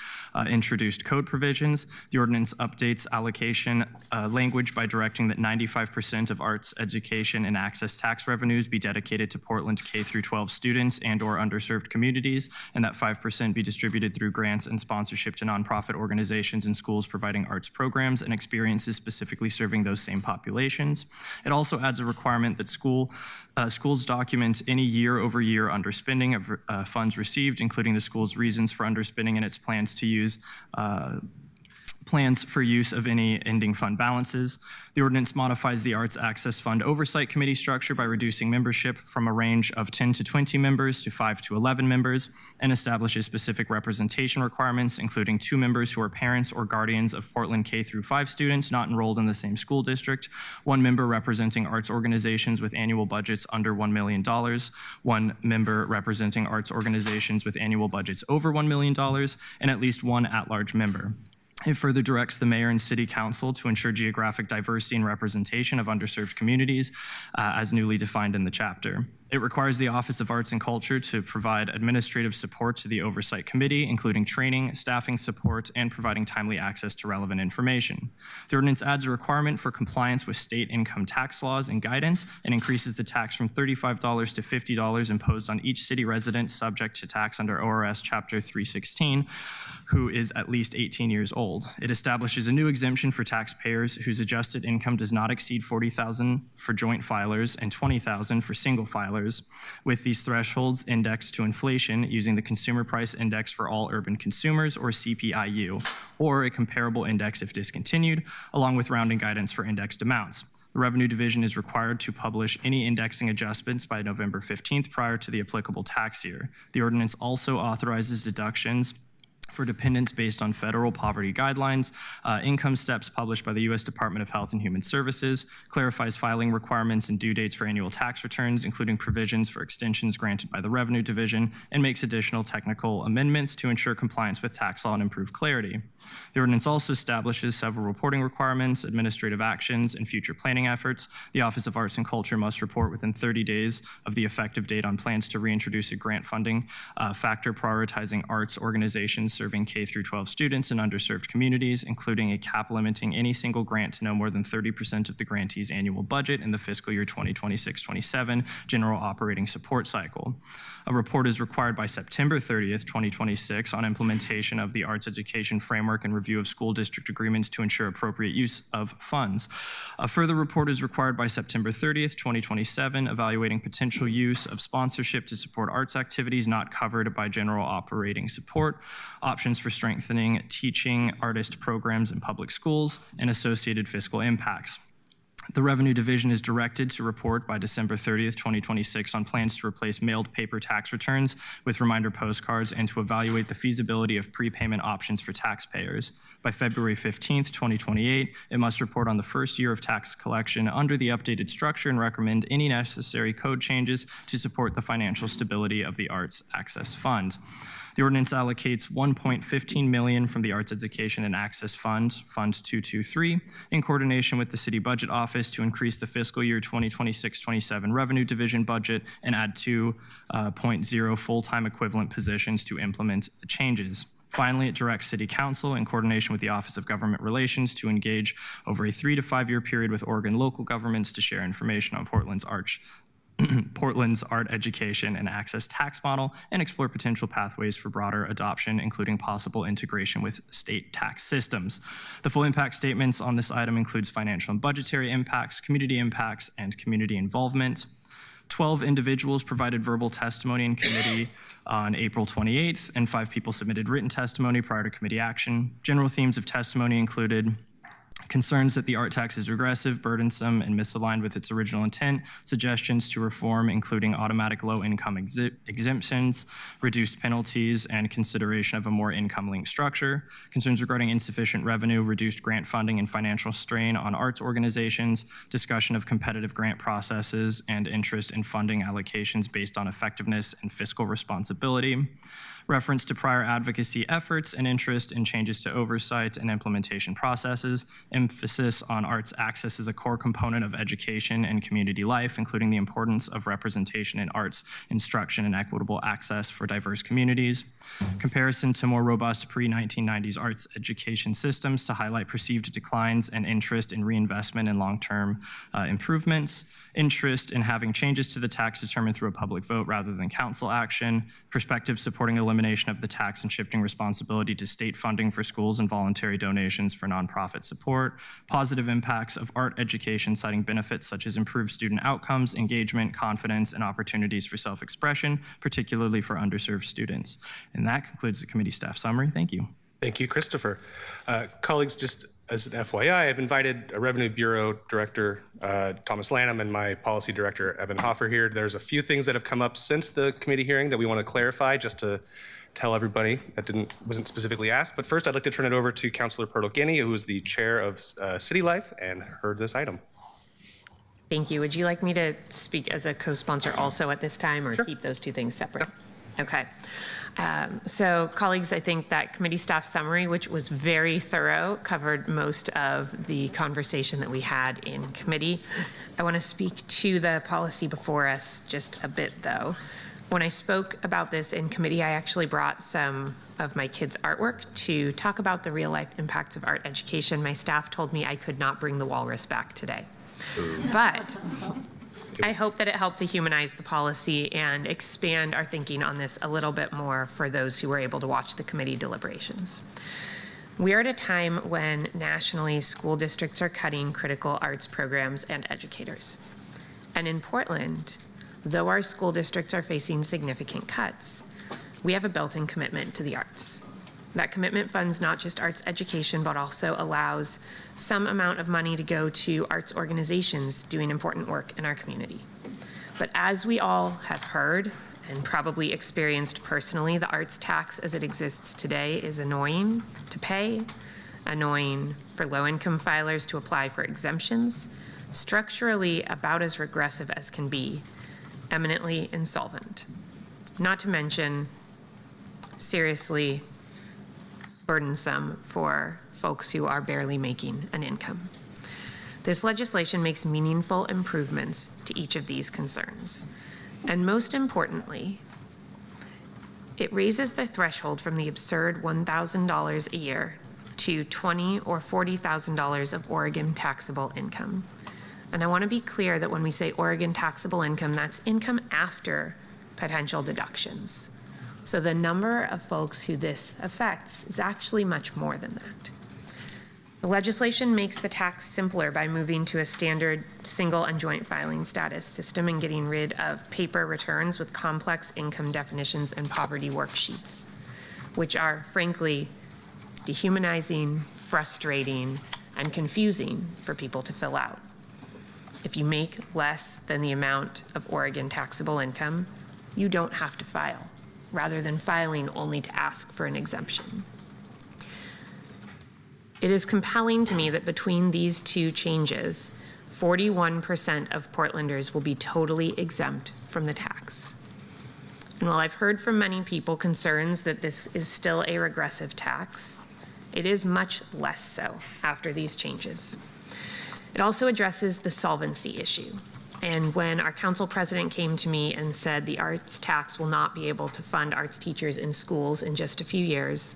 introduced code provisions. The ordinance updates allocation language by directing that 95% of arts education and access tax revenues be dedicated to Portland's K-12 students and or underserved communities, and that 5% be distributed through grants and sponsorship to nonprofit organizations and schools providing arts programs and experiences specifically serving those same populations. It also adds a requirement that schools document any year-over-year underspending of funds received, including the school's reasons for underspending and its plans to use plans for use of any ending fund balances. The ordinance modifies the Arts Access Fund Oversight Committee structure by reducing membership from a range of 10 to 20 members to 5 to 11 members, and establishes specific representation requirements, including 2 members who are parents or guardians of Portland K-5 students not enrolled in the same school district, 1 member representing arts organizations with annual budgets under $1 million, 1 member representing arts organizations with annual budgets over $1 million, and at least 1 at-large member. It further directs the mayor and city council to ensure geographic diversity and representation of underserved communities as newly defined in the chapter. It requires the Office of Arts and Culture to provide administrative support to the Oversight Committee, including training, staffing support, and providing timely access to relevant information. The ordinance adds a requirement for compliance with state income tax laws and guidance and increases the tax from $35 to $50 imposed on each city resident subject to tax under ORS Chapter 316, who is at least 18 years old. It establishes a new exemption for taxpayers whose adjusted income does not exceed $40,000 for joint filers and $20,000 for single filers, with these thresholds indexed to inflation using the Consumer Price Index for all urban consumers, or CPIU, or a comparable index if discontinued, along with rounding guidance for indexed amounts. The Revenue Division is required to publish any indexing adjustments by November 15th prior to the applicable tax year. The ordinance also authorizes deductions for dependents based on federal poverty guidelines, income steps published by the U.S. Department of Health and Human Services, clarifies filing requirements and due dates for annual tax returns, including provisions for extensions granted by the Revenue Division, and makes additional technical amendments to ensure compliance with tax law and improve clarity. The ordinance also establishes several reporting requirements, administrative actions, and future planning efforts. The Office of Arts and Culture must report within 30 days of the effective date on plans to reintroduce a grant funding factor prioritizing arts organizations serving K-12 students in underserved communities, including a cap limiting any single grant to no more than 30% of the grantee's annual budget in the fiscal year 2026-27 general operating support cycle. A report is required by September 30th, 2026 on implementation of the arts education framework and review of school district agreements to ensure appropriate use of funds. A further report is required by September 30th, 2027, evaluating potential use of sponsorship to support arts activities not covered by general operating support, options for strengthening teaching artist programs in public schools, and associated fiscal impacts. The Revenue Division is directed to report by December 30th, 2026 on plans to replace mailed paper tax returns with reminder postcards and to evaluate the feasibility of prepayment options for taxpayers. By February 15th, 2028, it must report on the first year of tax collection under the updated structure and recommend any necessary code changes to support the financial stability of the Arts Access Fund. The ordinance allocates $1.15 million from the Arts Education and Access Fund, Fund 223, in coordination with the City Budget Office to increase the fiscal year 2026-27 Revenue Division budget and add 2.0 full-time equivalent positions to implement the changes. Finally, it directs City Council, in coordination with the Office of Government Relations, to engage over a 3 to 5 year period with Oregon local governments to share information on Portland's art education and access tax model and explore potential pathways for broader adoption, including possible integration with state tax systems. The full impact statements on this item includes financial and budgetary impacts, and community involvement. 12 individuals provided verbal testimony in committee on April 28th, and 5 people submitted written testimony prior to committee action. General themes of testimony included concerns that the art tax is regressive, burdensome, and misaligned with its original intent, suggestions to reform, including automatic low-income exemptions, reduced penalties, and consideration of a more income-linked structure, concerns regarding insufficient revenue, reduced grant funding, and financial strain on arts organizations, discussion of competitive grant processes, and interest in funding allocations based on effectiveness and fiscal responsibility, reference to prior advocacy efforts and interest in changes to oversight and implementation processes, emphasis on arts access as a core component of education and community life, including the importance of representation in arts instruction and equitable access for diverse communities, comparison to more robust pre-1990s arts education systems to highlight perceived declines and interest in reinvestment and long-term improvements, interest in having changes to the tax determined through a public vote rather than council action, perspective supporting elimination of the tax and shifting responsibility to state funding for schools and voluntary donations for nonprofit support, positive impacts of art education citing benefits such as improved student outcomes, engagement, confidence, and opportunities for self-expression, particularly for underserved students. And that concludes the committee staff summary. Thank you. Thank you, Christopher. Colleagues, just as an FYI, I've invited Revenue Bureau Director Thomas Lanham and my Policy Director Evan Hoffer here. There's a few things that have come up since the committee hearing that we want to clarify, just to tell everybody that wasn't specifically asked. But first, I'd like to turn it over to Councilor Pirtle-Guiney, who is the chair of City Life and heard this item. Thank you. Would you like me to speak as a co-sponsor also at this time, or keep those two things separate? Sure. Okay. So colleagues, I think that committee staff summary, which was very thorough, covered most of the conversation that we had in committee. I want to speak to the policy before us just a bit, though. When I spoke about this in committee, I actually brought some of my kids' artwork to talk about the real-life impacts of art education. My staff told me I could not bring the walrus back today. But I hope that it helped to humanize the policy and expand our thinking on this a little bit more for those who were able to watch the committee deliberations. We are at a time when nationally school districts are cutting critical arts programs and educators. And in Portland, though our school districts are facing significant cuts, we have a built-in commitment to the arts. That commitment funds not just arts education, but also allows some amount of money to go to arts organizations doing important work in our community. But as we all have heard and probably experienced personally, the arts tax as it exists today is annoying to pay, annoying for low-income filers to apply for exemptions, structurally about as regressive as can be, eminently insolvent. Not to mention, seriously burdensome for folks who are barely making an income. This legislation makes meaningful improvements to each of these concerns. And most importantly, it raises the threshold from the absurd $1,000 a year to $20,000 or $40,000 of Oregon taxable income. And I want to be clear that when we say Oregon taxable income, that's income after potential deductions. So the number of folks who this affects is actually much more than that. The legislation makes the tax simpler by moving to a standard single and joint filing status system and getting rid of paper returns with complex income definitions and poverty worksheets, which are frankly dehumanizing, frustrating, and confusing for people to fill out. If you make less than the amount of Oregon taxable income, you don't have to file, rather than filing only to ask for an exemption. It is compelling to me that between these two changes, 41% of Portlanders will be totally exempt from the tax. And while I've heard from many people concerns that this is still a regressive tax, it is much less so after these changes. It also addresses the solvency issue. And when our council president came to me and said the arts tax will not be able to fund arts teachers in schools in just a few years,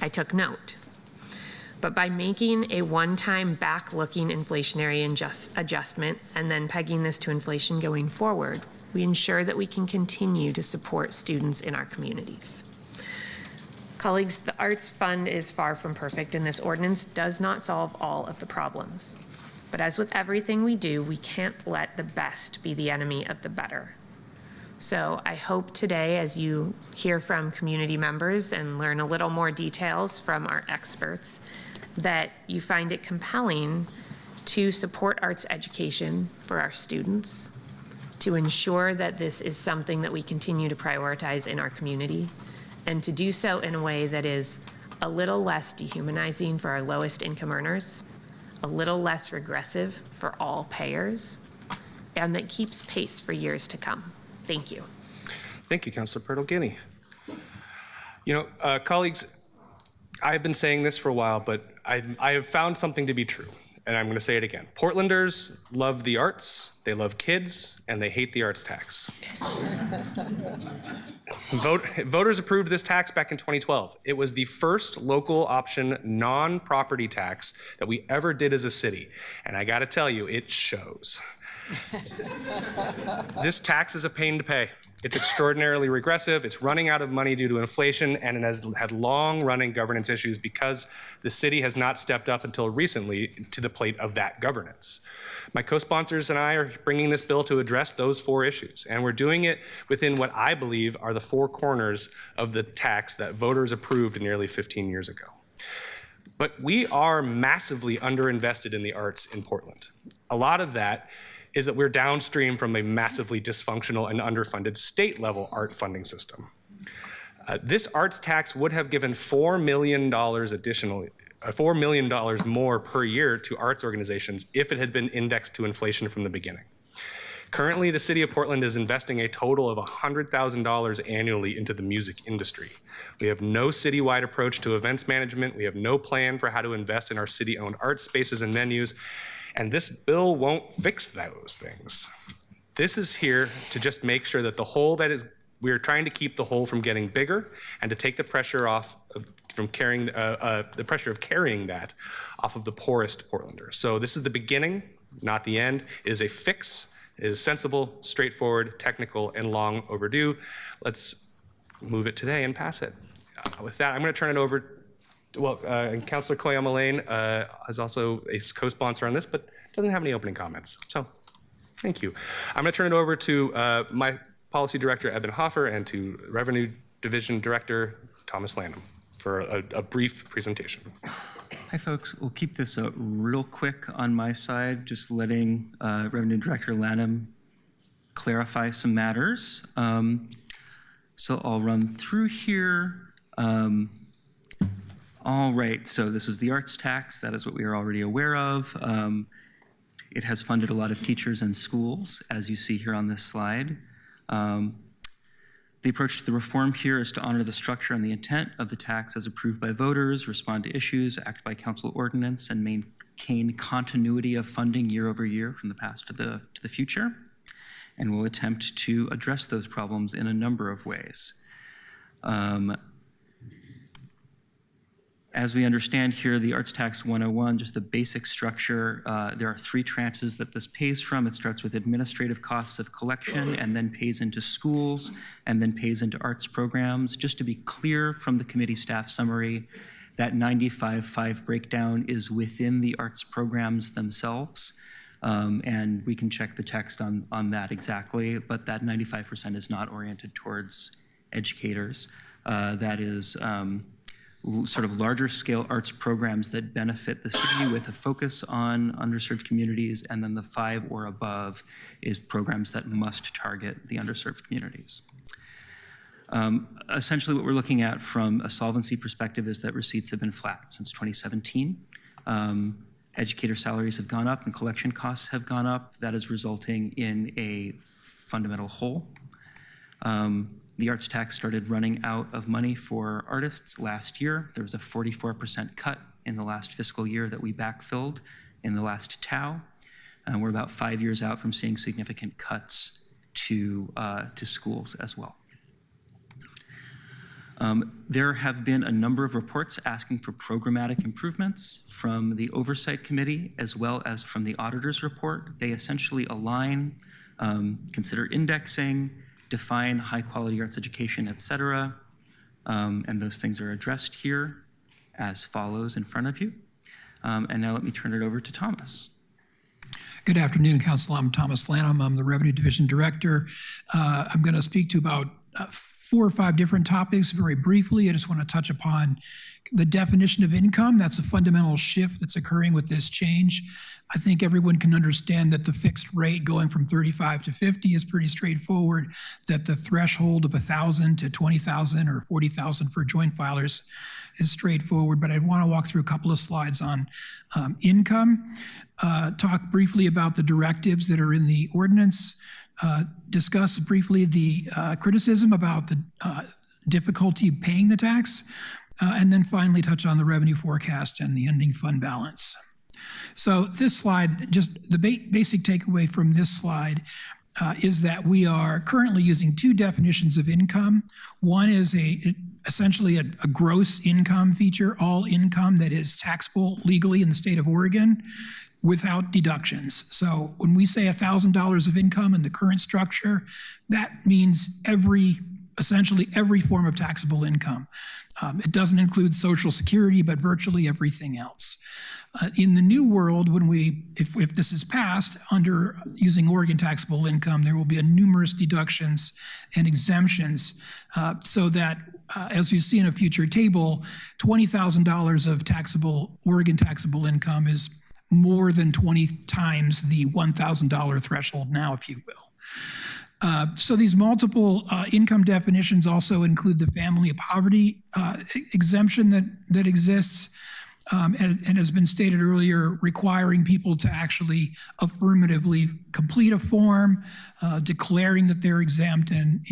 I took note. But by making a one-time back-looking inflationary adjustment and then pegging this to inflation going forward, we ensure that we can continue to support students in our communities. Colleagues, the Arts Fund is far from perfect, and this ordinance does not solve all of the problems. But as with everything we do, we can't let the best be the enemy of the better. So I hope today, as you hear from community members and learn a little more details from our experts, that you find it compelling to support arts education for our students, to ensure that this is something that we continue to prioritize in our community, and to do so in a way that is a little less dehumanizing for our lowest income earners, a little less regressive for all payers, and that keeps pace for years to come. Thank you. Thank you, Councilor Pirtle-Guiney. You know, colleagues, I've been saying this for a while, but I have found something to be true, and I'm going to say it again. Portlanders love the arts, they love kids, and they hate the arts tax. Voters approved this tax back in 2012. It was the first local option non-property tax that we ever did as a city, and I got to tell you, it shows. This tax is a pain to pay. It's extraordinarily regressive, it's running out of money due to inflation, and it has had long-running governance issues because the city has not stepped up until recently to the plate of that governance. My co-sponsors and I are bringing this bill to address those 4 issues, and we're doing it within what I believe are the 4 corners of the tax that voters approved nearly 15 years ago. But we are massively underinvested in the arts in Portland. A lot of that is that we're downstream from a massively dysfunctional and underfunded state-level art funding system. This arts tax would have given $4 million additionally, $4 million more per year to arts organizations if it had been indexed to inflation from the beginning. Currently, the city of Portland is investing a total of $100,000 annually into the music industry. We have no citywide approach to events management. We have no plan for how to invest in our city-owned art spaces and venues. And this bill won't fix those things. This is here to just make sure that the hole that is, we're trying to keep the hole from getting bigger and to take the pressure off from carrying, the pressure of carrying that off of the poorest Portlanders. So this is the beginning, not the end. It is a fix. It is sensible, straightforward, technical, and long overdue. Let's move it today and pass it. With that, I'm going to turn it over. Well, and Councilor Koyama Lane is also a co-sponsor on this, but doesn't have any opening comments. So, thank you. I'm going to turn it over to my Policy Director, Eben Hoffer, and to Revenue Division Director, Thomas Lanham, for a brief presentation. Hi, folks. We'll keep this real quick on my side, just letting Revenue Director Lanham clarify some matters. So I'll run through here. All right, so this is the arts tax. That is what we are already aware of. It has funded a lot of teachers and schools, as you see here on this slide. The approach to the reform here is to honor the structure and the intent of the tax as approved by voters, respond to issues, act by council ordinance, and maintain continuity of funding year over year from the past to the future. And we'll attempt to address those problems in a number of ways. As we understand here, the Arts Tax 101, just the basic structure, there are 3 tranches that this pays from. It starts with administrative costs of collection and then pays into schools and then pays into arts programs. Just to be clear from the committee staff summary, that 95-5 breakdown is within the arts programs themselves. And we can check the text on that exactly, but that 95% is not oriented towards educators. That is sort of larger scale arts programs that benefit the city with a focus on underserved communities, and then the 5 or above is programs that must target the underserved communities. Essentially what we're looking at from a solvency perspective is that receipts have been flat since 2017. Educator salaries have gone up and collection costs have gone up. That is resulting in a fundamental hole. The arts tax started running out of money for artists last year. There was a 44% cut in the last fiscal year that we backfilled in the last TAO. We're about 5 years out from seeing significant cuts to schools as well. There have been a number of reports asking for programmatic improvements from the Oversight Committee as well as from the Auditor's report. They essentially align, consider indexing, define high-quality arts education, et cetera, and those things are addressed here as follows in front of you. And now let me turn it over to Thomas. Good afternoon, Council. I'm Thomas Lanham. I'm the Revenue Division Director. I'm going to speak to about 4 or 5 different topics very briefly. I just want to touch upon the definition of income. That's a fundamental shift that's occurring with this change. I think everyone can understand that the fixed rate going from 35 to 50 is pretty straightforward, that the threshold of 1,000 to 20,000 or 40,000 for joint filers is straightforward, but I want to walk through a couple of slides on income, talk briefly about the directives that are in the ordinance, discuss briefly the criticism about the difficulty paying the tax, and then finally touch on the revenue forecast and the ending fund balance. So this slide, just the basic takeaway from this slide is that we are currently using 2 definitions of income. One is essentially a gross income feature, all income that is taxable legally in the state of Oregon without deductions. So when we say $1,000 of income in the current structure, that means essentially every form of taxable income. It doesn't include Social Security, but virtually everything else. In the new world, if this is passed under using Oregon taxable income, there will be numerous deductions and exemptions so that, as you see in a future table, $20,000 of Oregon taxable income is more than 20 times the $1,000 threshold now, if you will. So these multiple income definitions also include the family of poverty exemption that exists, and has been stated earlier, requiring people to actually affirmatively complete a form declaring that they're exempt and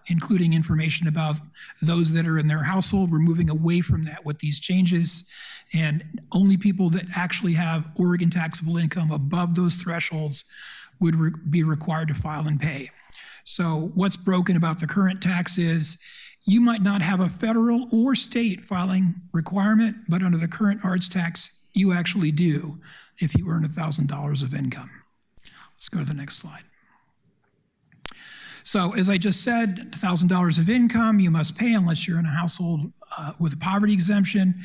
including information about those that are in their household. We're moving away from that with these changes, and only people that actually have Oregon taxable income above those thresholds would be required to file and pay. So what's broken about the current tax is you might not have a federal or state filing requirement, but under the current arts tax, you actually do if you earn $1,000 of income. Let's go to the next slide. So as I just said, $1,000 of income you must pay unless you're in a household with a poverty exemption.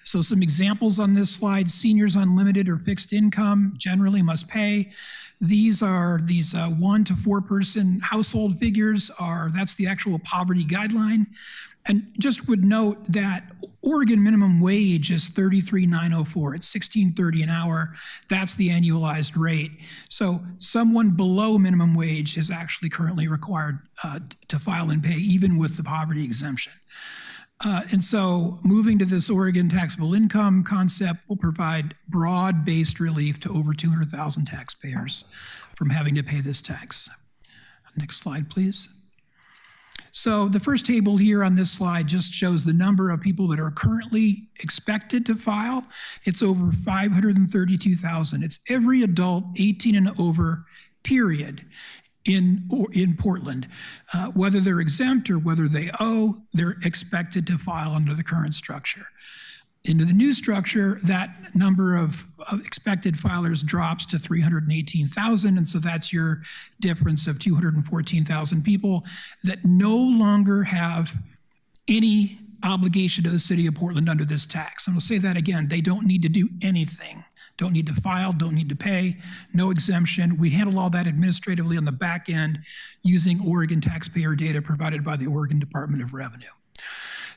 So some examples on this slide: seniors unlimited or fixed income generally must pay. These 1 to 4 person household figures that's the actual poverty guideline. And just would note that Oregon minimum wage is $33,904. It's $16.30 an hour. That's the annualized rate. So someone below minimum wage is actually currently required to file and pay, even with the poverty exemption. And so moving to this Oregon taxable income concept will provide broad-based relief to over 200,000 taxpayers from having to pay this tax. Next slide, please. So the first table here on this slide just shows the number of people that are currently expected to file. It's over 532,000. It's every adult 18 and over, period, in Portland. Whether they're exempt or whether they owe, they're expected to file under the current structure. Into the new structure, that number of expected filers drops to 318,000, and so that's your difference of 214,000 people that no longer have any obligation to the city of Portland under this tax. And we'll say that again, they don't need to do anything. Don't need to file, don't need to pay, no exemption. We handle all that administratively on the back end using Oregon taxpayer data provided by the Oregon Department of Revenue.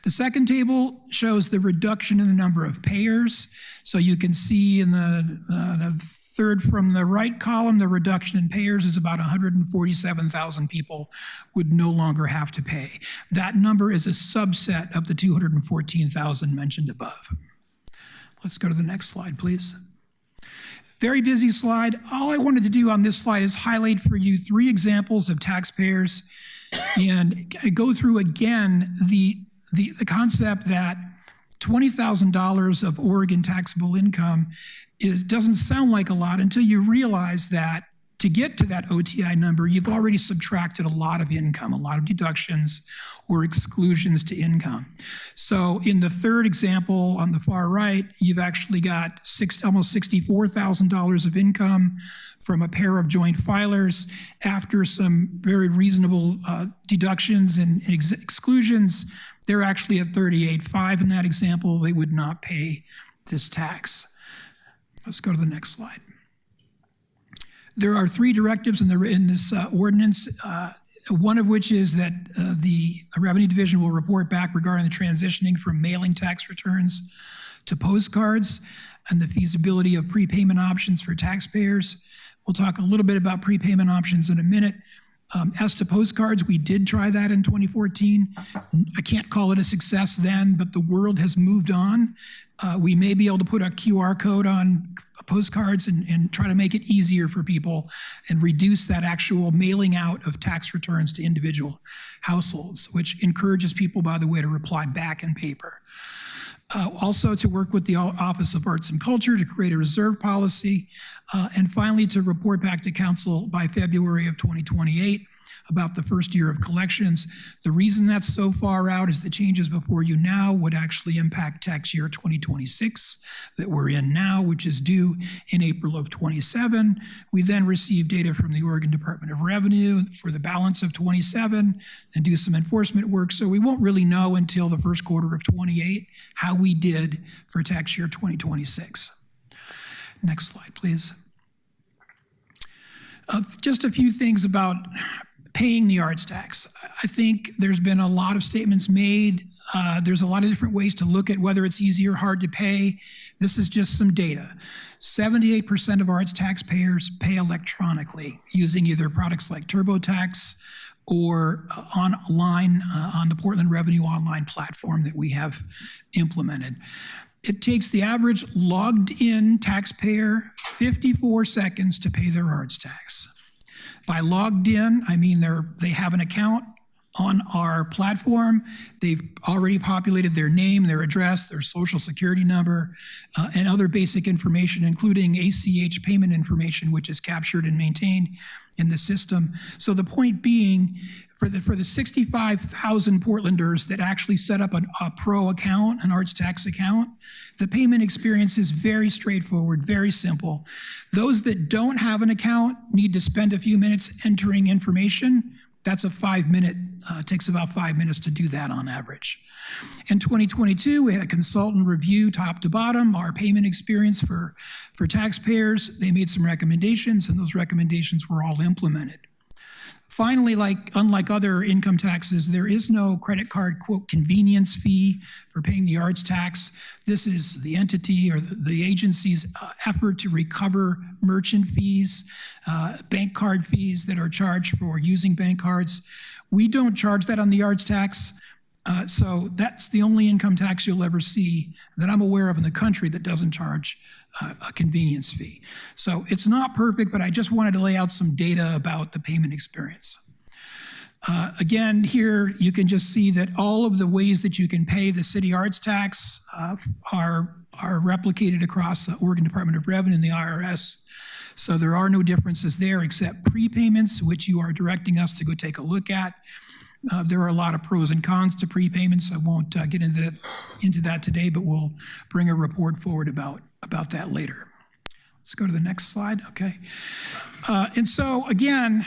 The second table shows the reduction in the number of payers. So you can see in the third from the right column, the reduction in payers is about 147,000 people would no longer have to pay. That number is a subset of the 214,000 mentioned above. Let's go to the next slide, please. Very busy slide. All I wanted to do on this slide is highlight for you 3 examples of taxpayers and go through again the concept that $20,000 of Oregon taxable income doesn't sound like a lot until you realize that To get to that OTI number, you've already subtracted a lot of income, a lot of deductions or exclusions to income. So in the third example on the far right, you've actually got almost $64,000 of income from a pair of joint filers. After some very reasonable deductions and exclusions, they're actually at 38.5 in that example. They would not pay this tax. Let's go to the next slide. There are 3 directives in this ordinance, one of which is that the Revenue Division will report back regarding the transitioning from mailing tax returns to postcards and the feasibility of prepayment options for taxpayers. We'll talk a little bit about prepayment options in a minute. As to postcards, we did try that in 2014. I can't call it a success then, but the world has moved on. We may be able to put a QR code on postcards and try to make it easier for people and reduce that actual mailing out of tax returns to individual households, which encourages people, by the way, to reply back in paper. Also to work with the Office of Arts and Culture to create a reserve policy, and finally to report back to Council by February of 2028 about the first year of collections. The reason that's so far out is the changes before you now would actually impact tax year 2026 that we're in now, which is due in April of 27. We then receive data from the Oregon Department of Revenue for the balance of 27 and do some enforcement work. So we won't really know until the first quarter of 28 how we did for tax year 2026. Next slide, please. Just a few things about paying the arts tax. I think there's been a lot of statements made. There's a lot of different ways to look at whether it's easy or hard to pay. This is just some data. 78% of arts taxpayers pay electronically using either products like TurboTax or online on the Portland Revenue Online platform that we have implemented. It takes the average logged-in taxpayer 54 seconds to pay their arts tax. By logged in, I mean they have an account on our platform. They've already populated their name, their address, their social security number, and other basic information, including ACH payment information, which is captured and maintained in the system. So the point being, for the 65,000 Portlanders that actually set up a pro account, an arts tax account, the payment experience is very straightforward, very simple. Those that don't have an account need to spend a few minutes entering information. That's a 5-minute, takes about 5 minutes to do that on average. In 2022, we had a consultant review top to bottom our payment experience for taxpayers. They made some recommendations, and those recommendations were all implemented. Finally, unlike other income taxes, there is no credit card, quote, convenience fee for paying the arts tax. This is the entity or the agency's effort to recover merchant fees, bank card fees that are charged for using bank cards. We don't charge that on the arts tax. So that's the only income tax you'll ever see that I'm aware of in the country that doesn't charge a convenience fee. So it's not perfect, but I just wanted to lay out some data about the payment experience. Again, here you can just see that all of the ways that you can pay the city arts tax are replicated across the Oregon Department of Revenue and the IRS. So there are no differences there except prepayments, which you are directing us to go take a look at. There are a lot of pros and cons to prepayments. I won't get into that today, but we'll bring a report forward about that later. Let's go to the next slide. Okay. And so again,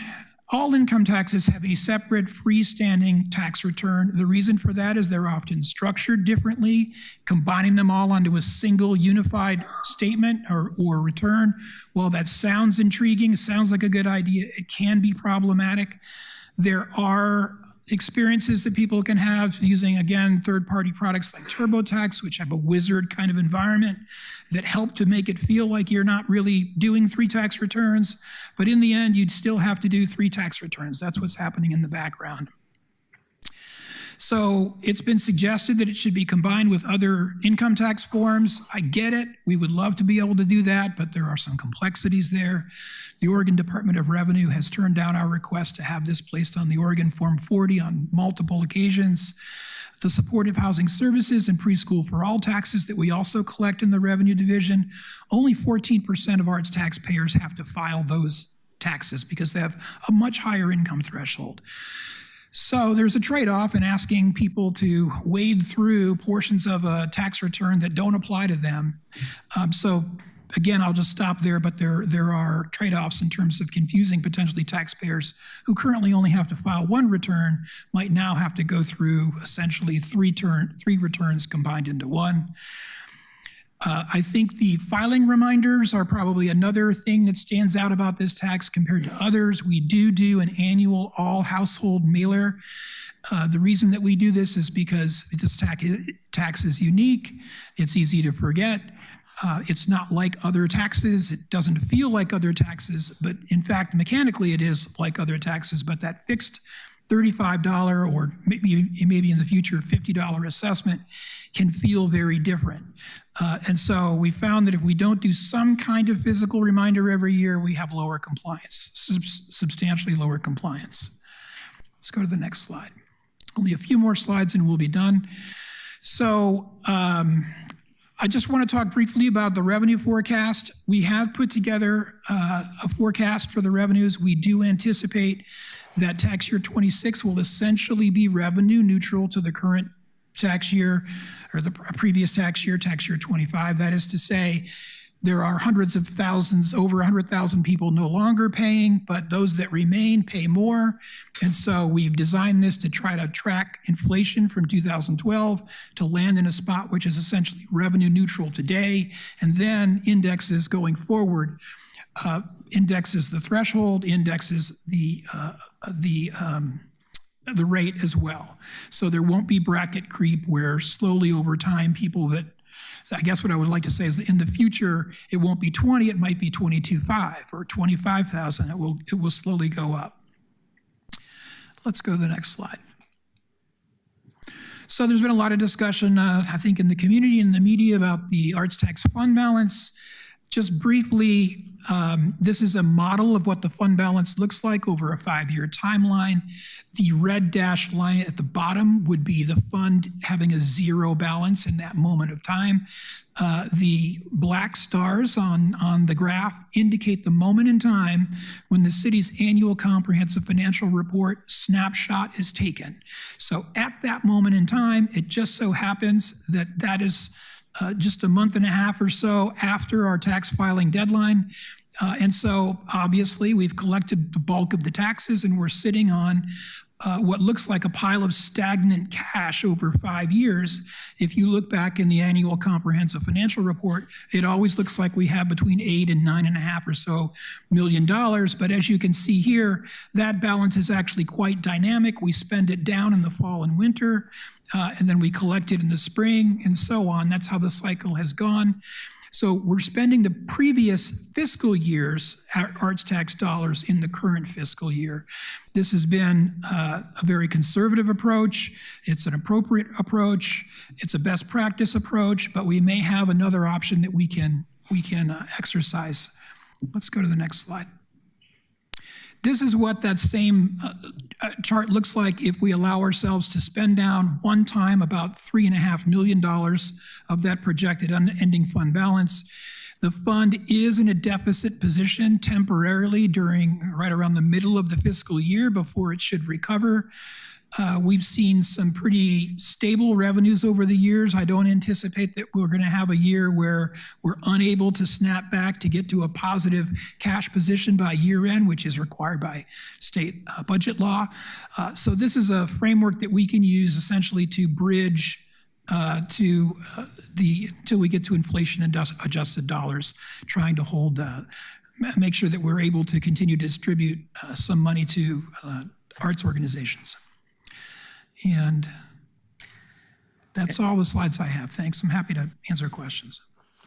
all income taxes have a separate freestanding tax return. The reason for that is they're often structured differently. Combining them all onto a single unified statement or return, while that sounds intriguing, sounds like a good idea, it can be problematic. There are experiences that people can have using, again, third-party products like TurboTax, which have a wizard kind of environment that help to make it feel like you're not really doing 3 tax returns. But in the end, you'd still have to do 3 tax returns. That's what's happening in the background. So it's been suggested that it should be combined with other income tax forms. I get it. We would love to be able to do that, but there are some complexities there. The Oregon Department of Revenue has turned down our request to have this placed on the Oregon Form 40 on multiple occasions. The supportive housing services and preschool for all taxes that we also collect in the Revenue Division, only 14% of arts taxpayers have to file those taxes because they have a much higher income threshold. So there's a trade-off in asking people to wade through portions of a tax return that don't apply to them. So again, I'll just stop there, but there are trade-offs in terms of confusing potentially taxpayers who currently only have to file one return might now have to go through essentially three returns combined into one. I think the filing reminders are probably another thing that stands out about this tax compared to others. We do an annual all household mailer. The reason that we do this is because this tax is unique. It's easy to forget. It's not like other taxes. It doesn't feel like other taxes, but in fact, mechanically it is like other taxes, but that fixed $35 or maybe in the future $50 assessment can feel very different. And so we found that if we don't do some kind of physical reminder every year, we have lower compliance, substantially lower compliance. Let's go to the next slide. Only a few more slides and we'll be done. So I just want to talk briefly about the revenue forecast. We have put together a forecast for the revenues. We do anticipate that tax year 26 will essentially be revenue neutral to the current tax year or the previous tax year 25. That is to say, there are hundreds of thousands, over 100,000 people no longer paying, but those that remain pay more. And so we've designed this to try to track inflation from 2012 to land in a spot which is essentially revenue neutral today, and then indexes going forward, indexes the threshold, indexes the rate as well. So there won't be bracket creep where slowly over time people that, I guess what I would like to say is that in the future, it won't be 20, it might be 22.5 or 25,000. It will slowly go up. Let's go to the next slide. So there's been a lot of discussion, I think, in the community and the media about the arts tax fund balance. Just briefly, this is a model of what the fund balance looks like over a 5-year timeline. The red dashed line at the bottom would be the fund having a zero balance in that moment of time. The black stars on the graph indicate the moment in time when the city's annual comprehensive financial report snapshot is taken. So at that moment in time, it just so happens that that is just a month and a half or so after our tax filing deadline. And so obviously we've collected the bulk of the taxes and we're sitting on what looks like a pile of stagnant cash over 5 years. If you look back in the annual comprehensive financial report, it always looks like we have between $8 and $9.5 or so million. But as you can see here, that balance is actually quite dynamic. We spend it down in the fall and winter, and then we collect it in the spring and so on. That's how the cycle has gone. So we're spending the previous fiscal year's arts tax dollars in the current fiscal year. This has been a very conservative approach. It's an appropriate approach. It's a best practice approach, but we may have another option that we can exercise. Let's go to the next slide. This is what that same chart looks like if we allow ourselves to spend down one time about $3.5 million of that projected ending fund balance. The fund is in a deficit position temporarily during right around the middle of the fiscal year before it should recover. We've seen some pretty stable revenues over the years. I don't anticipate that we're going to have a year where we're unable to snap back to get to a positive cash position by year end, which is required by state budget law. So this is a framework that we can use essentially to bridge until we get to inflation adjusted dollars, trying to hold, make sure that we're able to continue to distribute some money to arts organizations. And that's all the slides I have. Thanks. I'm happy to answer questions.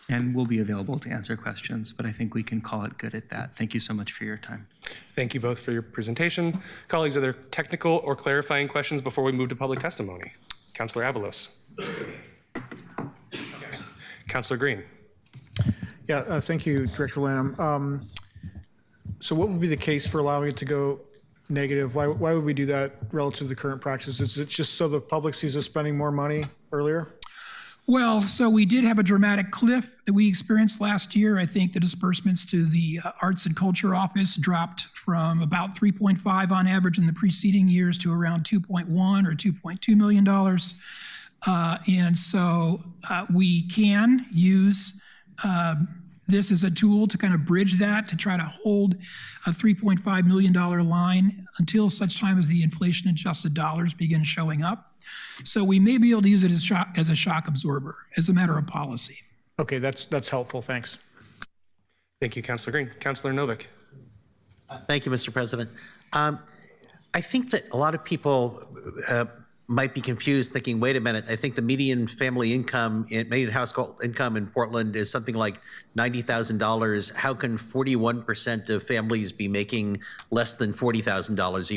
And we'll be available to answer questions, but I think we can call it good at that. Thank you so much for your time. Thank you both for your presentation. Colleagues, are there technical or clarifying questions before we move to public testimony? Councilor Avalos. Councilor Green. Yeah, thank you, Director Lanham. So what would be the case for allowing it to go negative? Why would we do that relative to the current practice? Is it just so the public sees us spending more money earlier? Well, so we did have a dramatic cliff that we experienced last year. I think the disbursements to the Arts and Culture Office dropped from about 3.5 on average in the preceding years to around 2.1 or $2.2 million. And so we can use this as a tool to kind of bridge that, to try to hold a $3.5 million line until such time as the inflation-adjusted dollars begin showing up. So we may be able to use it as a shock absorber, as a matter of policy. Okay, that's helpful. Thanks. Thank you, Councilor Green. Councilor Novick. Thank you, Mr. President. I think that a lot of people might be confused, thinking, wait a minute, I think the median family income, median household income in Portland is something like $90,000. How can 41% of families be making less than $40,000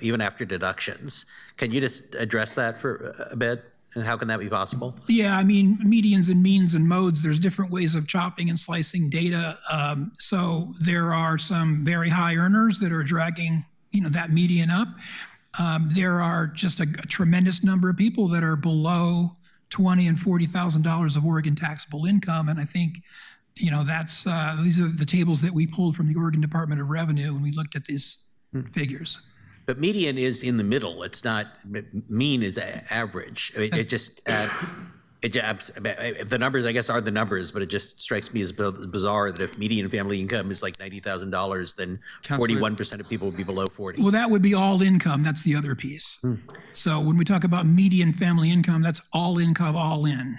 even after deductions? Can you just address that for a bit? And how can that be possible? Yeah, I mean, medians and means and modes, there's different ways of chopping and slicing data. So there are some very high earners that are dragging, that median up. There are just a tremendous number of people that are below $20,000 and $40,000 of Oregon taxable income. And I think, that's these are the tables that we pulled from the Oregon Department of Revenue when we looked at these figures. But median is in the middle. It's not, mean is average. I mean, the numbers, I guess, are the numbers, but it just strikes me as bizarre that if median family income is like $90,000, then 41% of people would be below 40. Well, that would be all income. That's the other piece. So when we talk about median family income, that's all income, all in.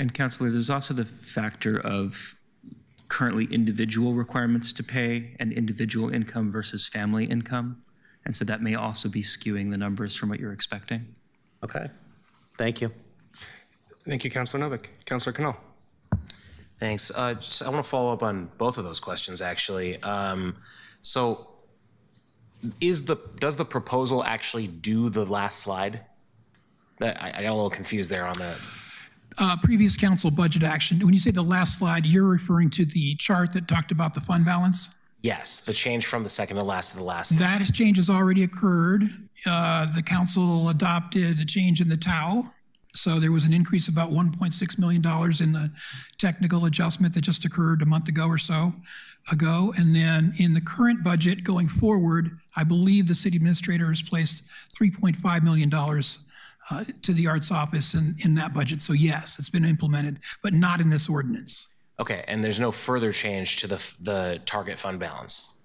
And Councilor, there's also the factor of currently individual requirements to pay and individual income versus family income. And so that may also be skewing the numbers from what you're expecting. Okay, thank you. Thank you, Councilor Novick. Councilor Canal. Thanks. I want to follow up on both of those questions, actually. So does the proposal actually do the last slide? I got a little confused there on that. Previous council budget action. When you say the last slide, you're referring to the chart that talked about the fund balance? Yes, the change from the second to last last. That change has already occurred. The council adopted a change in the TAO. So there was an increase of about $1.6 million in the technical adjustment that just occurred a month ago or so ago. And then in the current budget going forward, I believe the city administrator has placed $3.5 million to the arts office in that budget. So yes, it's been implemented, but not in this ordinance. Okay, and there's no further change to the target fund balance?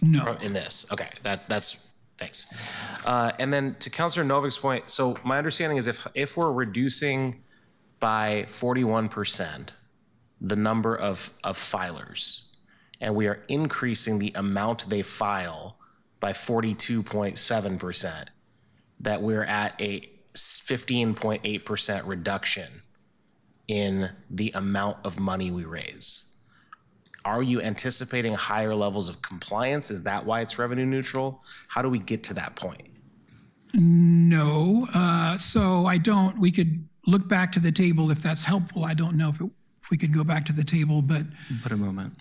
No. In this? Okay, that's thanks. And then to Councilor Novick's point, so my understanding is if we're reducing by 41% the number of filers, and we are increasing the amount they file by 42.7%, that we're at a 15.8% reduction in the amount of money we raise. Are you anticipating higher levels of compliance? Is that why it's revenue neutral? How do we get to that point? No. So I don't, we could look back to the table if that's helpful. I don't know if we could go back to the table, but. But a moment.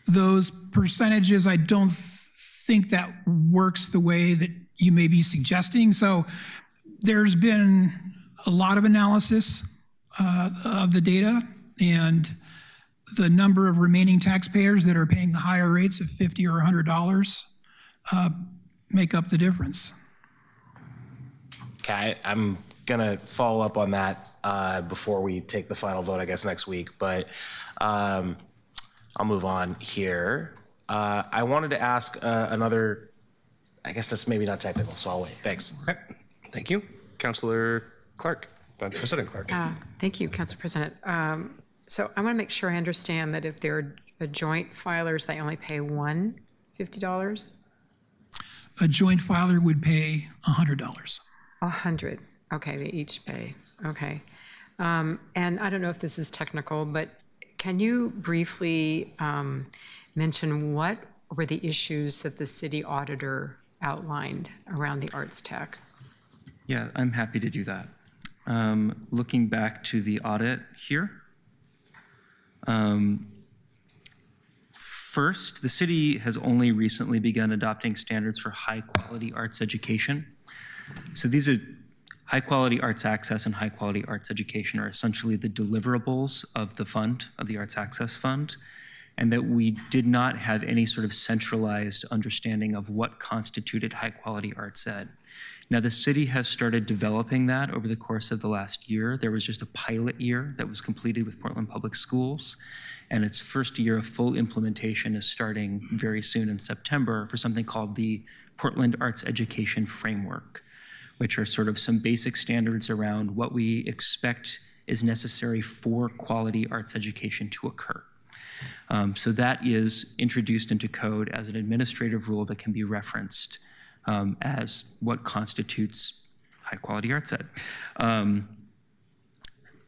Those percentages, I don't think that works the way that you may be suggesting. So there's been a lot of analysis of the data, and the number of remaining taxpayers that are paying the higher rates of $50 or $100 make up the difference. Okay, I'm gonna follow up on that before we take the final vote, I guess, next week, but I'll move on here. I wanted to ask another, I guess that's maybe not technical, so I'll wait. Thanks. Okay. Thank you. Councilor Clark, President Clark. Thank you, Council President. So I want to make sure I understand that if they're a joint filers, they only pay $50? A joint filer would pay $100. $100. Okay, they each pay. Okay. And I don't know if this is technical, but can you briefly mention what were the issues that the city auditor outlined around the arts tax? Yeah, I'm happy to do that. Looking back to the audit here. First, the city has only recently begun adopting standards for high-quality arts education. So these are High-quality arts access and high-quality arts education are essentially the deliverables of the fund, of the Arts Access Fund, and that we did not have any sort of centralized understanding of what constituted high-quality arts ed. Now, the city has started developing that over the course of the last year. There was just a pilot year that was completed with Portland Public Schools, and its first year of full implementation is starting very soon in September for something called the Portland Arts Education Framework, which are sort of some basic standards around what we expect is necessary for quality arts education to occur. So that is introduced into code as an administrative rule that can be referenced as what constitutes high-quality arts ed.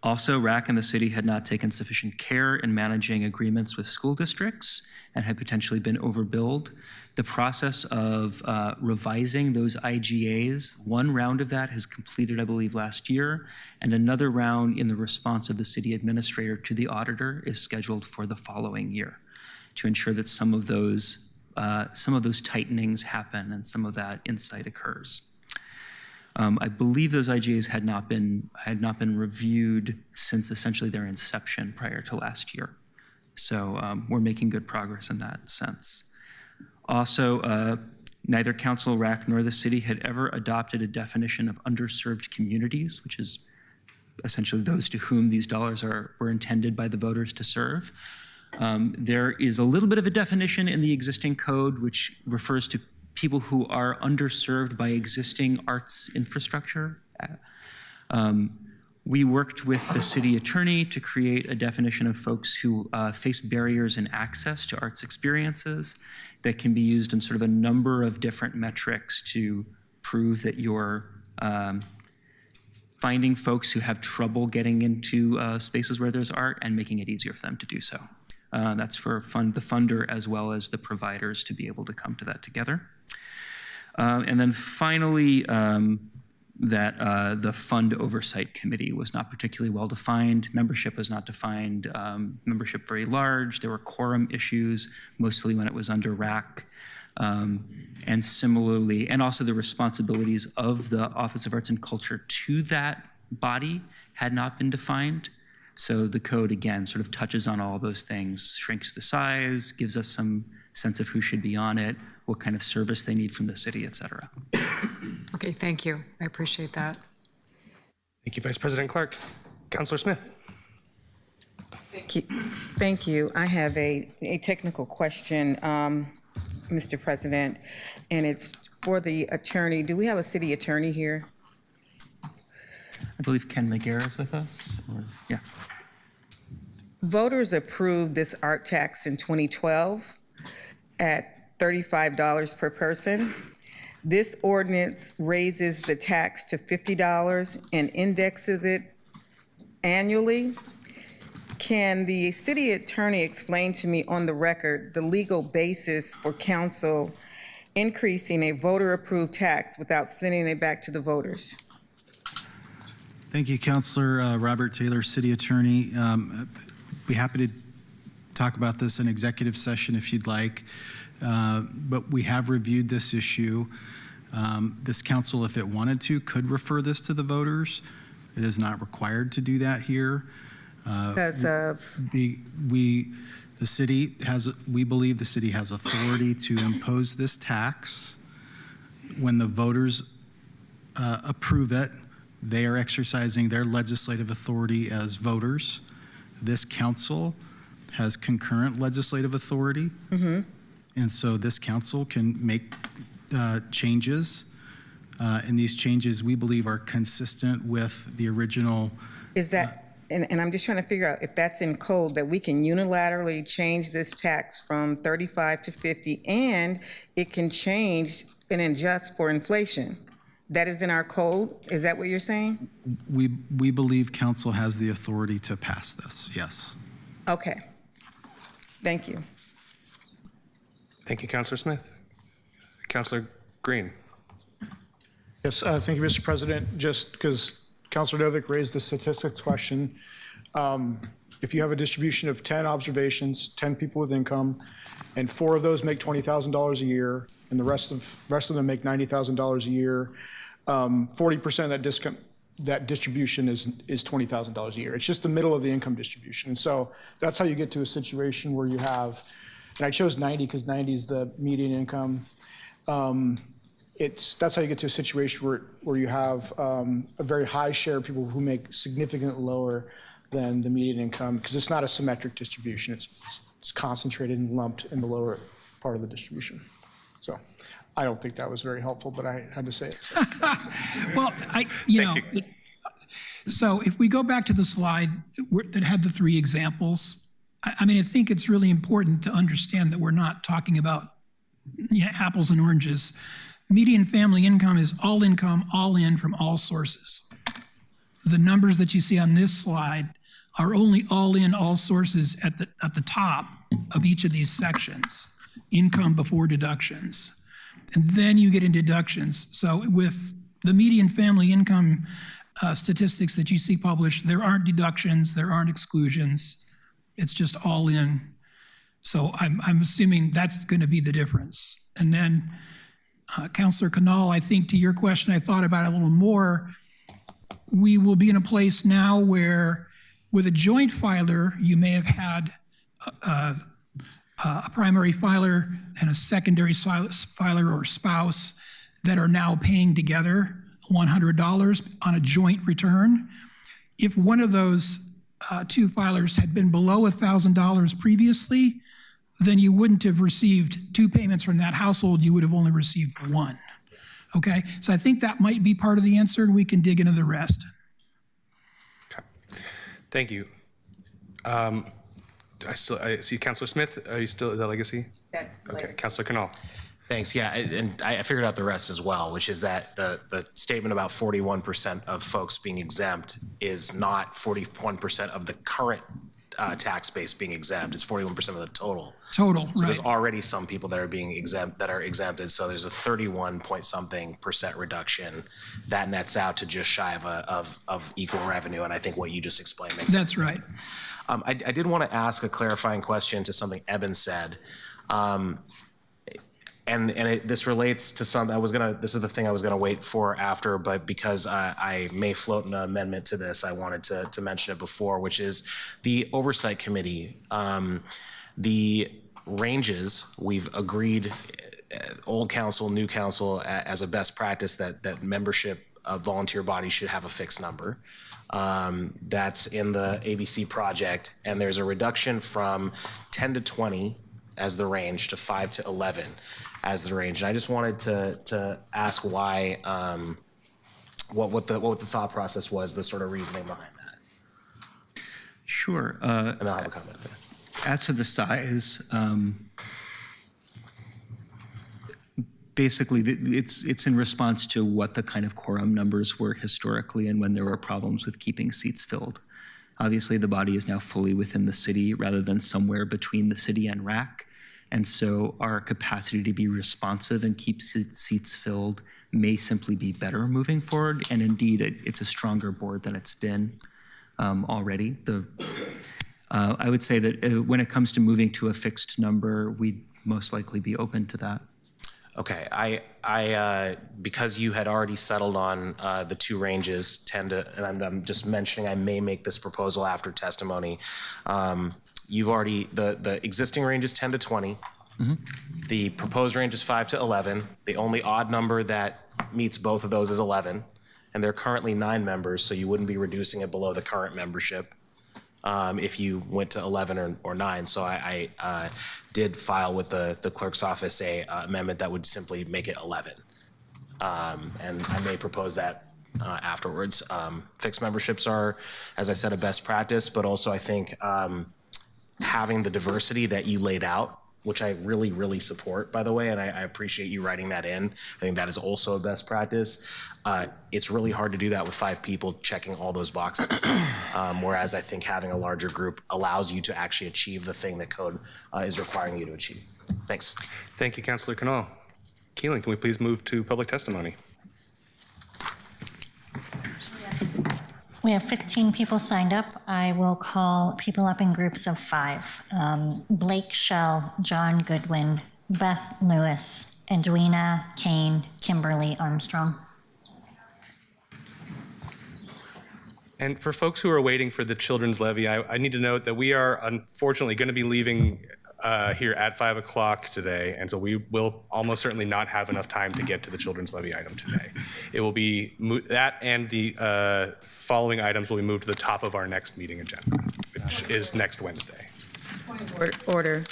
Also, RAC and the city had not taken sufficient care in managing agreements with school districts and had potentially been overbilled. The process of revising those IGAs, one round of that has completed, I believe, last year, and another round in the response of the city administrator to the auditor is scheduled for the following year to ensure that some of those tightenings happen and some of that insight occurs. I believe those IGAs had not been reviewed since essentially their inception prior to last year. So we're making good progress in that sense. Also, neither Council, RAC, nor the city had ever adopted a definition of underserved communities, which is essentially those to whom these dollars were intended by the voters to serve. There is a little bit of a definition in the existing code which refers to people who are underserved by existing arts infrastructure. We worked with the city attorney to create a definition of folks who face barriers in access to arts experiences that can be used in sort of a number of different metrics to prove that you're finding folks who have trouble getting into spaces where there's art and making it easier for them to do so. That's for the funder as well as the providers to be able to come to that together. And then finally, that the Fund Oversight Committee was not particularly well defined. Membership was not defined. Membership very large. There were quorum issues, mostly when it was under RAC. And similarly, and also the responsibilities of the Office of Arts and Culture to that body had not been defined. So the code, again, sort of touches on all those things, shrinks the size, gives us some sense of who should be on it, what kind of service they need from the city, et cetera. Okay, thank you. I appreciate that. Thank you, Vice President Clark. Councilor Smith. Thank you. I have a technical question, Mr. President, and it's for the attorney. Do we have a city attorney here? I believe Ken McGarrett is with us. Yeah. Voters approved this art tax in 2012 at $35 per person. This ordinance raises the tax to $50 and indexes it annually. Can the city attorney explain to me on the record the legal basis for council increasing a voter-approved tax without sending it back to the voters? Thank you, Councilor Robert Taylor, City Attorney. Be happy to talk about this in executive session if you'd like, but we have reviewed this issue. This council, if it wanted to, could refer this to the voters. It is not required to do that here. Because of? We believe the city has authority to impose this tax. When the voters approve it, they are exercising their legislative authority as voters. This council has concurrent legislative authority. Mm-hmm. And so this council can make changes. And these changes, we believe, are consistent with the original. Is that, and I'm just trying to figure out if that's in code, that we can unilaterally change this tax from 35 to 50, and it can change and adjust for inflation. That is in our code? Is that what you're saying? We believe council has the authority to pass this, yes. Okay. Thank you. Thank you, Councilor Smith. Councilor Green. Yes, thank you, Mr. President. Just because Councilor Novick raised the statistics question, if you have a distribution of 10 observations, 10 people with income, and 4 of those make $20,000 a year, and the rest of them make $90,000 a year, 40% of that that distribution is $20,000 a year. It's just the middle of the income distribution. And so that's how you get to a situation where you have, and I chose 90 because 90 is the median income. That's how you get to a situation where you have a very high share of people who make significantly lower than the median income, because it's not a symmetric distribution. It's concentrated and lumped in the lower part of the distribution. So I don't think that was very helpful, but I had to say it. Well, so if we go back to the slide that had the three examples, I mean, I think it's really important to understand that we're not talking about apples and oranges. Median family income is all income, all in from all sources. The numbers that you see on this slide are only all in, all sources at the top of each of these sections, income before deductions. And then you get into deductions. So with the median family income statistics that you see published, there aren't deductions, there aren't exclusions. It's just all in. So I'm assuming that's going to be the difference. And then Councilor Canal, I think to your question, I thought about it a little more. We will be in a place now where with a joint filer, you may have had a primary filer and a secondary filer or spouse that are now paying together $100 on a joint return. If one of those two filers had been below $1,000 previously, then you wouldn't have received two payments from that household, you would have only received one. Okay, so I think that might be part of the answer, and we can dig into the rest. Okay. Thank you. I see Councilor Smith. Are you still, is that Legacy? That's okay. Legacy. Councilor Canal. Thanks. Yeah, and I figured out the rest as well, which is that the statement about 41% of folks being exempt is not 41% of the current tax base being exempt. It's 41% of the total. Total, so right. There's already some people that are being exempt, that are exempted. So there's a 31-point-something% reduction that nets out to just shy of equal revenue. And I think what you just explained makes sense. That's right. I did want to ask a clarifying question to something Eben said. This relates to some, this is the thing I was gonna wait for after, but because I may float an amendment to this, I wanted to mention it before, which is the Oversight Committee. The ranges, we've agreed, old council, new council, as a best practice that membership of volunteer bodies should have a fixed number. That's in the ABC project, and there's a reduction from 10 to 20 as the range to 5 to 11 as the range. And I just wanted to ask why, what the thought process was, the sort of reasoning behind that. Sure. And I'll have a comment there. As for the size, basically it's in response to what the kind of quorum numbers were historically and when there were problems with keeping seats filled. Obviously, the body is now fully within the city rather than somewhere between the city and RAC. And so our capacity to be responsive and keep seats filled may simply be better moving forward. And indeed, it's a stronger board than it's been already. I would say that when it comes to moving to a fixed number, we'd most likely be open to that. Okay, I because you had already settled on the two ranges, 10 to, and I'm just mentioning I may make this proposal after testimony. You've already, the existing range is 10 to 20. Mm-hmm. The proposed range is 5 to 11. The only odd number that meets both of those is 11. And there are currently 9 members, so you wouldn't be reducing it below the current membership if you went to 11 or 9. So I did file with the clerk's office a amendment that would simply make it 11. And I may propose that afterwards. Fixed memberships are, as I said, a best practice, but also I think having the diversity that you laid out, which I really, really support, by the way, and I appreciate you writing that in. I think that is also a best practice. It's really hard to do that with 5 people checking all those boxes, whereas I think having a larger group allows you to actually achieve the thing that code is requiring you to achieve. Thanks. Thank you, Councilor Canal. Keelan, can we please move to public testimony? We have 15 people signed up. I will call people up in groups of 5. Blake Shell, John Goodwin, Beth Lewis, Edwina Kane, Kimberly Armstrong. And for folks who are waiting for the children's levy, I need to note that we are unfortunately going to be leaving here at 5 o'clock today, and so we will almost certainly not have enough time to get to the children's levy item today. It will be that, and the following items will be moved to the top of our next meeting agenda, which is next Wednesday. Order.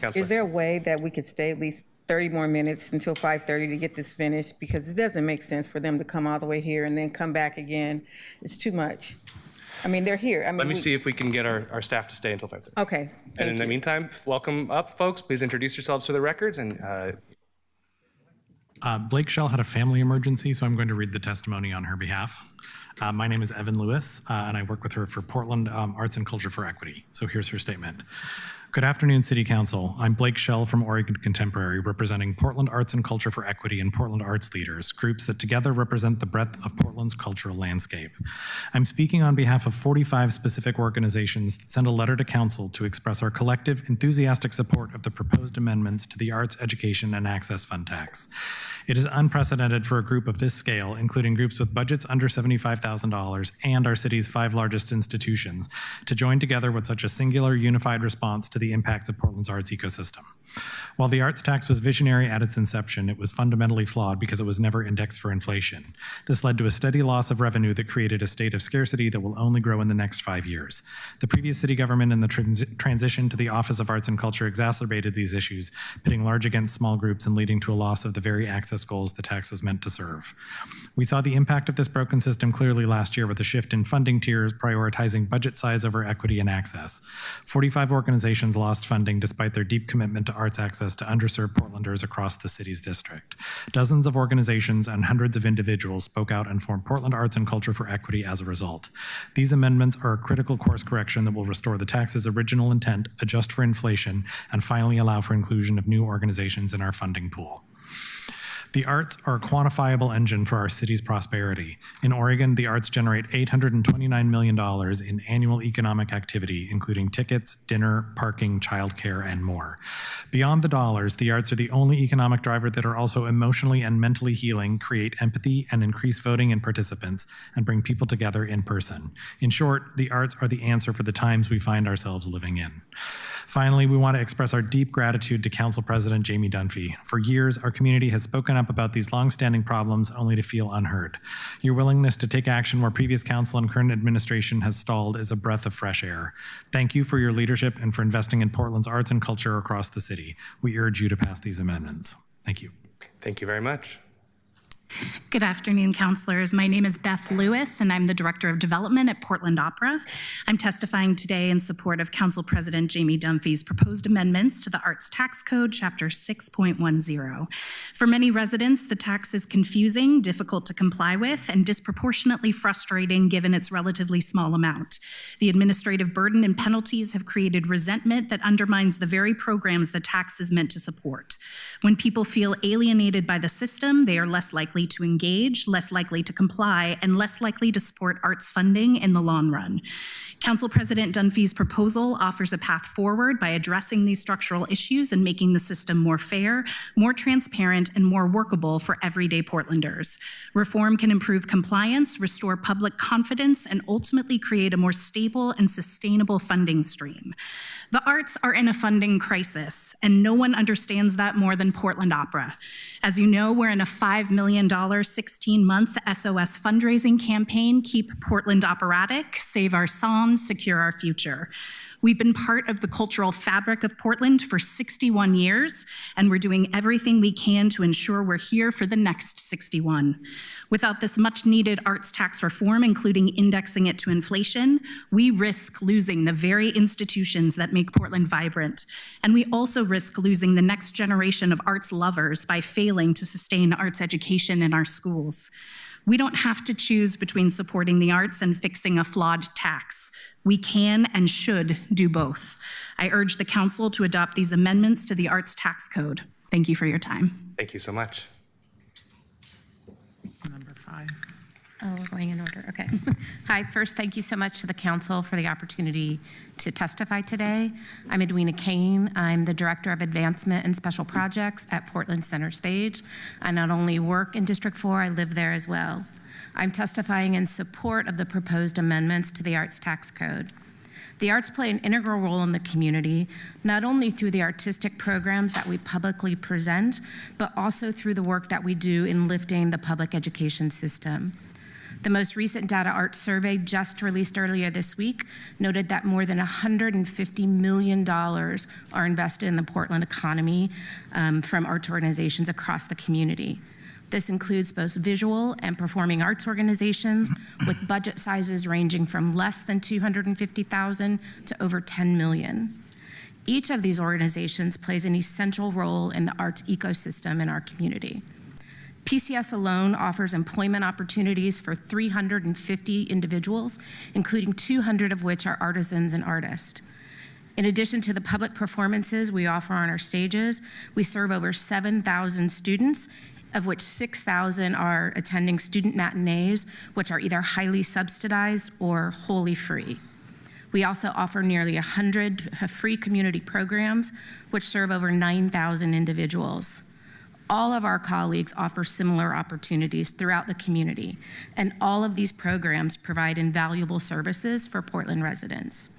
Counselor. Is there a way that we could stay at least 30 more minutes until 5:30 to get this finished? Because it doesn't make sense for them to come all the way here and then come back again. It's too much. I mean, they're here. I mean, Let me see if we can get our staff to stay until 5:30. Okay. And in the meantime, welcome up, folks. Please introduce yourselves for the records. And Blake Shell had a family emergency, so I'm going to read the testimony on her behalf. My name is Evan Lewis, and I work with her for Portland Arts and Culture for Equity. So here's her statement. Good afternoon, City Council. I'm Blake Shell from Oregon Contemporary, representing Portland Arts and Culture for Equity and Portland Arts Leaders, groups that together represent the breadth of Portland's cultural landscape. I'm speaking on behalf of 45 specific organizations that send a letter to Council to express our collective, enthusiastic support of the proposed amendments to the Arts, Education, and Access Fund tax. It is unprecedented for a group of this scale, including groups with budgets under $75,000 and our city's 5 largest institutions, to join together with such a singular, unified response to the impacts of Portland's arts ecosystem. While the arts tax was visionary at its inception, it was fundamentally flawed because it was never indexed for inflation. This led to a steady loss of revenue that created a state of scarcity that will only grow in the next 5 years. The previous city government and the transition to the Office of Arts and Culture exacerbated these issues, pitting large against small groups and leading to a loss of the very access goals the tax was meant to serve. We saw the impact of this broken system clearly last year with a shift in funding tiers prioritizing budget size over equity and access. 45 organizations lost funding despite their deep commitment to arts access to underserved Portlanders across the city's district. Dozens of organizations and hundreds of individuals spoke out and formed Portland Arts and Culture for Equity as a result. These amendments are a critical course correction that will restore the tax's original intent, adjust for inflation, and finally allow for inclusion of new organizations in our funding pool. The arts are a quantifiable engine for our city's prosperity. In Oregon, the arts generate $829 million in annual economic activity, including tickets, dinner, parking, childcare, and more. Beyond the dollars, the arts are the only economic driver that are also emotionally and mentally healing, create empathy, and increase voting and participants, and bring people together in person. In short, the arts are the answer for the times we find ourselves living in. Finally, we want to express our deep gratitude to Council President Jamie Dunphy. For years, our community has spoken up about these longstanding problems only to feel unheard. Your willingness to take action where previous council and current administration has stalled is a breath of fresh air. Thank you for your leadership and for investing in Portland's arts and culture across the city. We urge you to pass these amendments. Thank you. Thank you very much. Good afternoon, councilors. My name is Beth Lewis, and I'm the Director of Development at Portland Opera. I'm testifying today in support of Council President Jamie Dunphy's proposed amendments to the Arts Tax Code, Chapter 6.10. For many residents, the tax is confusing, difficult to comply with, and disproportionately frustrating given its relatively small amount. The administrative burden and penalties have created resentment that undermines the very programs the tax is meant to support. When people feel alienated by the system, they are less likely to engage, less likely to comply, and less likely to support arts funding in the long run. Council President Dunphy's proposal offers a path forward by addressing these structural issues and making the system more fair, more transparent, and more workable for everyday Portlanders. Reform can improve compliance, restore public confidence, and ultimately create a more stable and sustainable funding stream. The arts are in a funding crisis, and no one understands that more than Portland Opera. As you know, we're in a $5 million 16-month SOS fundraising campaign, Keep Portland Operatic, Save Our Songs, Secure Our Future. We've been part of the cultural fabric of Portland for 61 years, and we're doing everything we can to ensure we're here for the next 61. Without this much-needed arts tax reform, including indexing it to inflation, we risk losing the very institutions that make Portland vibrant. And we also risk losing the next generation of arts lovers by failing to sustain arts education in our schools. We don't have to choose between supporting the arts and fixing a flawed tax. We can and should do both. I urge the council to adopt these amendments to the Arts Tax Code. Thank you for your time. Thank you so much. Number 5. Oh, we're going in order. Okay. Hi. First, thank you so much to the council for the opportunity to testify today. I'm Edwina Kane. I'm the Director of Advancement and Special Projects at Portland Center Stage. I not only work in District 4, I live there as well. I'm testifying in support of the proposed amendments to the Arts Tax Code. The arts play an integral role in the community, not only through the artistic programs that we publicly present, but also through the work that we do in lifting the public education system. The most recent Data Arts survey, just released earlier this week, noted that more than $150 million are invested in the Portland economy from arts organizations across the community. This includes both visual and performing arts organizations with budget sizes ranging from less than $250,000 to over $10 million. Each of these organizations plays an essential role in the arts ecosystem in our community. PCS alone offers employment opportunities for 350 individuals, including 200 of which are artisans and artists. In addition to the public performances we offer on our stages, we serve over 7,000 students, of which 6,000 are attending student matinees, which are either highly subsidized or wholly free. We also offer nearly 100 free community programs, which serve over 9,000 individuals. All of our colleagues offer similar opportunities throughout the community, and all of these programs provide invaluable services for Portland residents.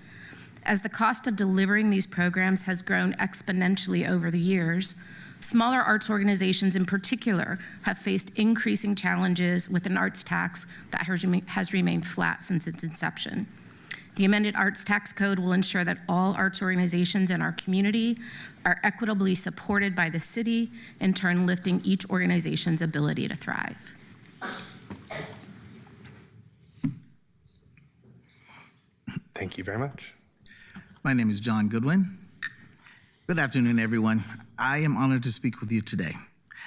As the cost of delivering these programs has grown exponentially over the years, smaller arts organizations in particular have faced increasing challenges with an arts tax that has remained flat since its inception. The amended Arts Tax Code will ensure that all arts organizations in our community are equitably supported by the city, in turn lifting each organization's ability to thrive. Thank you very much. My name is John Goodwin. Good afternoon, everyone. I am honored to speak with you today.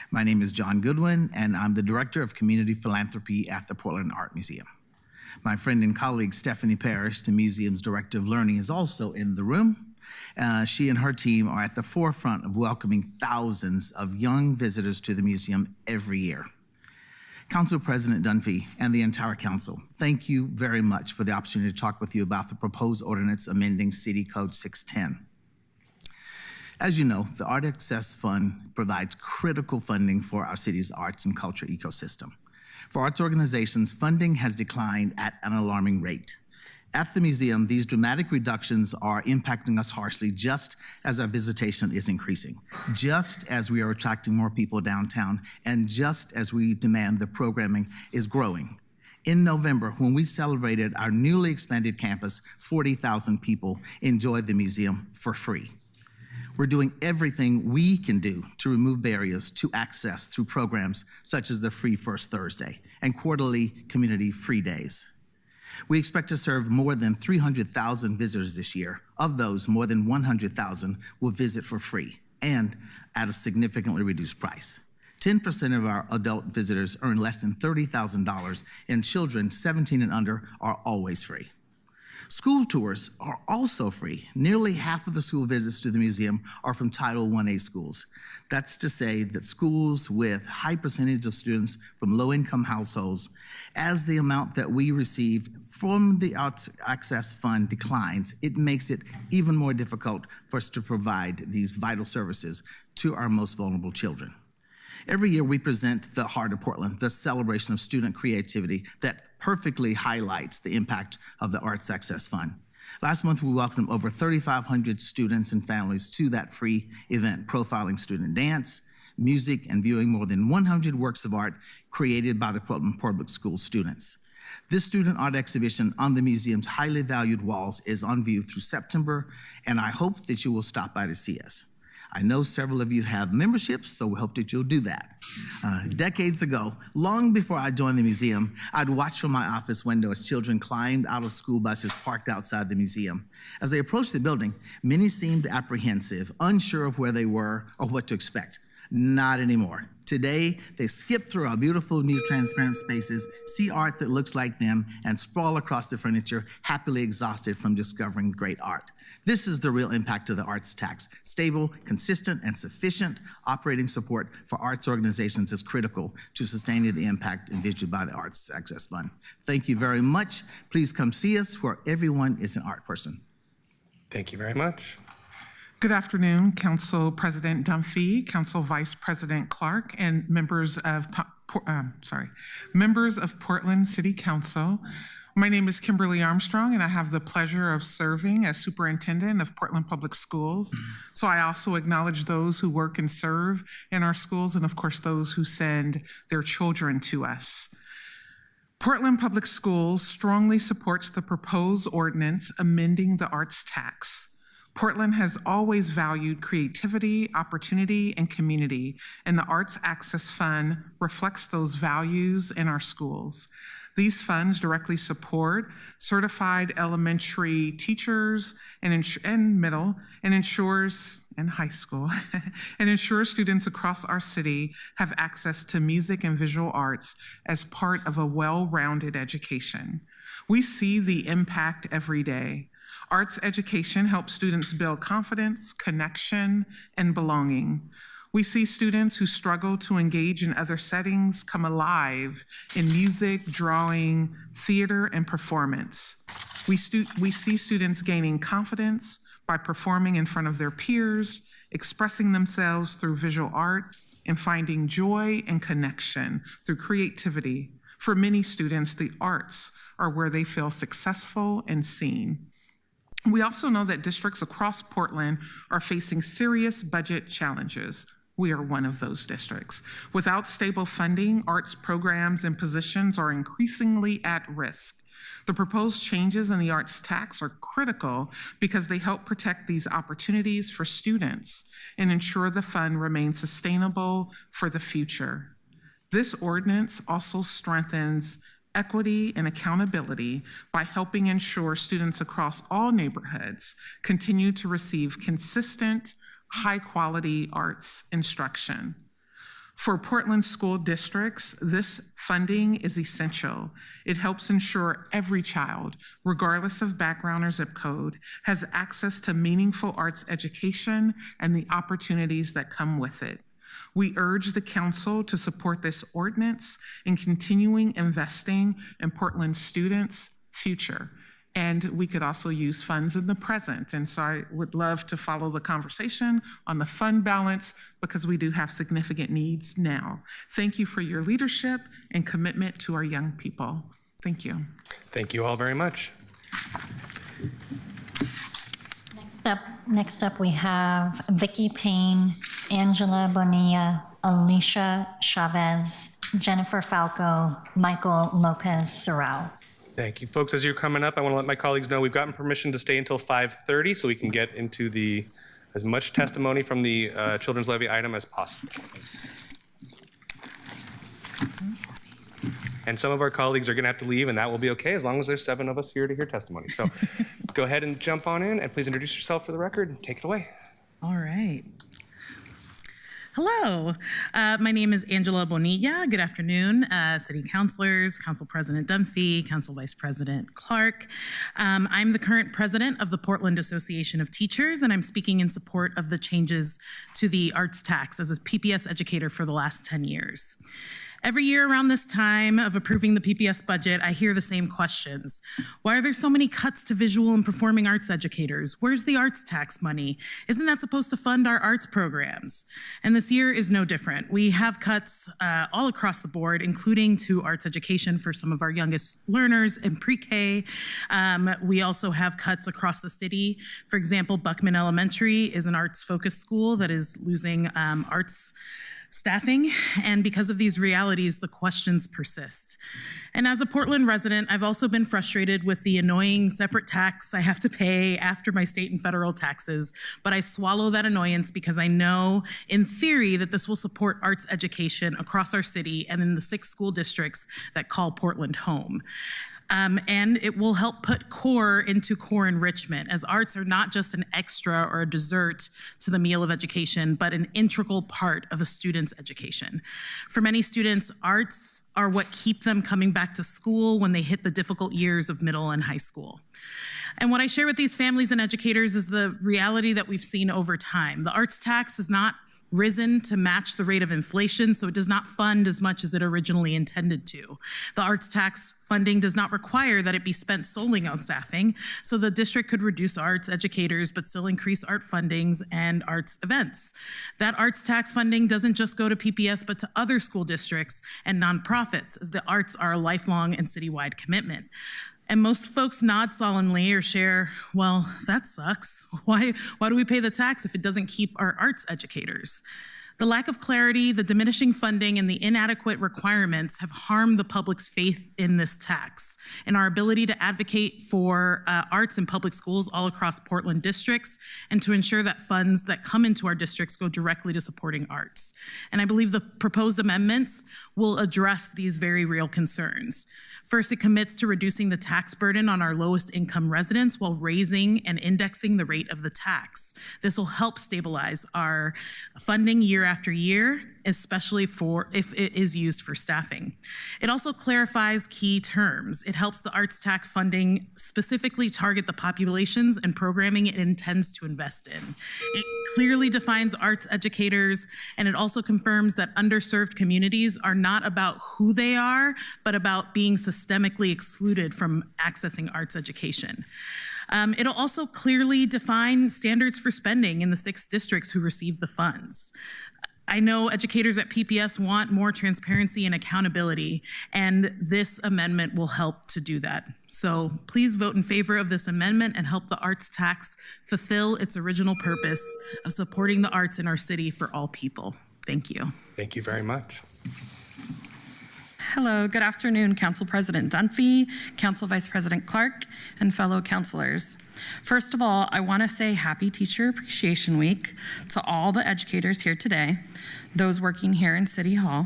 My name is John Goodwin, and I'm the Director of Community Philanthropy at the Portland Art Museum. My friend and colleague, Stephanie Parrish, the museum's Director of Learning, is also in the room. She and her team are at the forefront of welcoming thousands of young visitors to the museum every year. Council President Dunphy and the entire council, thank you very much for the opportunity to talk with you about the proposed ordinance amending City Code 610. As you know, the Art Access Fund provides critical funding for our city's arts and culture ecosystem. For arts organizations, funding has declined at an alarming rate. At the museum, these dramatic reductions are impacting us harshly just as our visitation is increasing, just as we are attracting more people downtown, and just as we demand the programming is growing. In November, when we celebrated our newly expanded campus, 40,000 people enjoyed the museum for free. We're doing everything we can do to remove barriers to access through programs such as the Free First Thursday and quarterly community free days. We expect to serve more than 300,000 visitors this year. Of those, more than 100,000 will visit for free and at a significantly reduced price. 10% of our adult visitors earn less than $30,000, and children 17 and under are always free. School tours are also free. Nearly half of the school visits to the museum are from Title I-A schools. That's to say that schools with high percentage of students from low-income households, as the amount that we receive from the Arts Access Fund declines, it makes it even more difficult for us to provide these vital services to our most vulnerable children. Every year we present the Heart of Portland, the celebration of student creativity that perfectly highlights the impact of the Arts Access Fund. Last month, we welcomed over 3,500 students and families to that free event, profiling student dance, music, and viewing more than 100 works of art created by the Portland Public School students. This student art exhibition on the museum's highly valued walls is on view through September, and I hope that you will stop by to see us. I know several of you have memberships, so we hope that you'll do that. Decades ago, long before I joined the museum, I'd watch from my office window as children climbed out of school buses parked outside the museum. As they approached the building, many seemed apprehensive, unsure of where they were or what to expect. Not anymore. Today, they skip through our beautiful new transparent spaces, see art that looks like them, and sprawl across the furniture, happily exhausted from discovering great art. This is the real impact of the arts tax. Stable, consistent, and sufficient operating support for arts organizations is critical to sustaining the impact envisioned by the Arts Access Fund. Thank you very much. Please come see us where everyone is an art person. Thank you very much. Good afternoon, Council President Dunphy, Council Vice President Clark, and members of members of Portland City Council. My name is Kimberly Armstrong, and I have the pleasure of serving as superintendent of Portland Public Schools. So I also acknowledge those who work and serve in our schools, and of course, those who send their children to us. Portland Public Schools strongly supports the proposed ordinance amending the arts tax. Portland has always valued creativity, opportunity, and community, and the Arts Access Fund reflects those values in our schools. These funds directly support certified elementary teachers and middle and high school and ensures students across our city have access to music and visual arts as part of a well-rounded education. We see the impact every day. Arts education helps students build confidence, connection, and belonging. We see students who struggle to engage in other settings come alive in music, drawing, theater, and performance. We see students gaining confidence by performing in front of their peers, expressing themselves through visual art, and finding joy and connection through creativity. For many students, the arts are where they feel successful and seen. We also know that districts across Portland are facing serious budget challenges. We are one of those districts. Without stable funding, arts programs and positions are increasingly at risk. The proposed changes in the arts tax are critical because they help protect these opportunities for students and ensure the fund remains sustainable for the future. This ordinance also strengthens equity and accountability by helping ensure students across all neighborhoods continue to receive consistent, high-quality arts instruction. For Portland school districts, this funding is essential. It helps ensure every child, regardless of background or zip code, has access to meaningful arts education and the opportunities that come with it. We urge the council to support this ordinance in continuing investing in Portland students' future. And we could also use funds in the present. And so I would love to follow the conversation on the fund balance because we do have significant needs now. Thank you for your leadership and commitment to our young people. Thank you. Thank you all very much. Next up, we have Vicky Payne, Angela Bonilla, Alicia Chavez, Jennifer Falco, Michael Lopez Sorrell. Thank you. Folks, as you're coming up, I want to let my colleagues know we've gotten permission to stay until 5:30 so we can get into as much testimony from the children's levy item as possible. And some of our colleagues are going to have to leave, and that will be okay as long as there's 7 of us here to hear testimony. So go ahead and jump on in, and please introduce yourself for the record and take it away. All right. Hello, my name is Angela Bonilla. Good afternoon, city councilors, Council President Dunphy, Council Vice President Clark. I'm the current president of the Portland Association of Teachers, and I'm speaking in support of the changes to the arts tax as a PPS educator for the last 10 years. Every year around this time of approving the PPS budget, I hear the same questions. Why are there so many cuts to visual and performing arts educators? Where's the arts tax money? Isn't that supposed to fund our arts programs? And this year is no different. We have cuts all across the board, including to arts education for some of our youngest learners in pre-K. We also have cuts across the city. For example, Buckman Elementary is an arts-focused school that is losing arts staffing, and because of these realities, the questions persist. And as a Portland resident, I've also been frustrated with the annoying separate tax I have to pay after my state and federal taxes, but I swallow that annoyance because I know in theory that this will support arts education across our city and in the 6 school districts that call Portland home. And it will help put core into core enrichment, as arts are not just an extra or a dessert to the meal of education, but an integral part of a student's education. For many students, arts are what keep them coming back to school when they hit the difficult years of middle and high school. And what I share with these families and educators is the reality that we've seen over time. The arts tax has not risen to match the rate of inflation, so it does not fund as much as it originally intended to. The arts tax funding does not require that it be spent solely on staffing, so the district could reduce arts educators but still increase art fundings and arts events. That arts tax funding doesn't just go to PPS but to other school districts and nonprofits, as the arts are a lifelong and citywide commitment. And most folks nod solemnly or share, well, that sucks. Why do we pay the tax if it doesn't keep our arts educators? The lack of clarity, the diminishing funding, and the inadequate requirements have harmed the public's faith in this tax and our ability to advocate for arts in public schools all across Portland districts and to ensure that funds that come into our districts go directly to supporting arts. And I believe the proposed amendments will address these very real concerns. First, it commits to reducing the tax burden on our lowest income residents while raising and indexing the rate of the tax. This will help stabilize our funding year after year, especially if it is used for staffing. It also clarifies key terms. It helps the arts tax funding specifically target the populations and programming it intends to invest in. It clearly defines arts educators, and it also confirms that underserved communities are not about who they are, but about being systemically excluded from accessing arts education. It'll also clearly define standards for spending in the 6 districts who receive the funds. I know educators at PPS want more transparency and accountability, and this amendment will help to do that. So please vote in favor of this amendment and help the arts tax fulfill its original purpose of supporting the arts in our city for all people. Thank you. Thank you very much. Hello, good afternoon, Council President Dunphy, Council Vice President Clark, and fellow councilors. First of all, I want to say Happy Teacher Appreciation Week to all the educators here today, those working here in City Hall,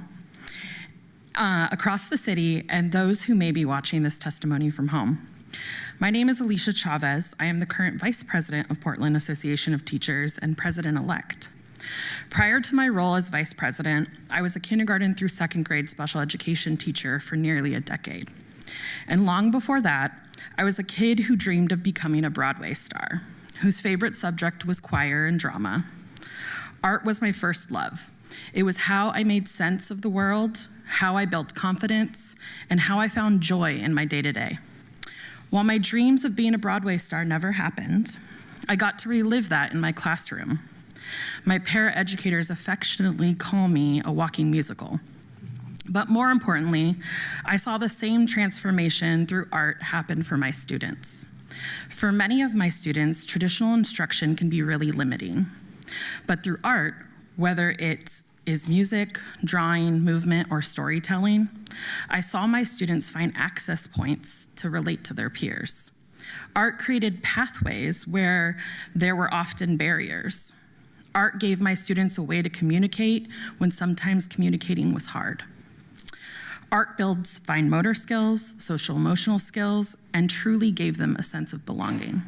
across the city, and those who may be watching this testimony from home. My name is Alicia Chavez. I am the current Vice President of Portland Association of Teachers and President-elect. Prior to my role as Vice President, I was a kindergarten through 2nd grade special education teacher for nearly a decade. And long before that, I was a kid who dreamed of becoming a Broadway star, whose favorite subject was choir and drama. Art was my first love. It was how I made sense of the world, how I built confidence, and how I found joy in my day-to-day. While my dreams of being a Broadway star never happened, I got to relive that in my classroom. My paraeducators affectionately call me a walking musical. But more importantly, I saw the same transformation through art happen for my students. For many of my students, traditional instruction can be really limiting. But through art, whether it is music, drawing, movement, or storytelling, I saw my students find access points to relate to their peers. Art created pathways where there were often barriers. Art gave my students a way to communicate when sometimes communicating was hard. Art builds fine motor skills, social emotional skills, and truly gave them a sense of belonging.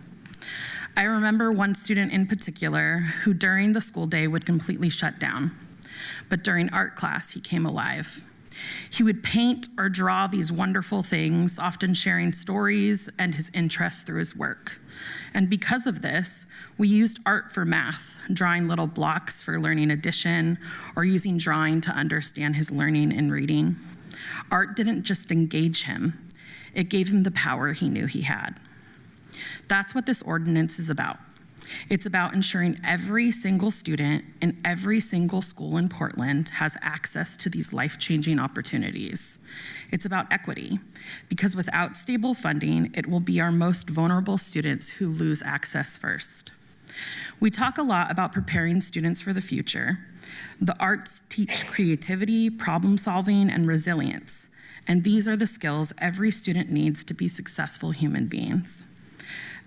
I remember one student in particular who during the school day would completely shut down, but during art class, he came alive. He would paint or draw these wonderful things, often sharing stories and his interests through his work. And because of this, we used art for math, drawing little blocks for learning addition, or using drawing to understand his learning and reading. Art didn't just engage him, it gave him the power he knew he had. That's what this ordinance is about. It's about ensuring every single student in every single school in Portland has access to these life-changing opportunities. It's about equity, because without stable funding, it will be our most vulnerable students who lose access first. We talk a lot about preparing students for the future. The arts teach creativity, problem solving, and resilience, and these are the skills every student needs to be successful human beings.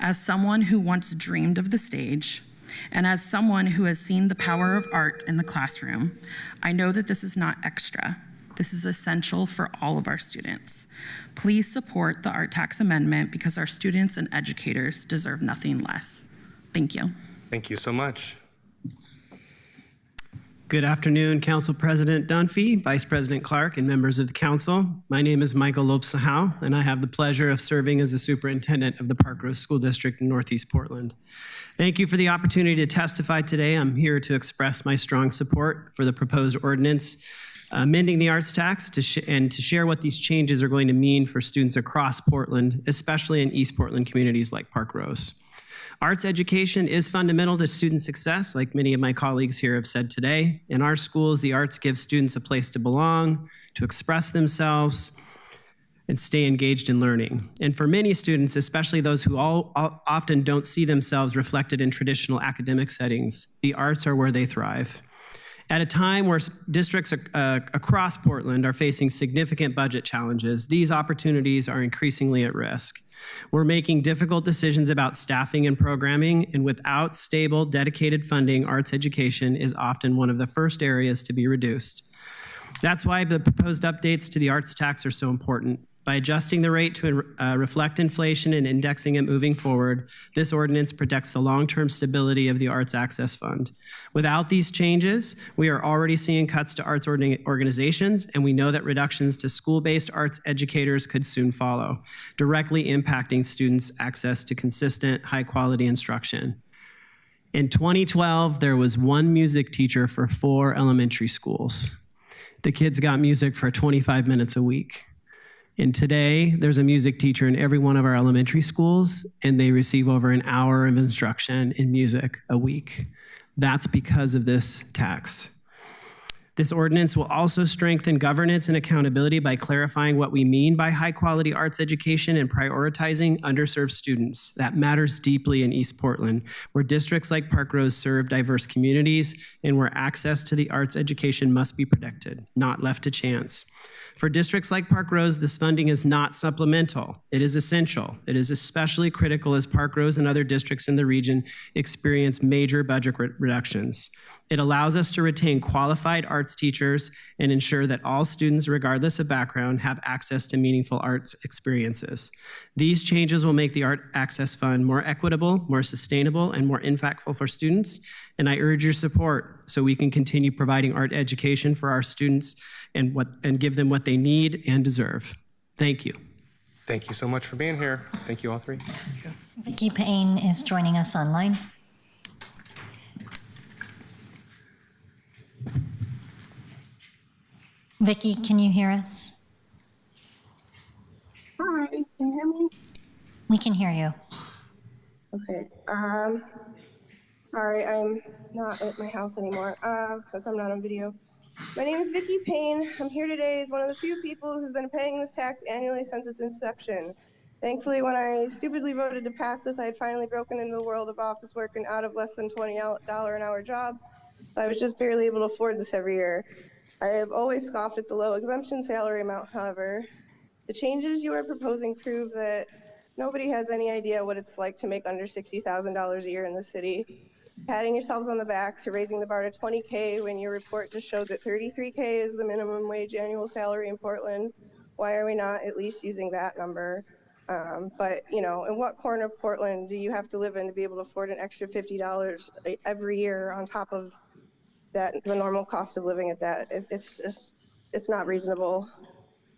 As someone who once dreamed of the stage, and as someone who has seen the power of art in the classroom, I know that this is not extra. This is essential for all of our students. Please support the art tax amendment because our students and educators deserve nothing less. Thank you. Thank you so much. Good afternoon, Council President Dunphy, Vice President Clark, and members of the council. My name is Michael Lopes-Sahau, and I have the pleasure of serving as the superintendent of the Parkrose School District in Northeast Portland. Thank you for the opportunity to testify today. I'm here to express my strong support for the proposed ordinance amending the arts tax and to share what these changes are going to mean for students across Portland, especially in East Portland communities like Parkrose. Arts education is fundamental to student success, like many of my colleagues here have said today. In our schools, the arts give students a place to belong, to express themselves, and stay engaged in learning. And for many students, especially those who often don't see themselves reflected in traditional academic settings, the arts are where they thrive. At a time where districts across Portland are facing significant budget challenges, these opportunities are increasingly at risk. We're making difficult decisions about staffing and programming, and without stable, dedicated funding, arts education is often one of the first areas to be reduced. That's why the proposed updates to the arts tax are so important. By adjusting the rate to reflect inflation and indexing it moving forward, this ordinance protects the long-term stability of the Arts Access Fund. Without these changes, we are already seeing cuts to arts organizations, and we know that reductions to school-based arts educators could soon follow, directly impacting students' access to consistent, high-quality instruction. In 2012, there was one music teacher for 4 elementary schools. The kids got music for 25 minutes a week. And today, there's a music teacher in every one of our elementary schools, and they receive over an hour of instruction in music a week. That's because of this tax. This ordinance will also strengthen governance and accountability by clarifying what we mean by high-quality arts education and prioritizing underserved students. That matters deeply in East Portland, where districts like Parkrose serve diverse communities and where access to the arts education must be protected, not left to chance. For districts like Parkrose, this funding is not supplemental. It is essential. It is especially critical as Parkrose and other districts in the region experience major budget reductions. It allows us to retain qualified arts teachers and ensure that all students, regardless of background, have access to meaningful arts experiences. These changes will make the Art Access Fund more equitable, more sustainable, and more impactful for students, and I urge your support so we can continue providing art education for our students and give them what they need and deserve. Thank you. Thank you so much for being here. Thank you all three. Vicky Payne is joining us online. Vicky, can you hear us? Hi, can you hear me? We can hear you. Okay. Sorry, I'm not at my house anymore since I'm not on video. My name is Vicky Payne. I'm here today as one of the few people who's been paying this tax annually since its inception. Thankfully, when I stupidly voted to pass this, I had finally broken into the world of office work and out of less than $20 an hour jobs. I was just barely able to afford this every year. I have always scoffed at the low exemption salary amount, however. The changes you are proposing prove that nobody has any idea what it's like to make under $60,000 a year in the city. Patting yourselves on the back to raising the bar to $20K when your report just showed that $33K is the minimum wage annual salary in Portland. Why are we not at least using that number? But, you know, in what corner of Portland do you have to live in to be able to afford an extra $50 every year on top of that, the normal cost of living at that? It's not reasonable.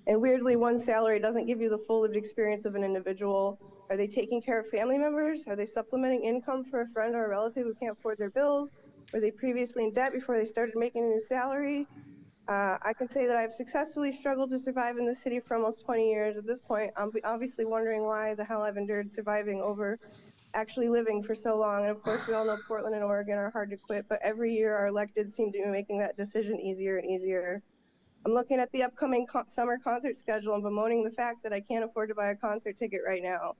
And weirdly, one salary doesn't give you the full lived experience of an individual. Are they taking care of family members? Are they supplementing income for a friend or a relative who can't afford their bills? Were they previously in debt before they started making a new salary? I can say that I've successfully struggled to survive in the city for almost 20 years. At this point, I'm obviously wondering why the hell I've endured surviving over actually living for so long. And of course, we all know Portland and Oregon are hard to quit, but every year our electeds seem to be making that decision easier and easier. I'm looking at the upcoming summer concert schedule and bemoaning the fact that I can't afford to buy a concert ticket right now.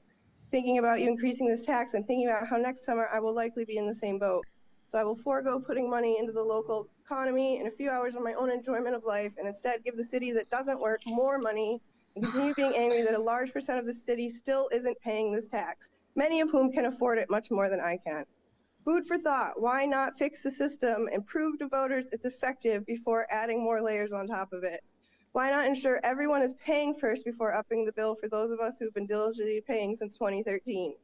Thinking about you increasing this tax and thinking about how next summer I will likely be in the same boat. So I will forego putting money into the local economy and a few hours of my own enjoyment of life and instead give the city that doesn't work more money and continue being angry that a large percent of the city still isn't paying this tax, many of whom can afford it much more than I can. Food for thought, why not fix the system and prove to voters it's effective before adding more layers on top of it? Why not ensure everyone is paying first before upping the bill for those of us who've been diligently paying since 2013?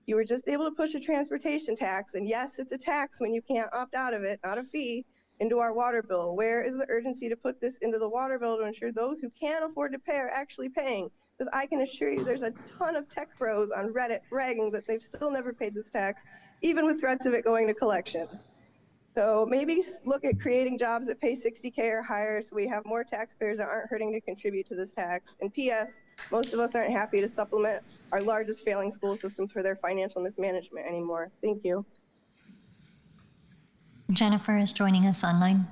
You were just able to push a transportation tax, and yes, it's a tax when you can't opt out of it, not a fee. into our water bill? Where is the urgency to put this into the water bill to ensure those who can afford to pay are actually paying? Because I can assure you there's a ton of tech bros on Reddit bragging that they've still never paid this tax, even with threats of it going to collections. So maybe look at creating jobs that pay $60K or higher so we have more taxpayers that aren't hurting to contribute to this tax. And P.S., most of us aren't happy to supplement our largest failing school system for their financial mismanagement anymore. Thank you. Jennifer is joining us online.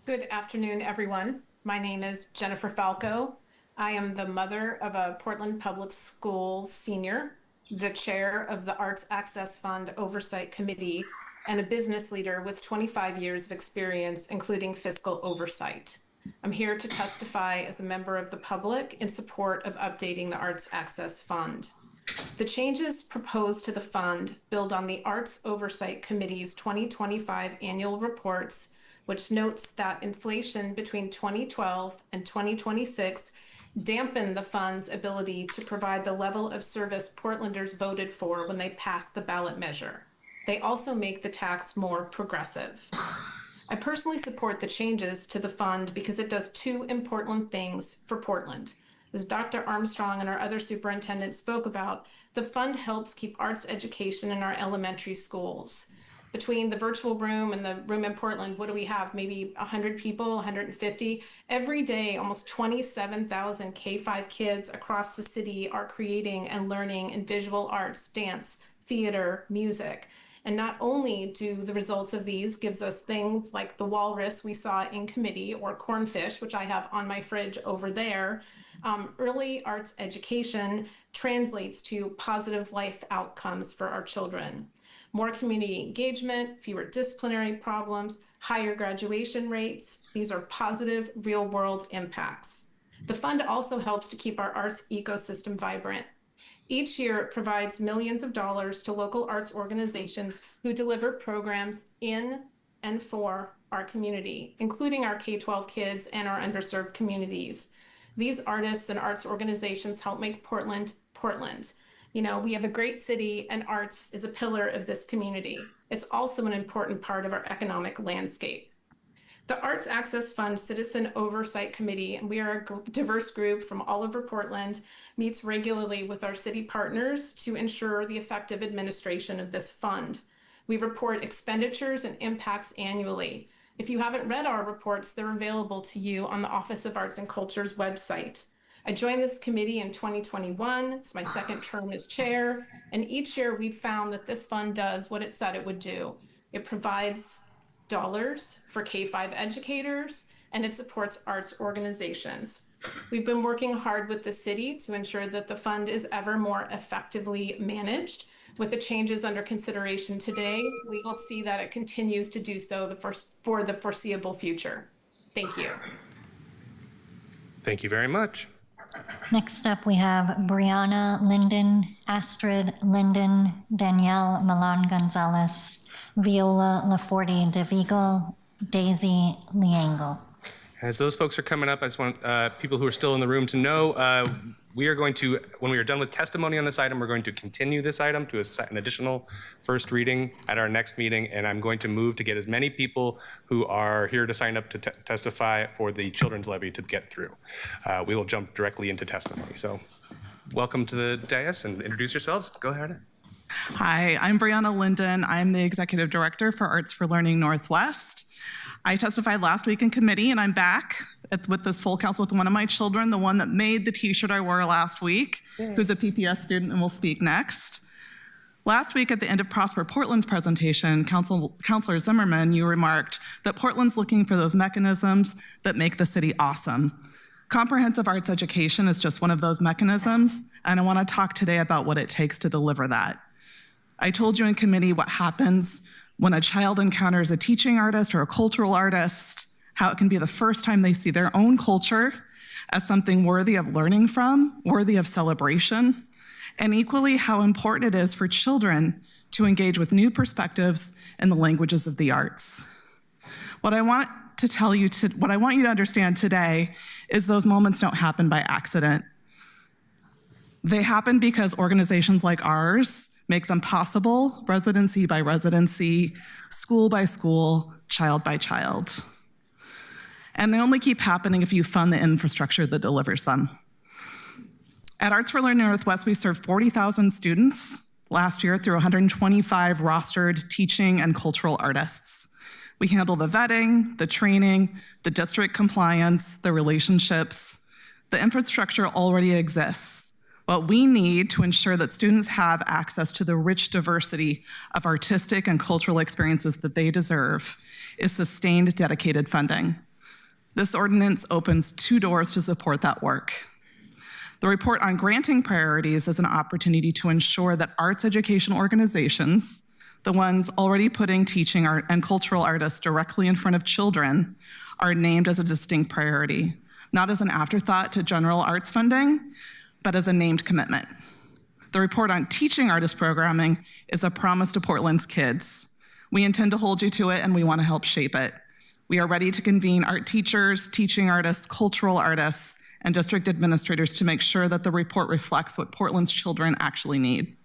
Good afternoon, everyone. My name is Jennifer Falco. I am the mother of a Portland Public Schools senior, the chair of the Arts Access Fund Oversight Committee, and a business leader with 25 years of experience, including fiscal oversight. I'm here to testify as a member of the public in support of updating the Arts Access Fund. The changes proposed to the fund build on the Arts Oversight Committee's 2025 annual reports, which notes that inflation between 2012 and 2026 dampen the fund's ability to provide the level of service Portlanders voted for when they passed the ballot measure. They also make the tax more progressive. I personally support the changes to the fund because it does two important things for Portland. As Dr. Armstrong and our other superintendents spoke about, the fund helps keep arts education in our elementary schools. Between the virtual room and the room in Portland, what do we have? Maybe 100 people, 150? Every day, almost 27,000 K-5 kids across the city are creating and learning in visual arts, dance, theater, music. And not only do the results of these gives us things like the walrus we saw in committee or cornfish, which I have on my fridge over there, early arts education translates to positive life outcomes for our children. More community engagement, fewer disciplinary problems, higher graduation rates. These are positive real-world impacts. The fund also helps to keep our arts ecosystem vibrant. Each year, it provides millions of dollars to local arts organizations who deliver programs in and for our community, including our K-12 kids and our underserved communities. These artists and arts organizations help make Portland, Portland. You know, we have a great city and arts is a pillar of this community. It's also an important part of our economic landscape. The Arts Access Fund Citizen Oversight Committee, and we are a diverse group from all over Portland, meets regularly with our city partners to ensure the effective administration of this fund. We report expenditures and impacts annually. If you haven't read our reports, they're available to you on the Office of Arts and Culture's website. I joined this committee in 2021. It's my second term as chair, and each year we've found that this fund does what it said it would do. It provides dollars for K-5 educators, and it supports arts organizations. We've been working hard with the city to ensure that the fund is ever more effectively managed. With the changes under consideration today, we will see that it continues to do so for the foreseeable future. Thank you. Thank you very much. Next up, we have Brianna Linden, Astrid Linden, Danielle Milan Gonzalez, Viola Laforte de Vigo, Daisy Liangle. As those folks are coming up, I just want people who are still in the room to know we are going to, when we are done with testimony on this item, we're going to continue this item to an additional first reading at our next meeting, and I'm going to move to get as many people who are here to sign up to testify for the children's levy to get through. We will jump directly into testimony. So welcome to the dais and introduce yourselves. Go ahead. Hi, I'm Brianna Linden. I'm the Executive Director for Arts for Learning Northwest. I testified last week in committee, and I'm back with this full council with one of my children, the one that made the t-shirt I wore last week, who's a PPS student and will speak next. Last week at the end of Prosper Portland's presentation, Councilor Zimmerman, you remarked that Portland's looking for those mechanisms that make the city awesome. Comprehensive arts education is just one of those mechanisms, and I want to talk today about what it takes to deliver that. I told you in committee what happens when a child encounters a teaching artist or a cultural artist, how it can be the first time they see their own culture as something worthy of learning from, worthy of celebration, and equally how important it is for children to engage with new perspectives in the languages of the arts. What I want you to understand today is those moments don't happen by accident. They happen because organizations like ours make them possible residency by residency, school by school, child by child. And they only keep happening if you fund the infrastructure that delivers them. At Arts for Learning Northwest, we served 40,000 students last year through 125 rostered teaching and cultural artists. We handle the vetting, the training, the district compliance, the relationships. The infrastructure already exists. What we need to ensure that students have access to the rich diversity of artistic and cultural experiences that they deserve is sustained, dedicated funding. This ordinance opens 2 doors to support that work. The report on granting priorities is an opportunity to ensure that arts education organizations, the ones already putting teaching art and cultural artists directly in front of children, are named as a distinct priority, not as an afterthought to general arts funding, but as a named commitment. The report on teaching artist programming is a promise to Portland's kids. We intend to hold you to it, and we want to help shape it. We are ready to convene art teachers, teaching artists, cultural artists, and district administrators to make sure that the report reflects what Portland's children actually need.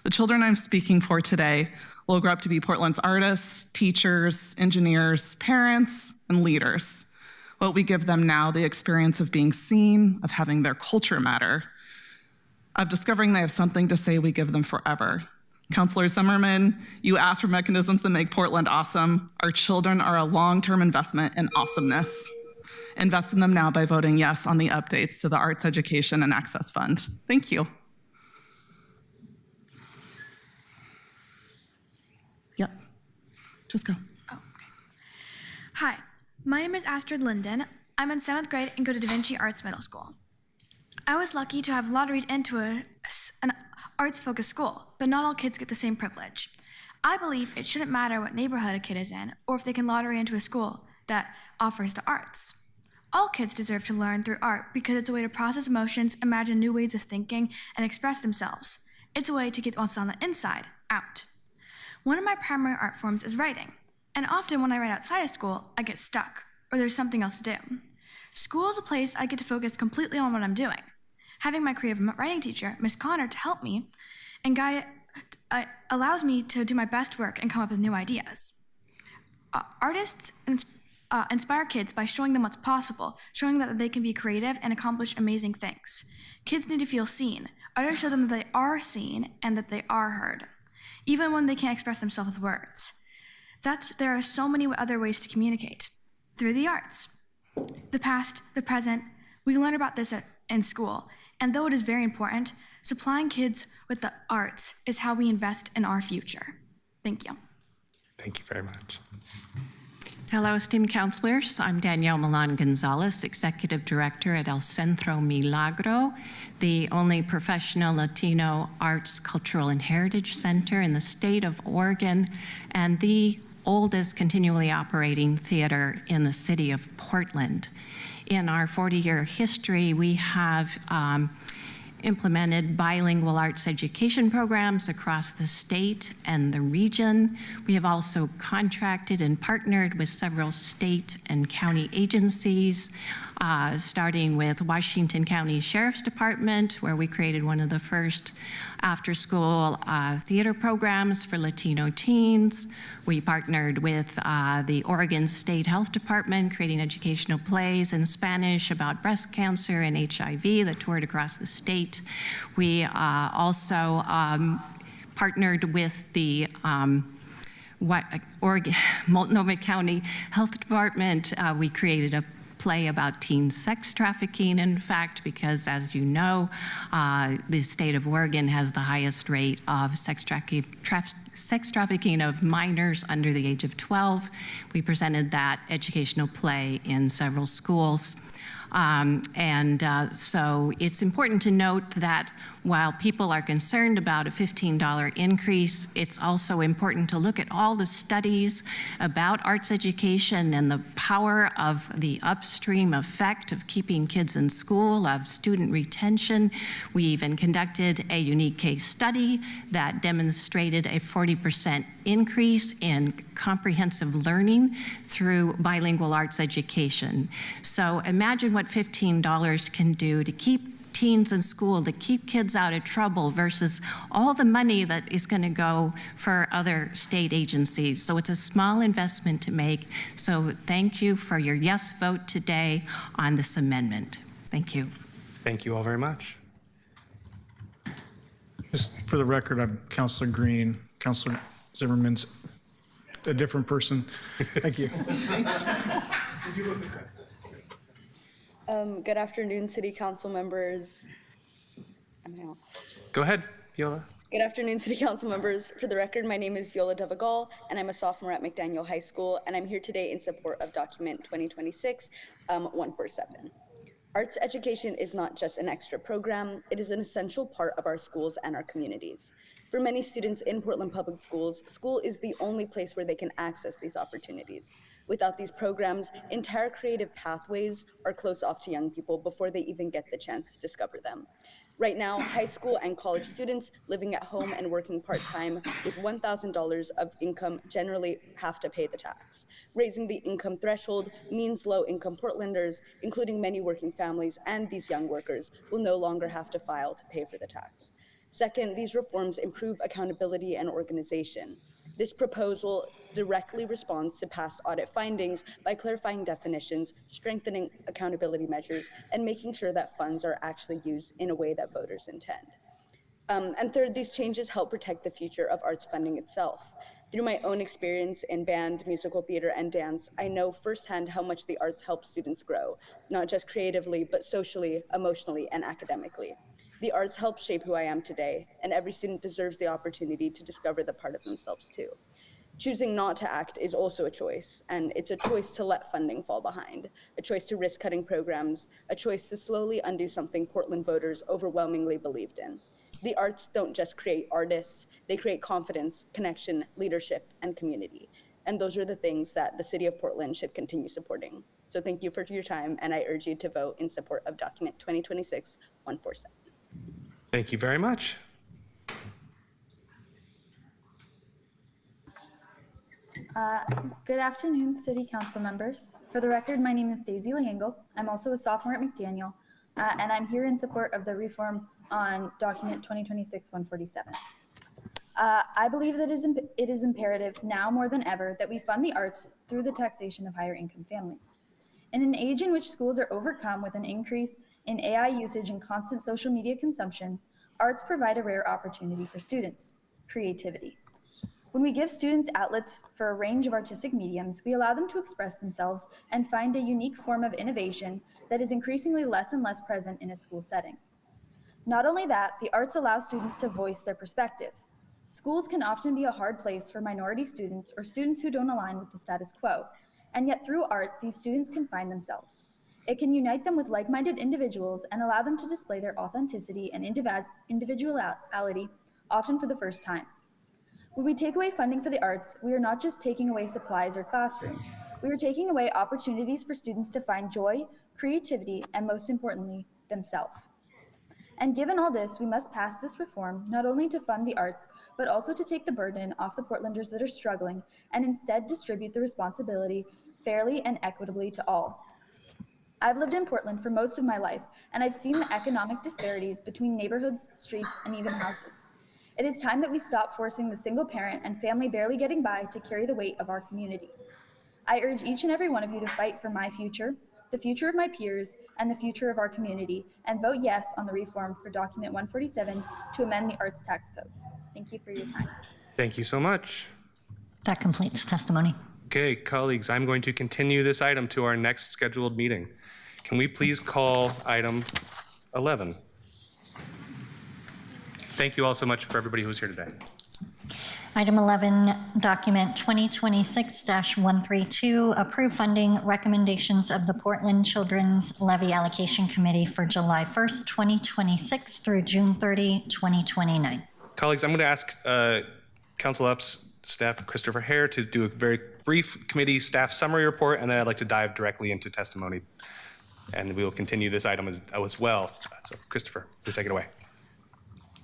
The children I'm speaking for today will grow up to be Portland's artists, teachers, engineers, parents, and leaders. What we give them now, the experience of being seen, of having their culture matter, of discovering they have something to say, we give them forever. Councilor Zimmerman, you asked for mechanisms that make Portland awesome. Our children are a long-term investment in awesomeness. Invest in them now by voting yes on the updates to the Arts Education and Access Fund. Thank you. Yep, just go. Oh, okay. Hi, my name is Astrid Linden. I'm in 7th grade and go to Da Vinci Arts Middle School. I was lucky to have lotteried into an arts-focused school, but not all kids get the same privilege. I believe it shouldn't matter what neighborhood a kid is in or if they can lottery into a school that offers the arts. All kids deserve to learn through art because it's a way to process emotions, imagine new ways of thinking, and express themselves. It's a way to get what's on the inside out. One of my primary art forms is writing, and often when I write outside of school, I get stuck, or there's something else to do. School is a place I get to focus completely on what I'm doing. Having my creative writing teacher, Miss Connor, to help me and guide it allows me to do my best work and come up with new ideas. Artists inspire kids by showing them what's possible, showing that they can be creative and accomplish amazing things. Kids need to feel seen. Artists show them that they are seen and that they are heard, even when they can't express themselves with words. There are so many other ways to communicate, through the arts. The past, the present, we learn about this in school, and though it is very important, supplying kids with the arts is how we invest in our future. Thank you. Thank you very much. Hello, esteemed counselors. I'm Danielle Milan Gonzalez, Executive Director at El Centro Milagro, the only professional Latino arts, cultural, and heritage center in the state of Oregon, and the oldest continually operating theater in the city of Portland. In our 40-year history, we have implemented bilingual arts education programs across the state and the region. We have also contracted and partnered with several state and county agencies, starting with Washington County Sheriff's Department, where we created one of the first after-school theater programs for Latino teens. We partnered with the Oregon State Health Department, creating educational plays in Spanish about breast cancer and HIV that toured across the state. We also partnered with the Oregon Multnomah County Health Department. We created a play about teen sex trafficking, in fact, because as you know, the state of Oregon has the highest rate of sex trafficking of minors under the age of 12. We presented that educational play in several schools. So it's important to note that while people are concerned about a $15 increase, it's also important to look at all the studies about arts education and the power of the upstream effect of keeping kids in school, of student retention. We even conducted a unique case study that demonstrated a 40% increase in comprehensive learning through bilingual arts education. So imagine what $15 can do to keep teens in school, to keep kids out of trouble versus all the money that is going to go for other state agencies. So it's a small investment to make. So thank you for your yes vote today on this amendment. Thank you. Thank you all very much. Just for the record, I'm Counselor Green. Counselor Zimmerman's a different person. Thank you. Good afternoon, City Council members. Go ahead, Viola. Good afternoon, City Council members. For the record, my name is Viola Devagal, and I'm a sophomore at McDaniel High School, and I'm here today in support of document 2026-147. Arts education is not just an extra program, it is an essential part of our schools and our communities. For many students in Portland Public Schools, school is the only place where they can access these opportunities. Without these programs, entire creative pathways are closed off to young people before they even get the chance to discover them. Right now, high school and college students living at home and working part-time with $1,000 of income generally have to pay the tax. Raising the income threshold means low-income Portlanders, including many working families and these young workers, will no longer have to file to pay for the tax. Second, these reforms improve accountability and organization. This proposal directly responds to past audit findings by clarifying definitions, strengthening accountability measures, and making sure that funds are actually used in a way that voters intend. And third, these changes help protect the future of arts funding itself. Through my own experience in band, musical theater, and dance, I know firsthand how much the arts help students grow, not just creatively, but socially, emotionally, and academically. The arts help shape who I am today, and every student deserves the opportunity to discover the part of themselves too. Choosing not to act is also a choice, and it's a choice to let funding fall behind, a choice to risk cutting programs, a choice to slowly undo something Portland voters overwhelmingly believed in. The arts don't just create artists, they create confidence, connection, leadership, and community. And those are the things that the City of Portland should continue supporting. So thank you for your time, and I urge you to vote in support of document 2026-147. Thank you very much. Good afternoon, City Council members. For the record, my name is Daisy Lehangle. I'm also a sophomore at McDaniel, and I'm here in support of the reform on document 2026-147. I believe that it is imperative now more than ever that we fund the arts through the taxation of higher income families. In an age in which schools are overcome with an increase in AI usage and constant social media consumption, arts provide a rare opportunity for students: creativity. When we give students outlets for a range of artistic mediums, we allow them to express themselves and find a unique form of innovation that is increasingly less and less present in a school setting. Not only that, the arts allow students to voice their perspective. Schools can often be a hard place for minority students or students who don't align with the status quo, and yet through art, these students can find themselves. It can unite them with like-minded individuals and allow them to display their authenticity and individuality, often for the first time. When we take away funding for the arts, we are not just taking away supplies or classrooms. We are taking away opportunities for students to find joy, creativity, and most importantly, themselves. And given all this, we must pass this reform not only to fund the arts, but also to take the burden off the Portlanders that are struggling and instead distribute the responsibility fairly and equitably to all. I've lived in Portland for most of my life, and I've seen the economic disparities between neighborhoods, streets, and even houses. It is time that we stop forcing the single parent and family barely getting by to carry the weight of our community. I urge each and every one of you to fight for my future, the future of my peers, and the future of our community, and vote yes on the reform for document 147 to amend the arts tax code. Thank you for your time. Thank you so much. That completes testimony. Okay, colleagues, I'm going to continue this item to our next scheduled meeting. Can we please call item 11? Thank you all so much for everybody who's here today. Item 11, document 2026-132, approve funding recommendations of the Portland Children's Levy Allocation Committee for July 1st, 2026 through June 30, 2029. Colleagues, I'm going to ask Council Ops staff Christopher Hare to do a very brief committee staff summary report, and then I'd like to dive directly into testimony. And we will continue this item as well. So Christopher, please take it away.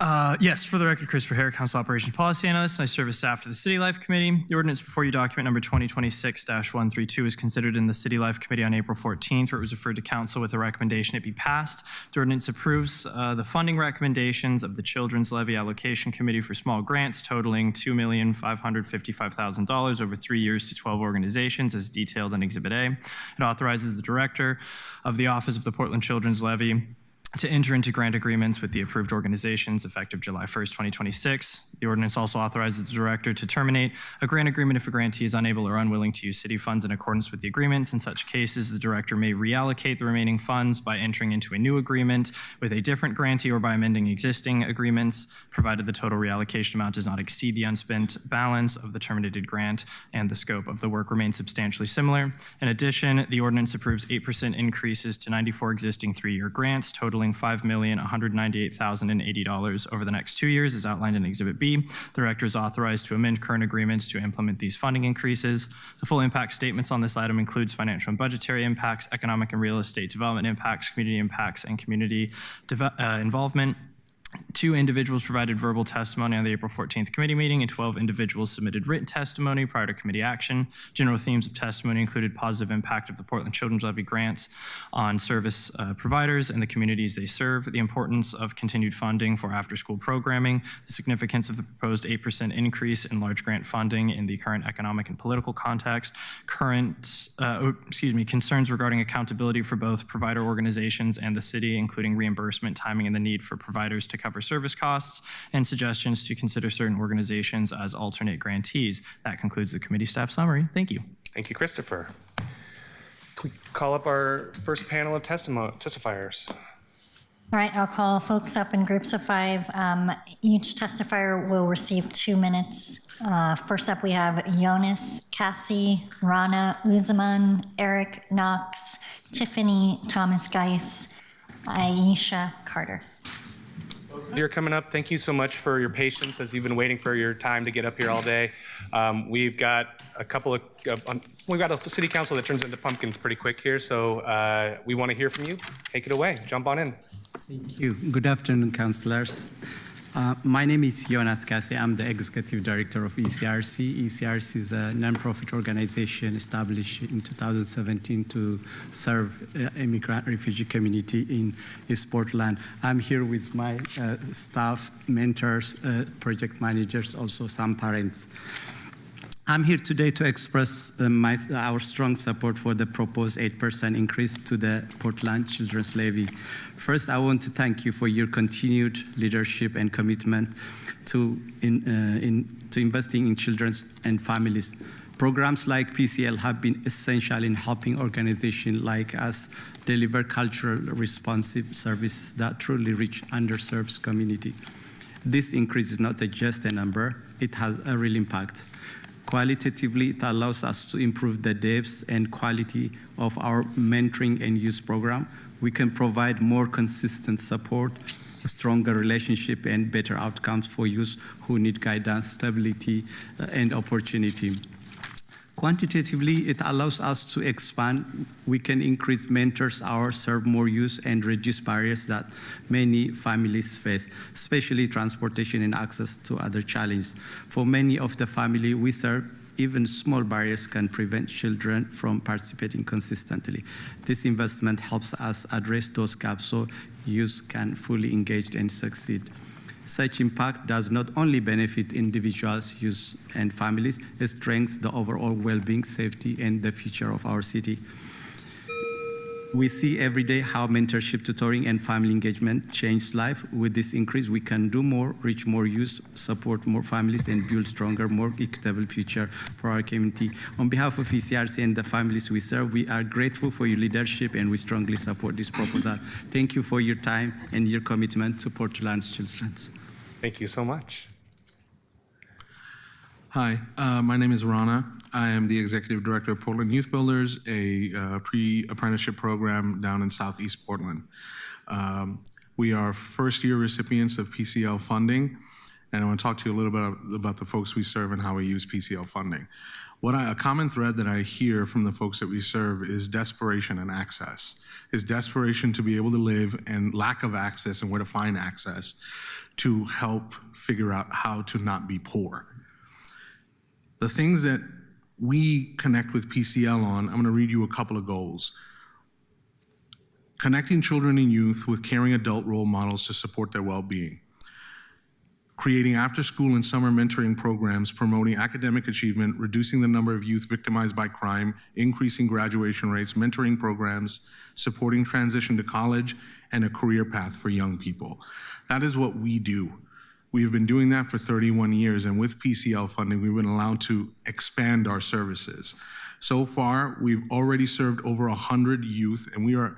Yes, for the record, Christopher Hare, Council Operations Policy Analyst, and I serve as staff to the City Life Committee. The ordinance before you, document number 2026-132, was considered in the City Life Committee on April 14th, where it was referred to Council with a recommendation it be passed. The ordinance approves the funding recommendations of the Children's Levy Allocation Committee for small grants totaling $2,555,000 over 3 years to 12 organizations, as detailed in Exhibit A. It authorizes the Director of the Office of the Portland Children's Levy to enter into grant agreements with the approved organizations effective July 1st, 2026. The ordinance also authorizes the director to terminate a grant agreement if a grantee is unable or unwilling to use city funds in accordance with the agreements. In such cases, the director may reallocate the remaining funds by entering into a new agreement with a different grantee or by amending existing agreements, provided the total reallocation amount does not exceed the unspent balance of the terminated grant and the scope of the work remains substantially similar. In addition, the ordinance approves 8% increases to 94 existing 3-year grants, totaling $5,198,080 over the next 2 years, as outlined in Exhibit B. The director is authorized to amend current agreements to implement these funding increases. The full impact statements on this item includes financial and budgetary impacts, economic and real estate development impacts, community impacts, and community involvement. 2 individuals provided verbal testimony on the April 14th committee meeting, and 12 individuals submitted written testimony prior to committee action. General themes of testimony included positive impact of the Portland Children's Levy grants on service providers and the communities they serve, the importance of continued funding for after-school programming, the significance of the proposed 8% increase in large grant funding in the current economic and political context, concerns regarding accountability for both provider organizations and the city, including reimbursement, timing, and the need for providers to cover service costs, and suggestions to consider certain organizations as alternate grantees. That concludes the committee staff summary. Thank you. Thank you, Christopher. Can we call up our first panel of testifiers? All right, I'll call folks up in groups of 5. Each testifier will receive 2 minutes. First up, we have Jonas, Cassie, Rana Uzaman, Eric Knox, Tiffany Thomas Geis, Aisha Carter. You're coming up. Thank you so much for your patience as you've been waiting for your time to get up here all day. We've got a city council that turns into pumpkins pretty quick here, so we want to hear from you. Take it away. Jump on in. Thank you. Good afternoon, councilors. My name is Jonas Cassie. I'm the Executive Director of ECRC. ECRC is a nonprofit organization established in 2017 to serve immigrant refugee community in East Portland. I'm here with my staff, mentors, project managers, also some parents. I'm here today to express our strong support for the proposed 8% increase to the Portland Children's Levy. First, I want to thank you for your continued leadership and commitment to investing in children and families. Programs like PCL have been essential in helping organizations like us deliver cultural responsive services that truly reach underserved community. This increase is not just a number, it has a real impact. Qualitatively, it allows us to improve the depth and quality of our mentoring and youth program. We can provide more consistent support, a stronger relationship, and better outcomes for youth who need guidance, stability, and opportunity. Quantitatively, it allows us to expand. We can increase mentors hours, serve more youth, and reduce barriers that many families face, especially transportation and access to other challenges. For many of the family we serve, even small barriers can prevent children from participating consistently. This investment helps us address those gaps so youth can fully engage and succeed. Such impact does not only benefit individuals, youth, and families, it strengthens the overall well-being, safety, and the future of our city. We see every day how mentorship, tutoring, and family engagement change life. With this increase, we can do more, reach more youth, support more families, and build stronger, more equitable future for our community. On behalf of ECRC and the families we serve, we are grateful for your leadership, and we strongly support this proposal. Thank you for your time and your commitment to Portland's children. Thank you so much. Hi, my name is Rana. I am the Executive Director of Portland Youth Builders, a pre-apprenticeship program down in Southeast Portland. We are first-year recipients of PCL funding, and I want to talk to you a little bit about the folks we serve and how we use PCL funding. A common thread that I hear from the folks that we serve is desperation and access. Is desperation to be able to live and lack of access and where to find access to help figure out how to not be poor. The things that we connect with PCL on, I'm going to read you a couple of goals. Connecting children and youth with caring adult role models to support their well-being. Creating after-school and summer mentoring programs promoting academic achievement, reducing the number of youth victimized by crime, increasing graduation rates, mentoring programs, supporting transition to college, and a career path for young people. That is what we do. We have been doing that for 31 years, and with PCL funding, we've been allowed to expand our services. So far, we've already served over 100 youth, and we are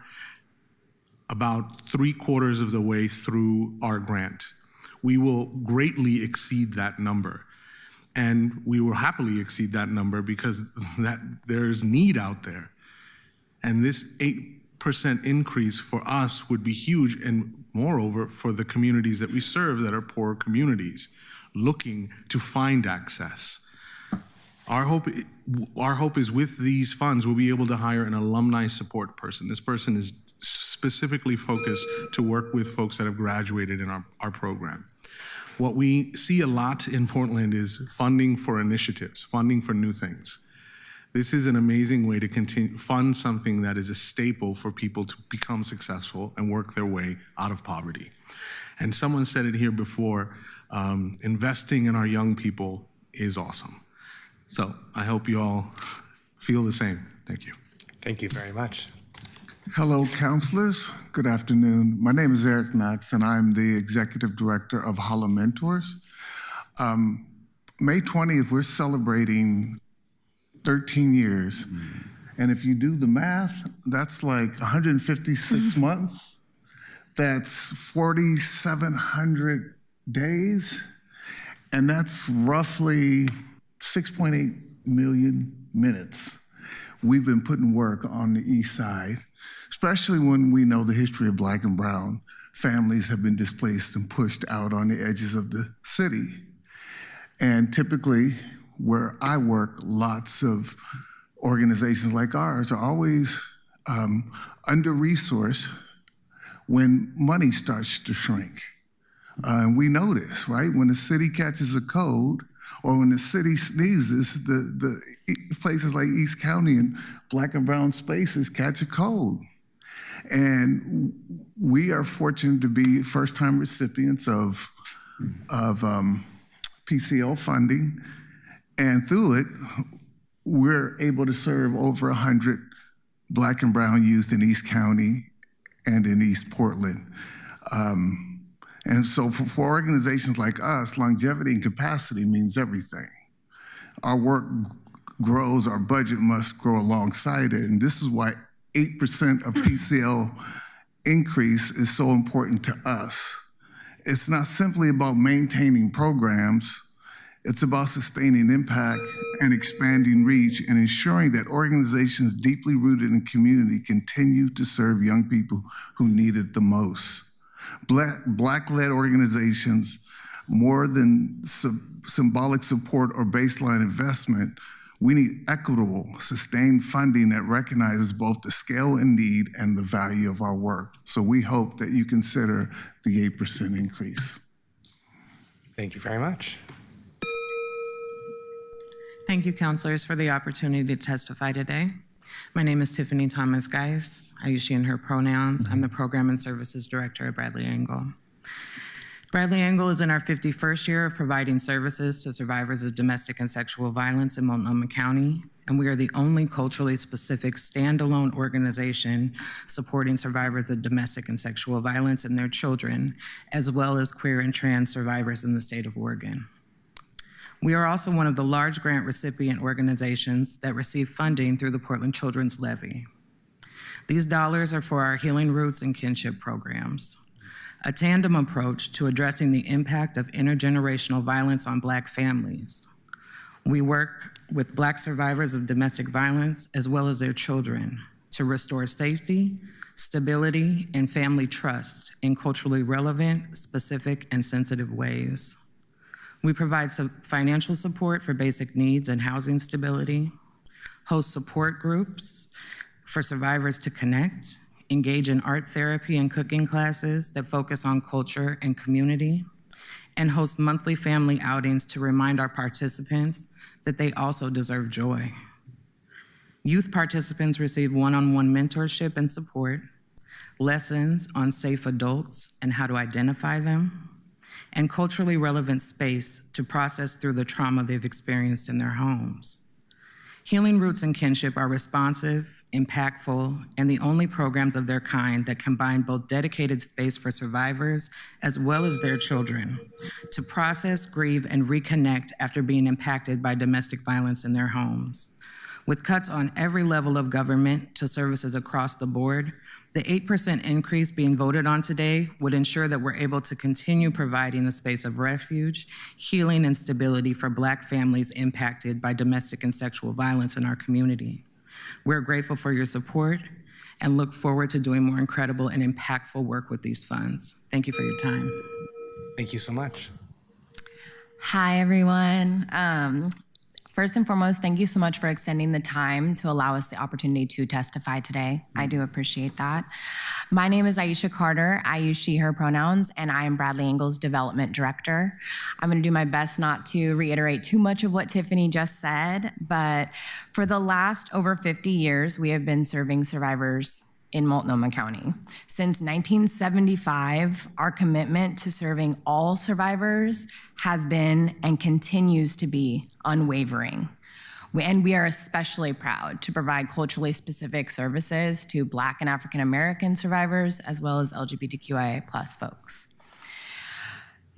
about 3/4 of the way through our grant. We will greatly exceed that number. And we will happily exceed that number because there's need out there. And this 8% increase for us would be huge, and moreover, for the communities that we serve that are poor communities looking to find access. Our hope is with these funds, we'll be able to hire an alumni support person. This person is specifically focused to work with folks that have graduated in our program. What we see a lot in Portland is funding for initiatives, funding for new things. This is an amazing way to fund something that is a staple for people to become successful and work their way out of poverty. And someone said it here before, investing in our young people is awesome. So I hope you all feel the same. Thank you. Thank you very much. Hello, counselors. Good afternoon. My name is Eric Knox, and I'm the Executive Director of Holla Mentors. May 20th, we're celebrating 13 years. And if you do the math, that's like 156 months. That's 4,700 days. And that's roughly 6.8 million minutes. We've been putting work on the East Side, especially when we know the history of Black and brown families have been displaced and pushed out on the edges of the city. And typically, where I work, lots of organizations like ours are always under-resourced when money starts to shrink. And we know this, right? When the city catches a cold, or when the city sneezes, the places like East County and Black and brown spaces catch a cold. And we are fortunate to be first-time recipients of PCL funding. And through it, we're able to serve over 100 Black and brown youth in East County and in East Portland. And so for organizations like us, longevity and capacity means everything. Our work grows, our budget must grow alongside it. And this is why 8% of PCL increase is so important to us. It's not simply about maintaining programs, it's about sustaining impact and expanding reach and ensuring that organizations deeply rooted in community continue to serve young people who need it the most. Black-led organizations, more than symbolic support or baseline investment, we need equitable, sustained funding that recognizes both the scale and need and the value of our work. So we hope that you consider the 8% increase. Thank you very much. Thank you, counselors, for the opportunity to testify today. My name is Tiffany Thomas Geis. I use she and her pronouns. I'm the Program and Services Director at Bradley Engel. Bradley Engel is in our 51st year of providing services to survivors of domestic and sexual violence in Multnomah County, and we are the only culturally specific standalone organization supporting survivors of domestic and sexual violence and their children, as well as queer and trans survivors in the state of Oregon. We are also one of the large grant recipient organizations that receive funding through the Portland Children's Levy. These dollars are for our Healing Roots and Kinship programs, a tandem approach to addressing the impact of intergenerational violence on Black families. We work with Black survivors of domestic violence as well as their children to restore safety, stability, and family trust in culturally relevant, specific, and sensitive ways. We provide financial support for basic needs and housing stability, host support groups for survivors to connect, engage in art therapy and cooking classes that focus on culture and community, and host monthly family outings to remind our participants that they also deserve joy. Youth participants receive one-on-one mentorship and support, lessons on safe adults and how to identify them, and culturally relevant space to process through the trauma they've experienced in their homes. Healing Roots and Kinship are responsive, impactful, and the only programs of their kind that combine both dedicated space for survivors as well as their children to process, grieve, and reconnect after being impacted by domestic violence in their homes. With cuts on every level of government to services across the board, the 8% increase being voted on today would ensure that we're able to continue providing a space of refuge, healing, and stability for Black families impacted by domestic and sexual violence in our community. We're grateful for your support and look forward to doing more incredible and impactful work with these funds. Thank you for your time. Thank you so much. Hi, everyone. First and foremost, thank you so much for extending the time to allow us the opportunity to testify today. I do appreciate that. My name is Aisha Carter. I use she, her pronouns, and I am Bradley Engel's Development Director. I'm gonna do my best not to reiterate too much of what Tiffany just said, but for the last over 50 years, we have been serving survivors in Multnomah County. Since 1975, our commitment to serving all survivors has been and continues to be unwavering. We are especially proud to provide culturally specific services to Black and African American survivors, as well as LGBTQIA+ folks.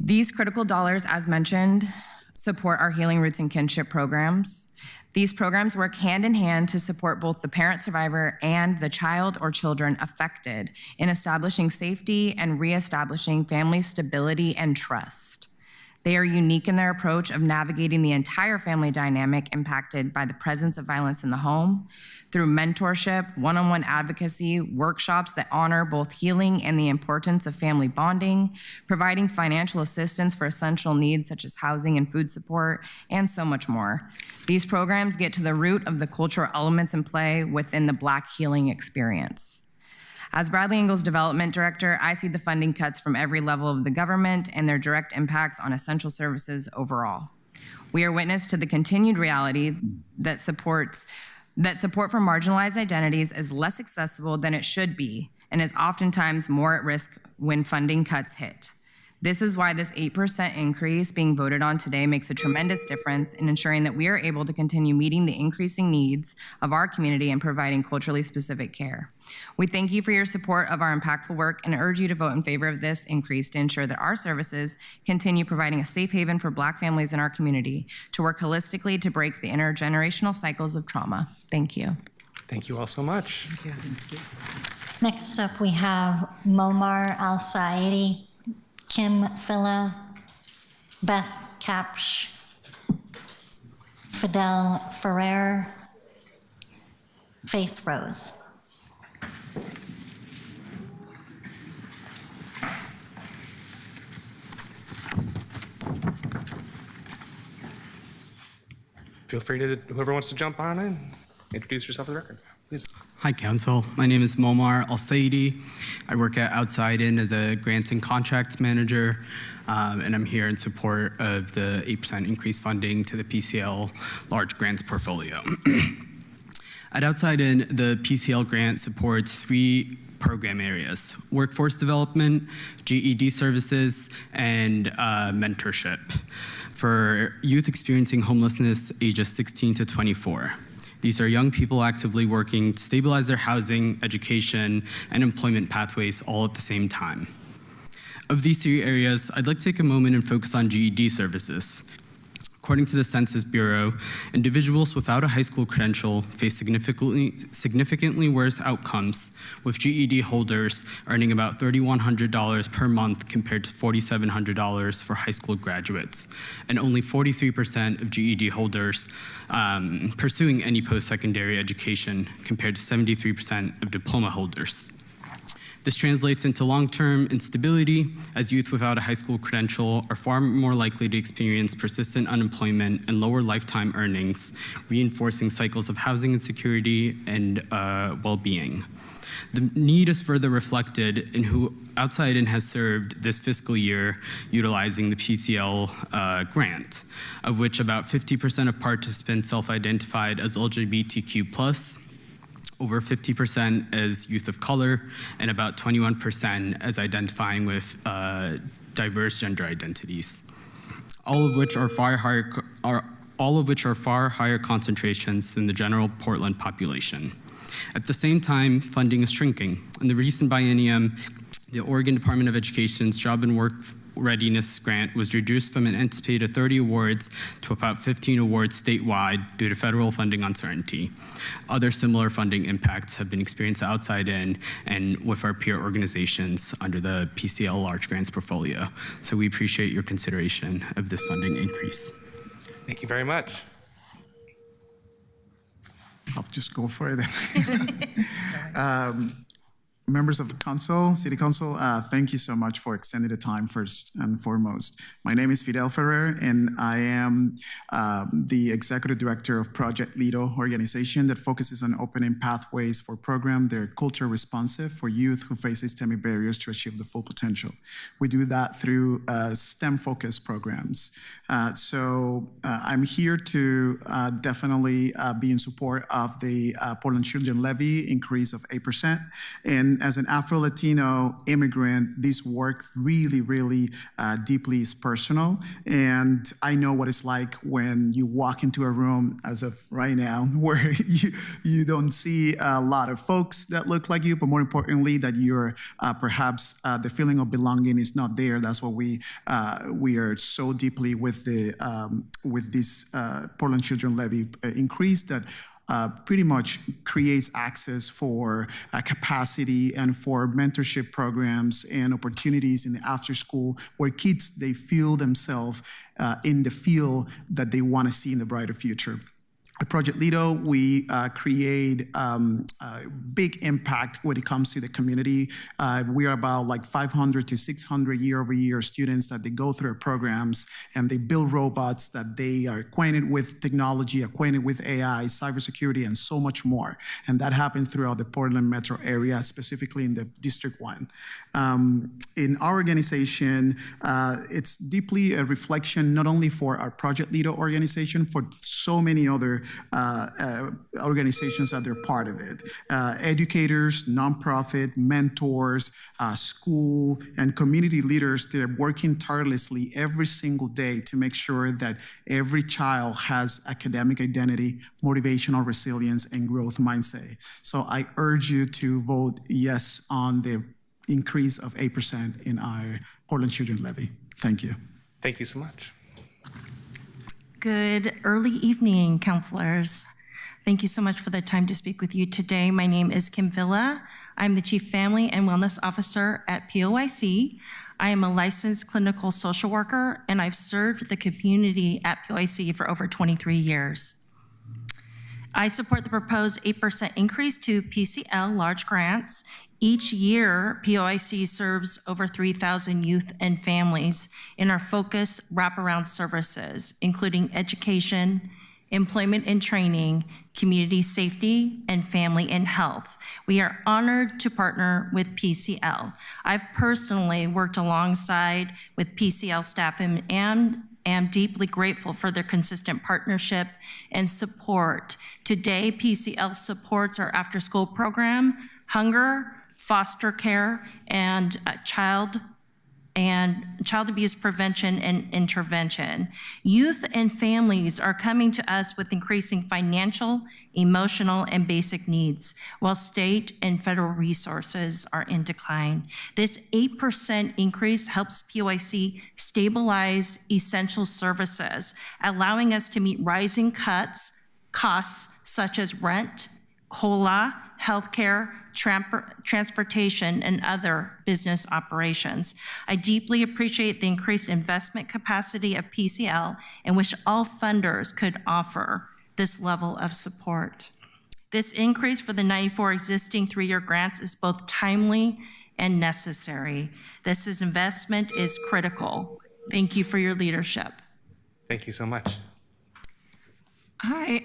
These critical dollars, as mentioned, support our Healing Roots and Kinship programs. These programs work hand in hand to support both the parent survivor and the child or children affected in establishing safety and reestablishing family stability and trust. They are unique in their approach of navigating the entire family dynamic impacted by the presence of violence in the home through mentorship, one-on-one advocacy, workshops that honor both healing and the importance of family bonding, providing financial assistance for essential needs such as housing and food support, and so much more. These programs get to the root of the cultural elements in play within the Black healing experience. As Bradley Engel's Development Director, I see the funding cuts from every level of the government and their direct impacts on essential services overall. We are witness to the continued reality that support for marginalized identities is less accessible than it should be and is oftentimes more at risk when funding cuts hit. This is why this 8% increase being voted on today makes a tremendous difference in ensuring that we are able to continue meeting the increasing needs of our community and providing culturally specific care. We thank you for your support of our impactful work and urge you to vote in favor of this increase to ensure that our services continue providing a safe haven for Black families in our community to work holistically to break the intergenerational cycles of trauma. Thank you. Thank you all so much. Next up, we have Momar Al-Saidi, Kim Filla, Beth Kapsch, Fidel Ferrer, Faith Rose. Feel free to, whoever wants to jump on in, introduce yourself for the record, please. Hi, Council. My name is Momar Al-Saidi. I work at Outside In as a grants and contracts manager, and I'm here in support of the 8% increased funding to the PCL large grants portfolio. At Outside In, the PCL grant supports 3 program areas: workforce development, GED services, and mentorship for youth experiencing homelessness ages 16 to 24. These are young people actively working to stabilize their housing, education, and employment pathways all at the same time. Of these 3 areas, I'd like to take a moment and focus on GED services. According to the Census Bureau, individuals without a high school credential face significantly worse outcomes, with GED holders earning about $3,100 per month compared to $4,700 for high school graduates, and only 43% of GED holders pursuing any post-secondary education compared to 73% of diploma holders. This translates into long-term instability, as youth without a high school credential are far more likely to experience persistent unemployment and lower lifetime earnings, reinforcing cycles of housing insecurity and well-being. The need is further reflected in who Outside In has served this fiscal year utilizing the PCL grant, of which about 50% of participants self-identified as LGBTQ+, over 50% as youth of color, and about 21% as identifying with diverse gender identities, all of which are far higher concentrations than the general Portland population. At the same time, funding is shrinking. In the recent biennium, the Oregon Department of Education's Job and Work Readiness Grant was reduced from an anticipated 30 awards to about 15 awards statewide due to federal funding uncertainty. Other similar funding impacts have been experienced outside in and with our peer organizations under the PCL large grants portfolio. So we appreciate your consideration of this funding increase. Thank you very much. I'll just go for it. Members of the council, city council, thank you so much for extending the time first and foremost. My name is Fidel Ferrer, and I am the executive director of Project Lido organization that focuses on opening pathways for programs that are culture responsive for youth who face systemic barriers to achieve their full potential. We do that through STEM-focused programs. So I'm here to definitely be in support of the Portland Children Levy increase of 8%. And as an Afro-Latino immigrant, this work really, really deeply is personal. And I know what it's like when you walk into a room, as of right now, where you don't see a lot of folks that look like you, but more importantly, that you're perhaps the feeling of belonging is not there. That's what we are so deeply with this Portland Children Levy increase that pretty much creates access for capacity and for mentorship programs and opportunities in the after school where kids, they feel themselves in the field that they want to see in the brighter future. At Project Lido, we create a big impact when it comes to the community. We are about like 500 to 600 year-over-year students that they go through our programs, and they build robots that they are acquainted with technology, acquainted with AI, cybersecurity, and so much more. And that happens throughout the Portland metro area, specifically in the District 1. In our organization, it's deeply a reflection not only for our Project Lido organization, for so many other organizations that they're part of it. Educators, nonprofit, mentors, school, and community leaders, they're working tirelessly every single day to make sure that every child has academic identity, motivational resilience, and growth mindset. So I urge you to vote yes on the increase of 8% in our Portland Children Levy. Thank you. Thank you so much. Good early evening, counselors. Thank you so much for the time to speak with you today. My name is Kim Villa. I'm the Chief Family and Wellness Officer at POIC. I am a licensed clinical social worker, and I've served the community at POIC for over 23 years. I support the proposed 8% increase to PCL large grants. Each year, POIC serves over 3,000 youth and families in our focus wraparound services, including education, employment and training, community safety, and family and health. We are honored to partner with PCL. I've personally worked alongside with PCL staff and am deeply grateful for their consistent partnership and support. Today, PCL supports our after-school program, hunger, foster care, and child abuse prevention and intervention. Youth and families are coming to us with increasing financial, emotional, and basic needs, while state and federal resources are in decline. This 8% increase helps POIC stabilize essential services, allowing us to meet rising costs such as rent, COLA, healthcare, transportation, and other business operations. I deeply appreciate the increased investment capacity of PCL and wish all funders could offer this level of support. This increase for the 94 existing 3-year grants is both timely and necessary. This investment is critical. Thank you for your leadership. Thank you so much. Hi,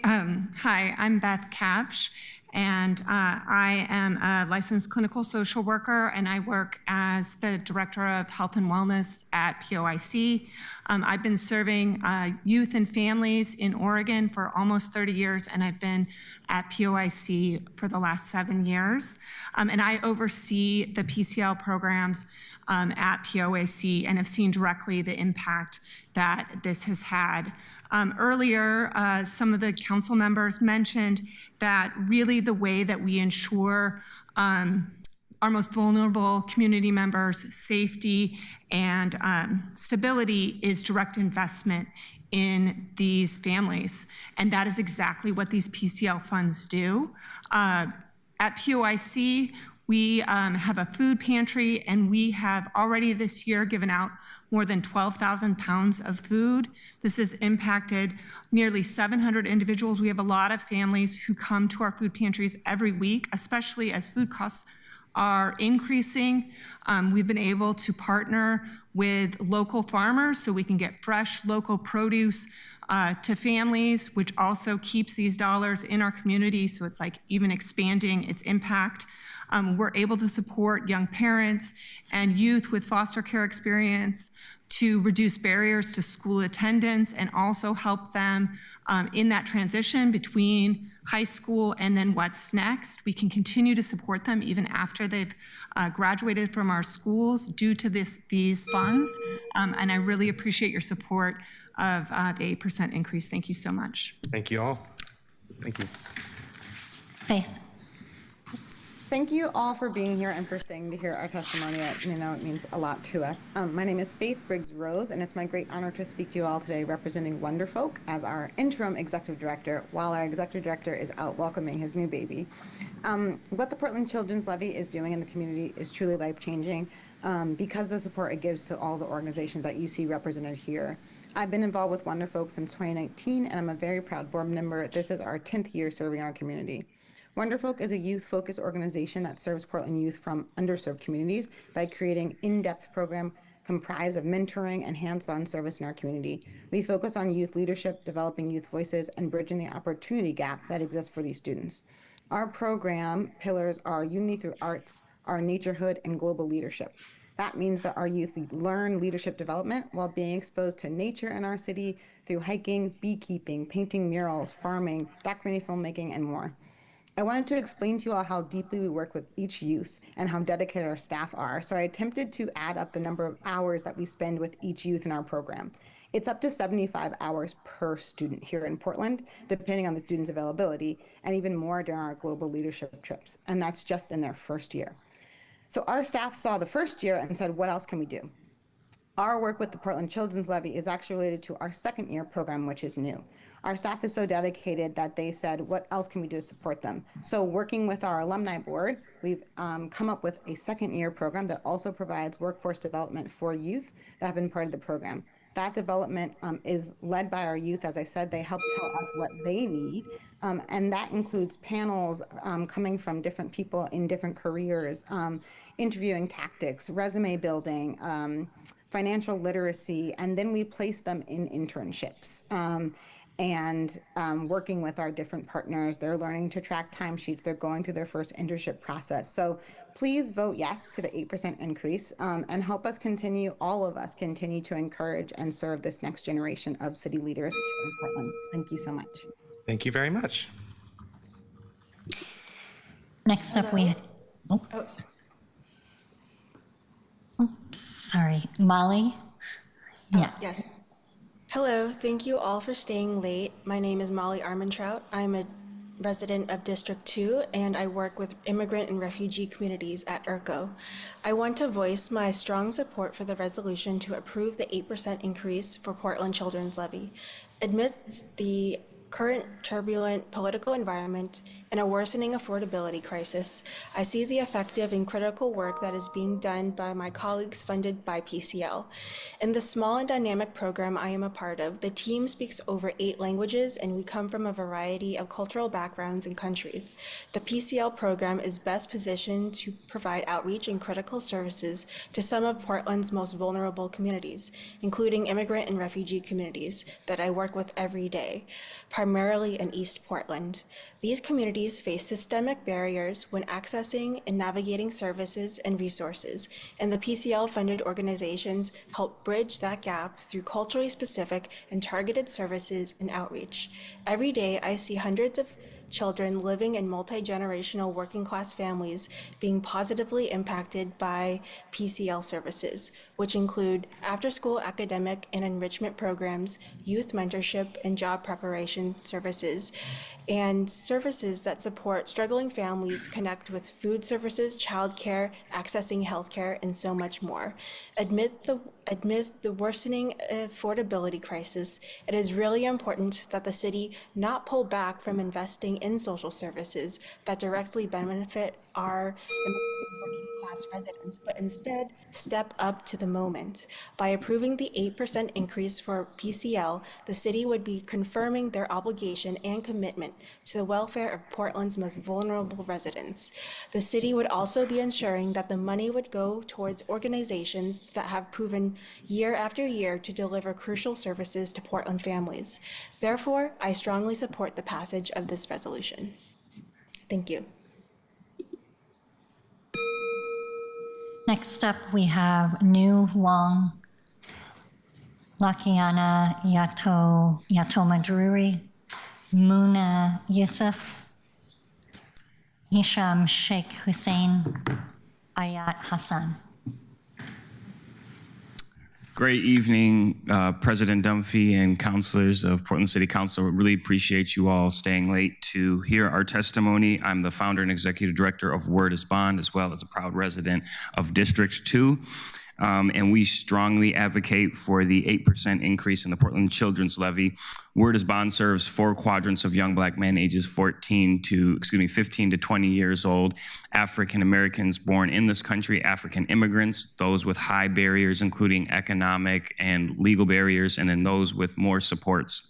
I'm Beth Kapsch, and I am a licensed clinical social worker, and I work as the Director of Health and Wellness at POIC. I've been serving youth and families in Oregon for almost 30 years, and I've been at POIC for the last 7 years. And I oversee the PCL programs at POIC and have seen directly the impact that this has had. Earlier, some of the council members mentioned that really the way that we ensure our most vulnerable community members' safety and stability is direct investment in these families. And that is exactly what these PCL funds do. At POIC, we have a food pantry, and we have already this year given out more than 12,000 pounds of food. This has impacted nearly 700 individuals. We have a lot of families who come to our food pantries every week, especially as food costs are increasing. We've been able to partner with local farmers so we can get fresh local produce to families, which also keeps these dollars in our community. So it's like even expanding its impact. We're able to support young parents and youth with foster care experience to reduce barriers to school attendance and also help them in that transition between high school and then what's next. We can continue to support them even after they've graduated from our schools due to these funds. And I really appreciate your support of the 8% increase. Thank you so much. Thank you all. Thank you. Faith. Thank you all for being here and for staying to hear our testimony. It means a lot to us. My name is Faith Briggs Rose, and it's my great honor to speak to you all today representing Wonderfolk as our interim executive director, while our executive director is out welcoming his new baby. What the Portland Children's Levy is doing in the community is truly life-changing because of the support it gives to all the organizations that you see represented here. I've been involved with Wonderfolk since 2019, and I'm a very proud board member. This is our 10th year serving our community. Wonderfolk is a youth-focused organization that serves Portland youth from underserved communities by creating in-depth program comprised of mentoring and hands-on service in our community. We focus on youth leadership, developing youth voices, and bridging the opportunity gap that exists for these students. Our program pillars are unity through arts, our naturehood, and global leadership. That means that our youth learn leadership development while being exposed to nature in our city through hiking, beekeeping, painting murals, farming, documentary filmmaking, and more. I wanted to explain to you all how deeply we work with each youth and how dedicated our staff are. So I attempted to add up the number of hours that we spend with each youth in our program. It's up to 75 hours per student here in Portland, depending on the student's availability, and even more during our global leadership trips. And that's just in their first year. So our staff saw the first year and said, what else can we do? Our work with the Portland Children's Levy is actually related to our second year program, which is new. Our staff is so dedicated that they said, what else can we do to support them? So working with our alumni board, we've come up with a second year program that also provides workforce development for youth that have been part of the program. That development is led by our youth. As I said, they help tell us what they need. And that includes panels coming from different people in different careers, interviewing tactics, resume building, financial literacy, and then we place them in internships. And working with our different partners, they're learning to track timesheets, they're going through their first internship process. So please vote yes to the 8% increase and help us continue, all of us continue to encourage and serve this next generation of city leaders here in Portland. Thank you so much. Thank you very much. Next up, we. Sorry, Molly? Yeah. Yes. Hello, thank you all for staying late. My name is Molly Armentrout. I'm a resident of District 2, and I work with immigrant and refugee communities at ERCO. I want to voice my strong support for the resolution to approve the 8% increase for Portland Children's Levy. Amidst the current turbulent political environment and a worsening affordability crisis, I see the effective and critical work that is being done by my colleagues funded by PCL. In the small and dynamic program I am a part of, the team speaks over 8 languages, and we come from a variety of cultural backgrounds and countries. The PCL program is best positioned to provide outreach and critical services to some of Portland's most vulnerable communities, including immigrant and refugee communities that I work with every day, primarily in East Portland. These communities face systemic barriers when accessing and navigating services and resources, and the PCL-funded organizations help bridge that gap through culturally specific and targeted services and outreach. Every day, I see hundreds of children living in multi-generational working-class families being positively impacted by PCL services, which include after-school academic and enrichment programs, youth mentorship and job preparation services, and services that support struggling families connect with food services, childcare, accessing healthcare, and so much more. Amid the worsening affordability crisis, it is really important that the city not pull back from investing in social services that directly benefit our working class residents, but instead step up to the moment. By approving the 8% increase for PCL, the city would be confirming their obligation and commitment to the welfare of Portland's most vulnerable residents. The city would also be ensuring that the money would go towards organizations that have proven year after year to deliver crucial services to Portland families. Therefore, I strongly support the passage of this resolution. Thank you. Next up, we have Nu Wong, Lakiana Yatoma Drury, Muna Yusuf, Hisham Sheikh Hussein, Ayat Hassan. Great evening, President Dunphy and councilors of Portland City Council. Really appreciate you all staying late to hear our testimony. I'm the founder and executive director of Word is Bond, as well as a proud resident of District 2. And we strongly advocate for the 8% increase in the Portland Children's Levy. Word is Bond serves 4 quadrants of young Black men ages 15 to 20 years old, African Americans born in this country, African immigrants, those with high barriers, including economic and legal barriers, and then those with more supports.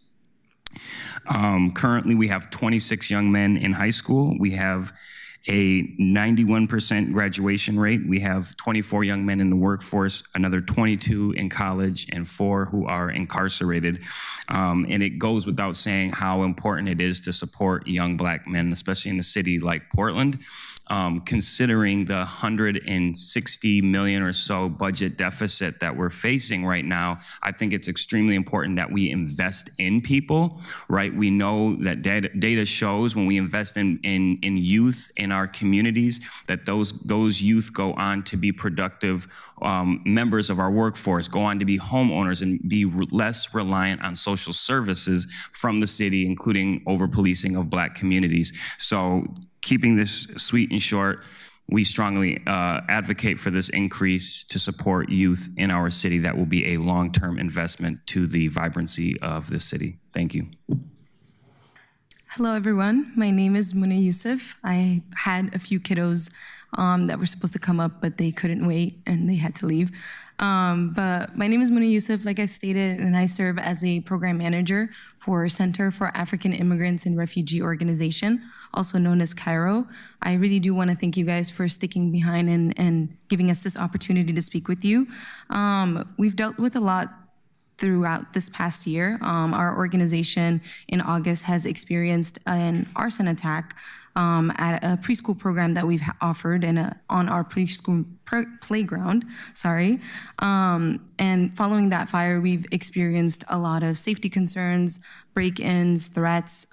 Currently, we have 26 young men in high school. We have a 91% graduation rate. We have 24 young men in the workforce, another 22 in college, and 4 who are incarcerated. And it goes without saying how important it is to support young Black men, especially in a city like Portland. Considering the $160 million or so budget deficit that we're facing right now, I think it's extremely important that we invest in people, right? We know that data shows when we invest in youth in our communities, that those youth go on to be productive members of our workforce, go on to be homeowners and be less reliant on social services from the city, including over-policing of Black communities. So keeping this sweet and short, we strongly advocate for this increase to support youth in our city. That will be a long-term investment to the vibrancy of this city. Thank you. Hello, everyone. My name is Muna Yusuf. I had a few kiddos that were supposed to come up, but they couldn't wait and they had to leave. But my name is Muna Yusuf, like I stated, and I serve as a program manager for Center for African Immigrants and Refugee Organization, also known as CAIRO. I really do want to thank you guys for sticking behind and giving us this opportunity to speak with you. We've dealt with a lot throughout this past year. Our organization in August has experienced an arson attack at a preschool program that we've offered on our preschool playground, and following that fire, we've experienced a lot of safety concerns, break-ins, threats,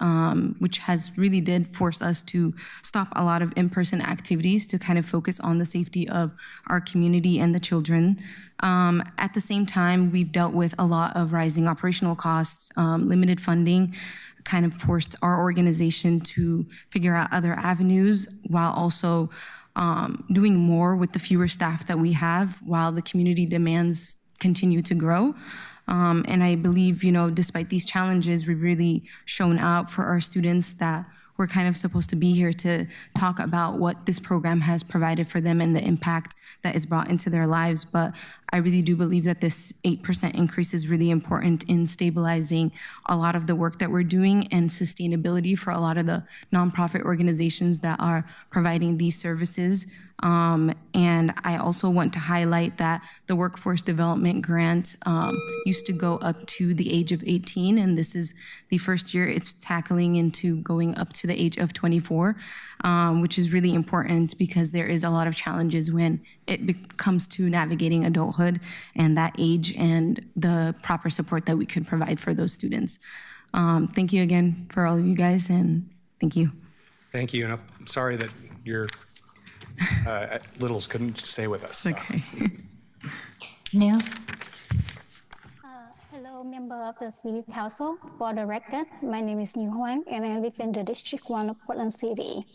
which has really did force us to stop a lot of in-person activities to kind of focus on the safety of our community and the children. At the same time, we've dealt with a lot of rising operational costs, limited funding, kind of forced our organization to figure out other avenues while also doing more with the fewer staff that we have while the community demands continue to grow. And I believe, despite these challenges, we've really shown out for our students that we're kind of supposed to be here to talk about what this program has provided for them and the impact that it's brought into their lives. But I really do believe that this 8% increase is really important in stabilizing a lot of the work that we're doing and sustainability for a lot of the nonprofit organizations that are providing these services. And I also want to highlight that the Workforce Development Grant used to go up to the age of 18, and this is the first year it's tackling into going up to the age of 24, which is really important because there is a lot of challenges when it comes to navigating adulthood and that age and the proper support that we could provide for those students. Thank you again for all of you guys, and thank you. Thank you, and I'm sorry that your littles couldn't stay with us. Okay. New. Hello, member of the City Council. For the record, my name is New Huang, and I live in the District 1 of Portland City.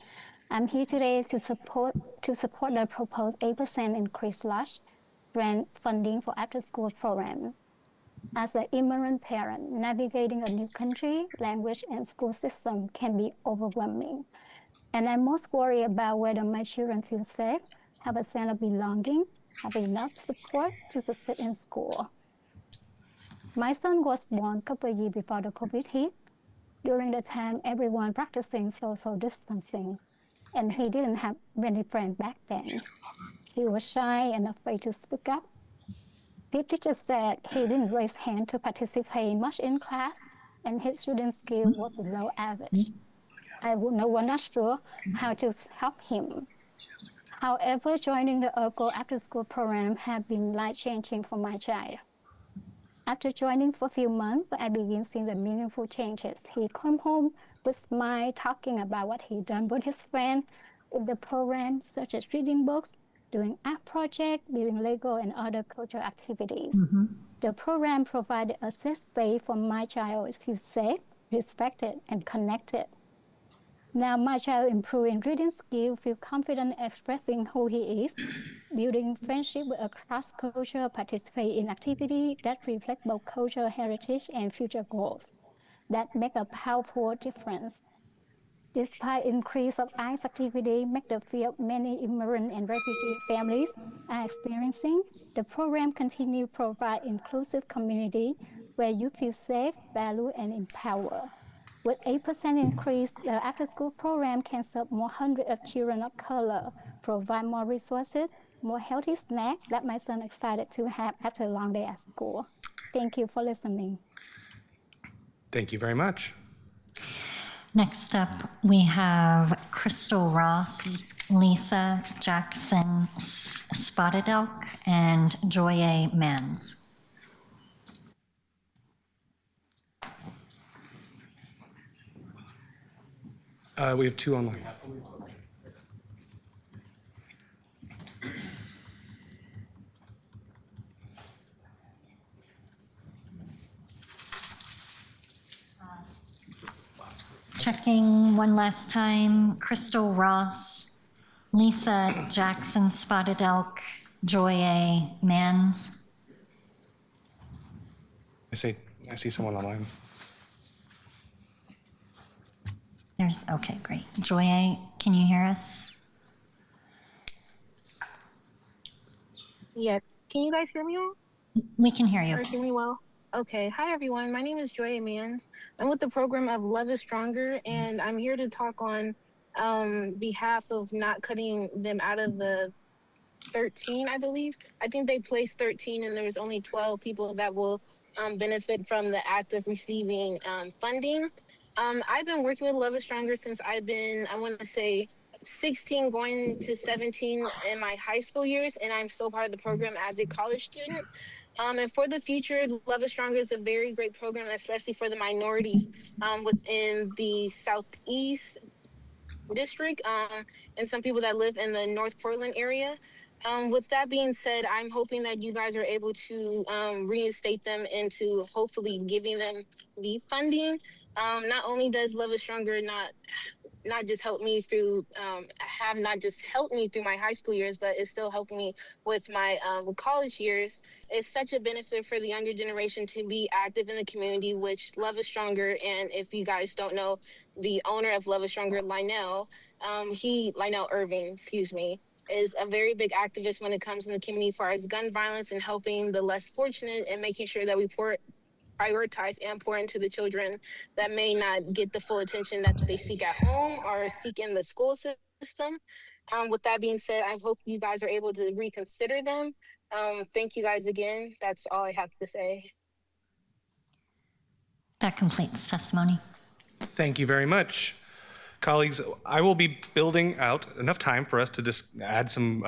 I'm here today to support the proposed 8% increase large grant funding for after-school programs. As an immigrant parent, navigating a new country, language, and school system can be overwhelming. And I'm most worried about whether my children feel safe, have a sense of belonging, have enough support to succeed in school. My son was born a couple of years before the COVID hit. During the time, everyone practicing social distancing, and he didn't have many friends back then. He was shy and afraid to speak up. The teacher said he didn't raise hand to participate much in class, and his student skills was below average. I was not sure how to help him. However, joining the ERGO after-school program has been life-changing for my child. After joining for a few months, I began seeing the meaningful changes. He came home with a smile, talking about what he done with his friends in the program, such as reading books, doing art projects, building Lego, and other cultural activities. The program provided a safe space for my child to feel safe, respected, and connected. Now my child improved in reading skills, feel confident expressing who he is, building friendship with across culture, participate in activities that reflect both cultural heritage and future goals that make a powerful difference. Despite increase of ICE activity, make the field many immigrant and refugee families are experiencing, the program continue to provide inclusive community where you feel safe, valued, and empowered. With 8% increase, the after-school program can serve more hundreds of children of color, provide more resources, more healthy snacks that my son excited to have after a long day at school. Thank you for listening. Thank you very much. Next up, we have Crystal Ross, Lisa Jackson Spotted Elk, and Joye Mans. We have two online. Checking one last time, Crystal Ross, Lisa Jackson Spotted Elk, Joye Mans. I see someone online. Okay, great. Joye, can you hear us? Yes. Can you guys hear me all? We can hear you. Or hear me well? Okay. Hi, everyone. My name is Joy Mans. I'm with the program of Love is Stronger, and I'm here to talk on behalf of not cutting them out of the 13, I believe. I think they placed 13, and there's only 12 people that will benefit from the act of receiving funding. I've been working with Love is Stronger since I've been, I want to say, 16 going to 17 in my high school years, and I'm still part of the program as a college student. And for the future, Love is Stronger is a very great program, especially for the minorities within the Southeast District and some people that live in the North Portland area. With that being said, I'm hoping that you guys are able to reinstate them into hopefully giving them the funding. Not only does Love is Stronger not not just helped me through my high school years, but it's still helping me with my college years. It's such a benefit for the younger generation to be active in the community, which Love is Stronger. And if you guys don't know, the owner of Love is Stronger, Lionel Irving, is a very big activist when it comes in the community as far as gun violence and helping the less fortunate and making sure that we prioritize and pour into the children that may not get the full attention that they seek at home or seek in the school system. With that being said, I hope you guys are able to reconsider them. Thank you guys again. That's all I have to say. That completes testimony. Thank you very much. Colleagues, I will be building out enough time for us to just add some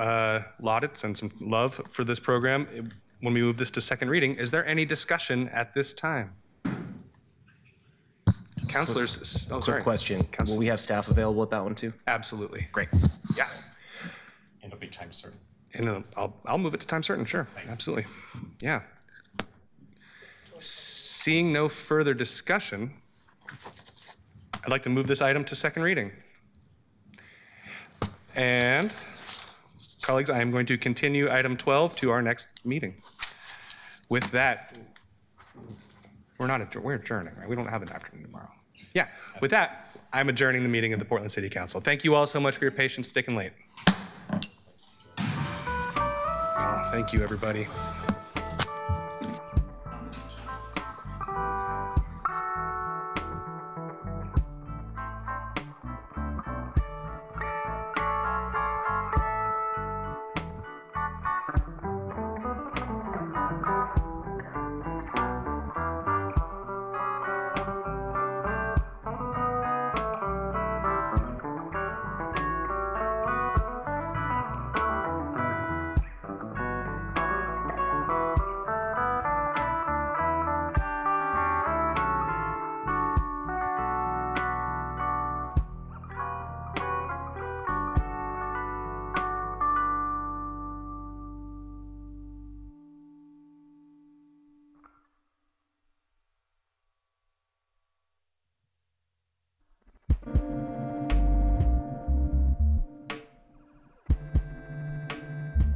laudits and some love for this program when we move this to second reading. Is there any discussion at this time? Counselors, Quick question. Will we have staff available at that one too? Absolutely. Great. Yeah. And it'll be time certain. And I'll move it to time certain, sure. Absolutely. Yeah. Seeing no further discussion, I'd like to move this item to second reading. And colleagues, I am going to continue item 12 to our next meeting. With that, we're adjourning, right? We don't have an afternoon tomorrow. Yeah, with that, I'm adjourning the meeting of the Portland City Council. Thank you all so much for your patience sticking late. Oh, thank you, everybody.